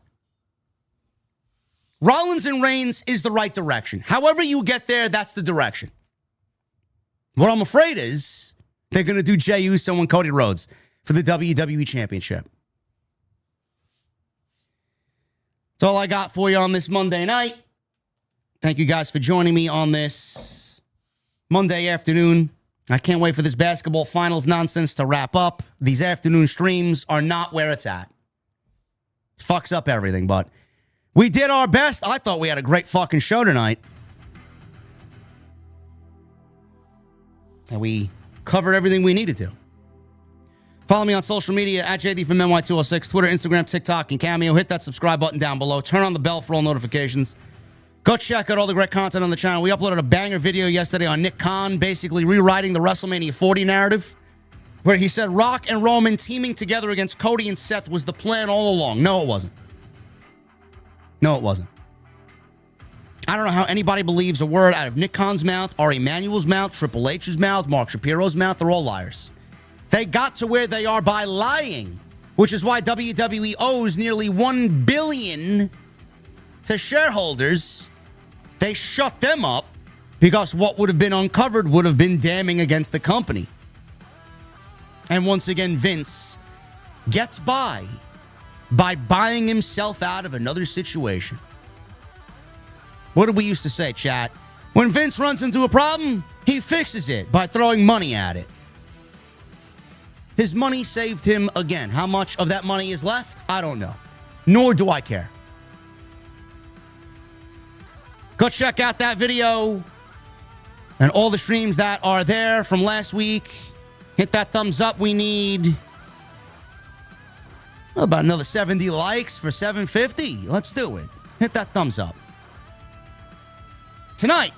Rollins and Reigns is the right direction. However you get there, that's the direction. What I'm afraid is they're going to do Jey Uso and Cody Rhodes for the WWE Championship. That's all I got for you on this Monday night. Thank you guys for joining me on this Monday afternoon. I can't wait for this basketball finals nonsense to wrap up. These afternoon streams are not where it's at. It fucks up everything, but we did our best. I thought we had a great fucking show tonight. And we covered everything we needed to. Follow me on social media at JD from NY206, Twitter, Instagram, TikTok, and Cameo. Hit that subscribe button down below. Turn on the bell for all notifications. Go check out all the great content on the channel. We uploaded a banger video yesterday on Nick Khan, basically rewriting the WrestleMania 40 narrative, where he said Rock and Roman teaming together against Cody and Seth was the plan all along. No, it wasn't. No, it wasn't. I don't know how anybody believes a word out of Nick Khan's mouth, Ari Emanuel's mouth, Triple H's mouth, Mark Shapiro's mouth. They're all liars. They got to where they are by lying, which is why WWE owes nearly $1 billion to shareholders. They shut them up because what would have been uncovered would have been damning against the company. And once again, Vince gets by buying himself out of another situation. What did we used to say, chat? When Vince runs into a problem, he fixes it by throwing money at it. His money saved him again. How much of that money is left? I don't know. Nor do I care. Go check out that video. And all the streams that are there from last week, hit that thumbs up. We need about another 70 likes for 750. Let's do it. Hit that thumbs up. Tonight,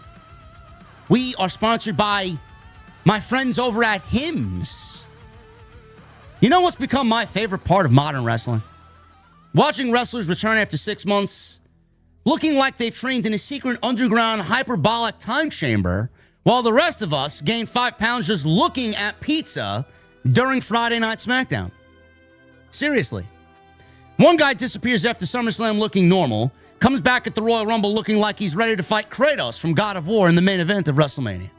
we are sponsored by my friends over at Hims. You know what's become my favorite part of modern wrestling? Watching wrestlers return after 6 months, looking like they've trained in a secret underground hyperbolic time chamber, while the rest of us gain 5 pounds just looking at pizza during Friday Night SmackDown. Seriously. One guy disappears after SummerSlam looking normal, comes back at the Royal Rumble looking like he's ready to fight Kratos from God of War in the main event of WrestleMania.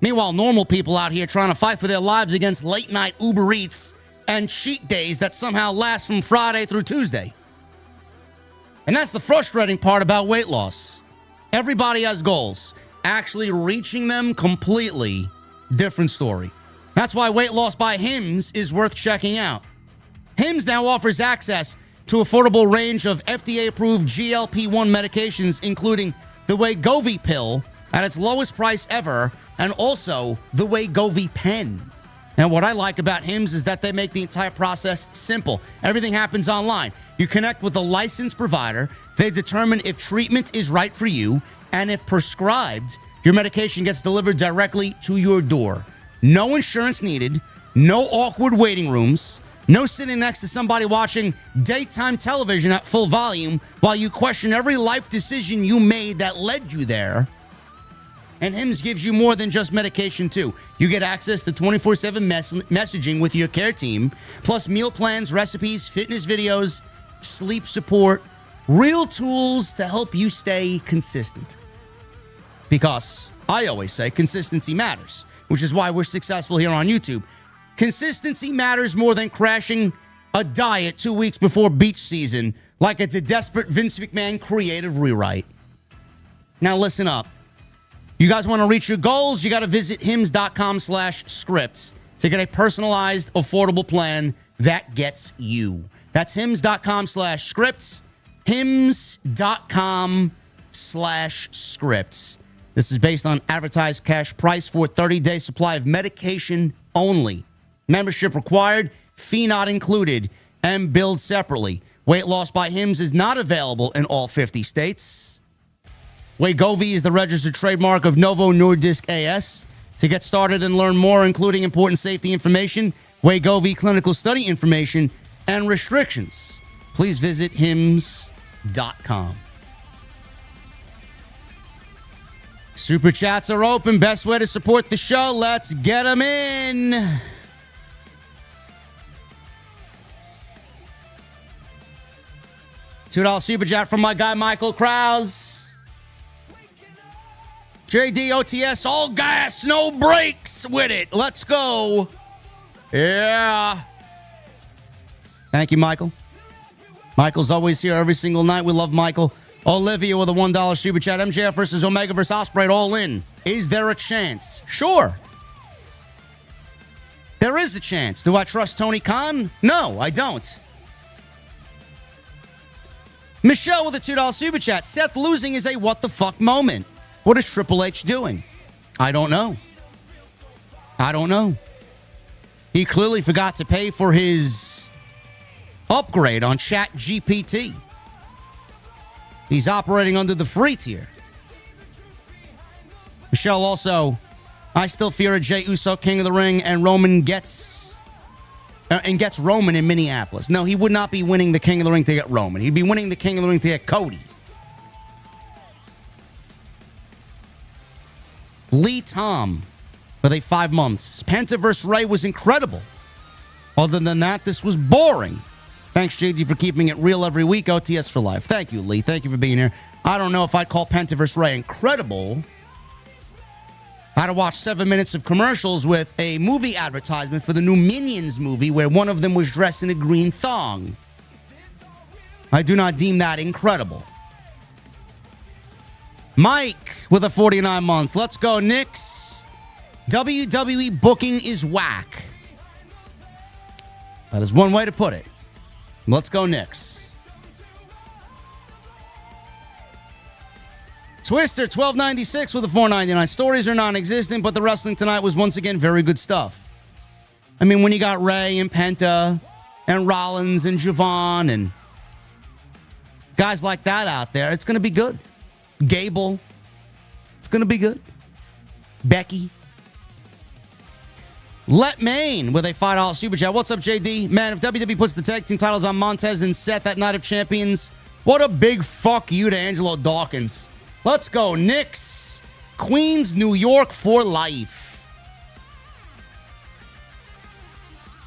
Meanwhile, normal people out here trying to fight for their lives against late-night Uber Eats and cheat days that somehow last from Friday through Tuesday. And that's the frustrating part about weight loss. Everybody has goals. Actually reaching them, completely different story. That's why Weight Loss by Hims is worth checking out. Hims now offers access to affordable range of FDA-approved GLP-1 medications, including the Wegovy pill at its lowest price ever, and also the Wegovy pen. And what I like about Hims is that they make the entire process simple. Everything happens online. You connect with a licensed provider. They determine if treatment is right for you, and if prescribed, your medication gets delivered directly to your door. No insurance needed, no awkward waiting rooms, no sitting next to somebody watching daytime television at full volume while you question every life decision you made that led you there. And Hims gives you more than just medication, too. You get access to 24/7 messaging with your care team, plus meal plans, recipes, fitness videos, sleep support, real tools to help you stay consistent. Because I always say consistency matters, which is why we're successful here on YouTube. Consistency matters more than crashing a diet 2 weeks before beach season like it's a desperate Vince McMahon creative rewrite. Now listen up. You guys want to reach your goals, you got to visit hims.com/scripts to get a personalized, affordable plan that gets you. That's hims.com/scripts, hims.com/scripts. This is based on advertised cash price for 30-day supply of medication only. Membership required, fee not included, and billed separately. Weight Loss by Hims is not available in all 50 states. Wegovy is the registered trademark of Novo Nordisk AS. To get started and learn more, including important safety information, Wegovy clinical study information, and restrictions, please visit hims.com. Super chats are open. Best way to support the show. Let's get them in. $2 super chat from my guy Michael Krause. JDOTS, all gas, no brakes with it. Let's go. Yeah. Thank you, Michael. Michael's always here every single night. We love Michael. Olivia with a $1 super chat. MJF versus Omega versus Ospreay all in. Is there a chance? Sure. There is a chance. Do I trust Tony Khan? No, I don't. Michelle with a $2 super chat. Seth losing is a what the fuck moment. What is Triple H doing? I don't know. I don't know. He clearly forgot to pay for his upgrade on ChatGPT. He's operating under the free tier. Michelle also, I still fear a Jey Uso King of the Ring and Roman gets Roman in Minneapolis. No, he would not be winning the King of the Ring to get Roman. He'd be winning the King of the Ring to get Cody. Lee Tom with a 5 months. Penta vs. Rey was incredible. Other than that, this was boring. Thanks, JD, for keeping it real every week. OTS for life. Thank you, Lee. Thank you for being here. I don't know if I'd call Penta vs. Rey incredible. I had to watch 7 minutes of commercials with a movie advertisement for the new Minions movie where one of them was dressed in a green thong. I do not deem that incredible. Mike with a 49 months. Let's go, Knicks. WWE booking is whack. That is one way to put it. Let's go, Knicks. Twister 1296 with a 499. Stories are non-existent, but the wrestling tonight was once again very good stuff. I mean, when you got Rey and Penta and Rollins and Javon and guys like that out there, it's going to be good. Gable, it's going to be good. Becky. Let Maine with a $5 super chat. What's up, JD? Man, if WWE puts the tag team titles on Montez and Seth that night of champions, what a big fuck you to Angelo Dawkins. Let's go, Knicks. Queens, New York for life.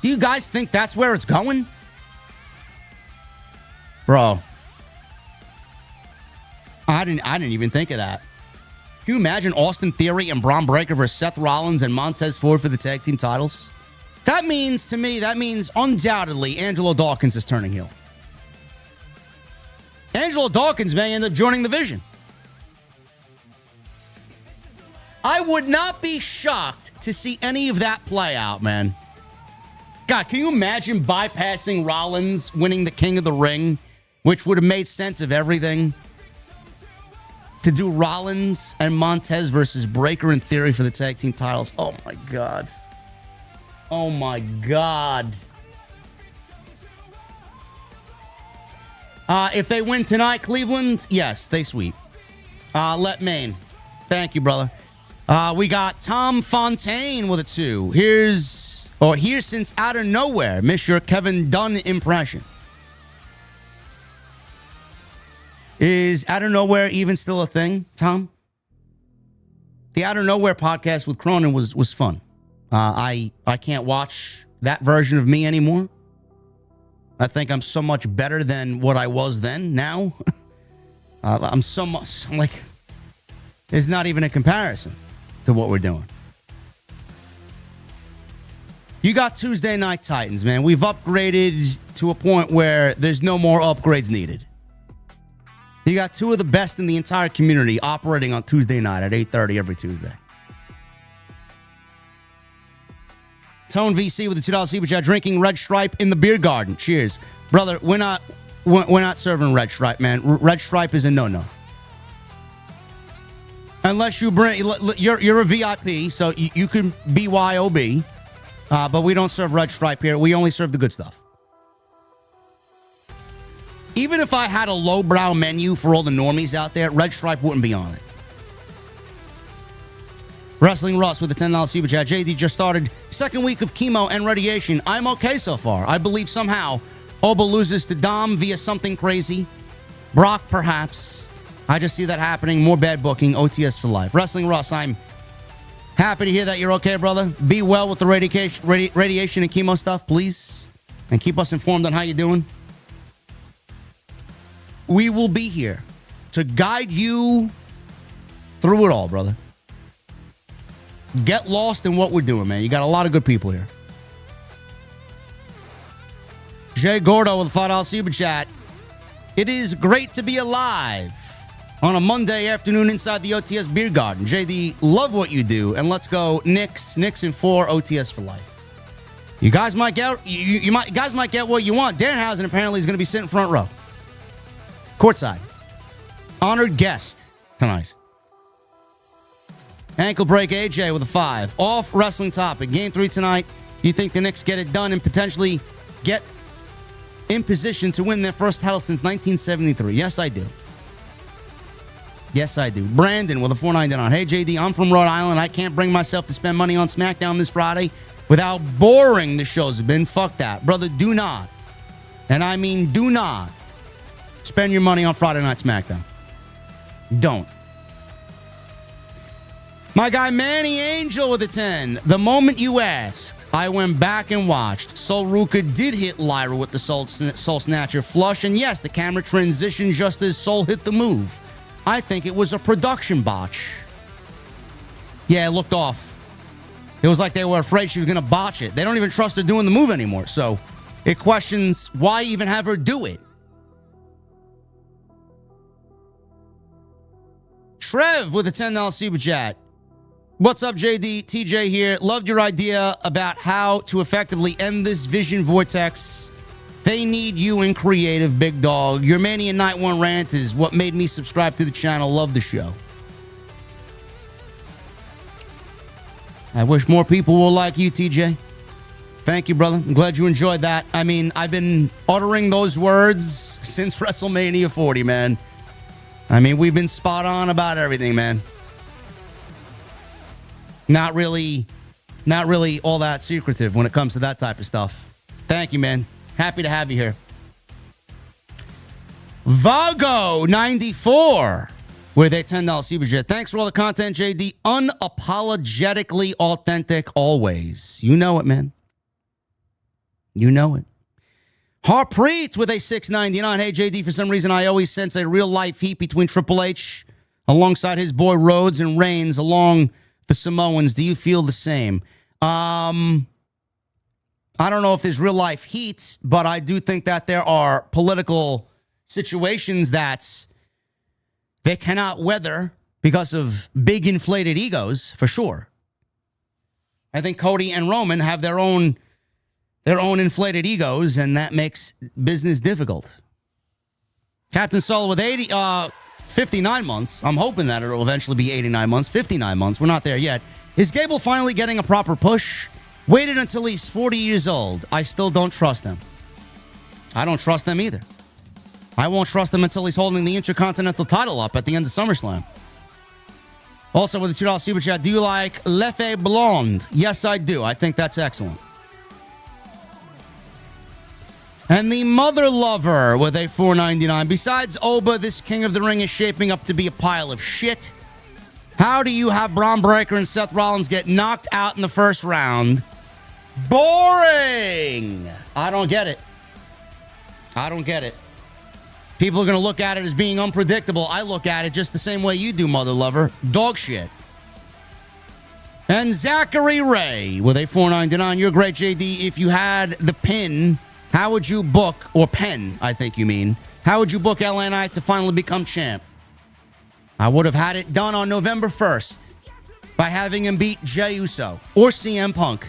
Do you guys think that's where it's going? Bro. I didn't even think of that. Can you imagine Austin Theory and Bron Breakker versus Seth Rollins and Montez Ford for the tag team titles? That means, to me, undoubtedly Angelo Dawkins is turning heel. Angelo Dawkins may end up joining the Vision. I would not be shocked to see any of that play out, man. God, can you imagine bypassing Rollins winning the King of the Ring, which would have made sense of everything? To do Rollins and Montez versus Breakker and Theory for the tag team titles. Oh, my God. Oh, my God. If they win tonight, Cleveland, yes, they sweep. Let Maine. Thank you, brother. We got Tom Fontaine with a 2. Here's since out of nowhere. Miss your Kevin Dunn impression. Is Out of Nowhere even still a thing, Tom? The Out of Nowhere podcast with Cronin was fun. I can't watch that version of me anymore. I think I'm so much better than what I was then, now. I'm so much, like, there's not even a comparison to what we're doing. You got Tuesday Night Titans, man. We've upgraded to a point where there's no more upgrades needed. You got 2 of the best in the entire community operating on Tuesday night at 8:30 every Tuesday. Tone VC with the $2 super chat, drinking Red Stripe in the beer garden. Cheers. Brother, we're not serving Red Stripe, man. Red Stripe is a no-no. Unless you bring, you're a VIP, so you can BYOB, but we don't serve Red Stripe here. We only serve the good stuff. Even if I had a lowbrow menu for all the normies out there, Red Stripe wouldn't be on it. Wrestling Russ with a $10 super chat. JD just started second week of chemo and radiation. I'm okay so far. I believe somehow Oba loses to Dom via something crazy. Brock, perhaps. I just see that happening. More bad booking. OTS for life. Wrestling Russ, I'm happy to hear that you're okay, brother. Be well with the radiation and chemo stuff, please. And keep us informed on how you're doing. We will be here to guide you through it all, brother. Get lost in what we're doing, man. You got a lot of good people here. Jay Gordo with a $5 super chat. It is great to be alive on a Monday afternoon inside the OTS beer garden. JD, love what you do, and let's go Knicks. Knicks in 4, OTS for life. You guys might get you guys might get what you want. Danhausen apparently is going to be sitting front row. Courtside. Honored guest tonight. Ankle break AJ with a 5. Off wrestling topic. Game 3 tonight. You think the Knicks get it done and potentially get in position to win their first title since 1973? Yes, I do. Yes, I do. Brandon with a 499. Hey, JD, I'm from Rhode Island. I can't bring myself to spend money on SmackDown this Friday with how boring the shows have been. Fuck that. Brother, do not. And I mean do not. Spend your money on Friday Night SmackDown. Don't. My guy Manny Angel with a 10. The moment you asked, I went back and watched. Sol Ruca did hit Lyra with the Soul Snatcher flush. And yes, the camera transitioned just as Sol hit the move. I think it was a production botch. Yeah, it looked off. It was like they were afraid she was going to botch it. They don't even trust her doing the move anymore. So it questions why even have her do it. Trev with a $10 super chat. What's up, JD? TJ here. Loved your idea about how to effectively end this vision vortex. They need you in creative, big dog. Your Mania Night 1 rant is what made me subscribe to the channel. Love the show. I wish more people were like you, TJ. Thank you, brother. I'm glad you enjoyed that. I mean, I've been uttering those words since WrestleMania 40, man. I mean, we've been spot on about everything, man. Not really all that secretive when it comes to that type of stuff. Thank you, man. Happy to have you here. Vago94 with a $10 super chat. Thanks for all the content, JD. Unapologetically authentic always. You know it, man. You know it. Harpreet with a $6.99. Hey, JD, for some reason, I always sense a real-life heat between Triple H alongside his boy Rhodes and Reigns along the Samoans. Do you feel the same? I don't know if there's real-life heat, but I do think that there are political situations that they cannot weather because of big inflated egos, for sure. I think Cody and Roman have their own inflated egos, and that makes business difficult. Captain Solo with 59 months. I'm hoping that it'll eventually be 89 months, 59 months. We're not there yet. Is Gable finally getting a proper push? Waited until he's 40 years old. I still don't trust him. I don't trust them either. I won't trust him until he's holding the Intercontinental title up at the end of SummerSlam. Also, with a $2 super chat, do you like Leffe Blonde? Yes, I do. I think that's excellent. And the Mother Lover with a $4.99. Besides Oba, this King of the Ring is shaping up to be a pile of shit. How do you have Bron Breakker and Seth Rollins get knocked out in the first round? Boring! I don't get it. I don't get it. People are going to look at it as being unpredictable. I look at it just the same way you do, Mother Lover. Dog shit. And Zachary Ray with a $4.99. You're great, JD. If you had the pin, how would you book, or pen, I think you mean, how would you book LA Knight to finally become champ? I would have had it done on November 1st by having him beat Jey Uso or CM Punk.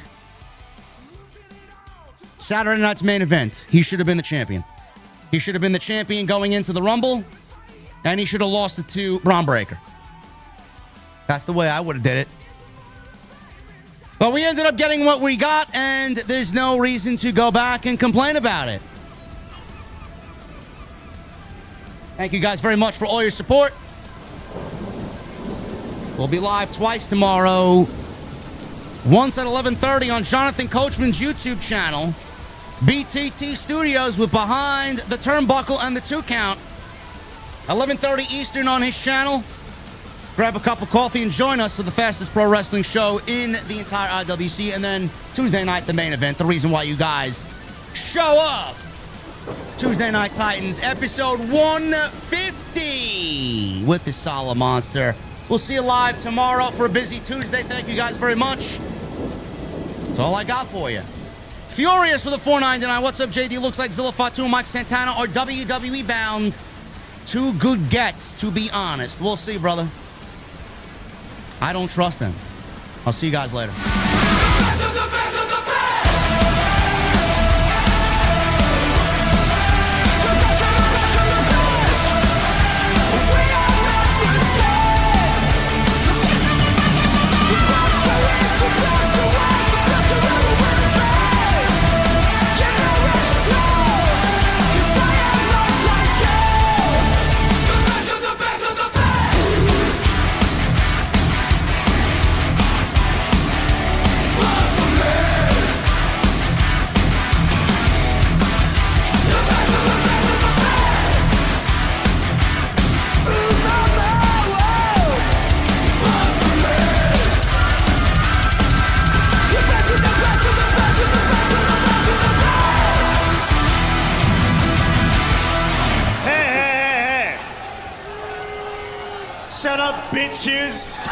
Saturday night's main event. He should have been the champion. He should have been the champion going into the Rumble, and he should have lost it to Bron Breakker. That's the way I would have did it. But we ended up getting what we got, and there's no reason to go back and complain about it. Thank you guys very much for all your support. We'll be live twice tomorrow. Once at 11:30 on Jonathan Coachman's YouTube channel. BTT Studios with Behind the Turnbuckle and the 2 Count. 11:30 Eastern on his channel. Grab a cup of coffee and join us for the fastest pro wrestling show in the entire IWC. And then Tuesday night, the main event. The reason why you guys show up. Tuesday Night Titans, episode 150 with the Sala Monster. We'll see you live tomorrow for a busy Tuesday. Thank you guys very much. That's all I got for you. Furious with a $4.99. What's up, JD? Looks like Zilla Fatu and Mike Santana are WWE bound. 2 good gets, to be honest. We'll see, brother. I don't trust them. I'll see you guys later. Shut up, bitches!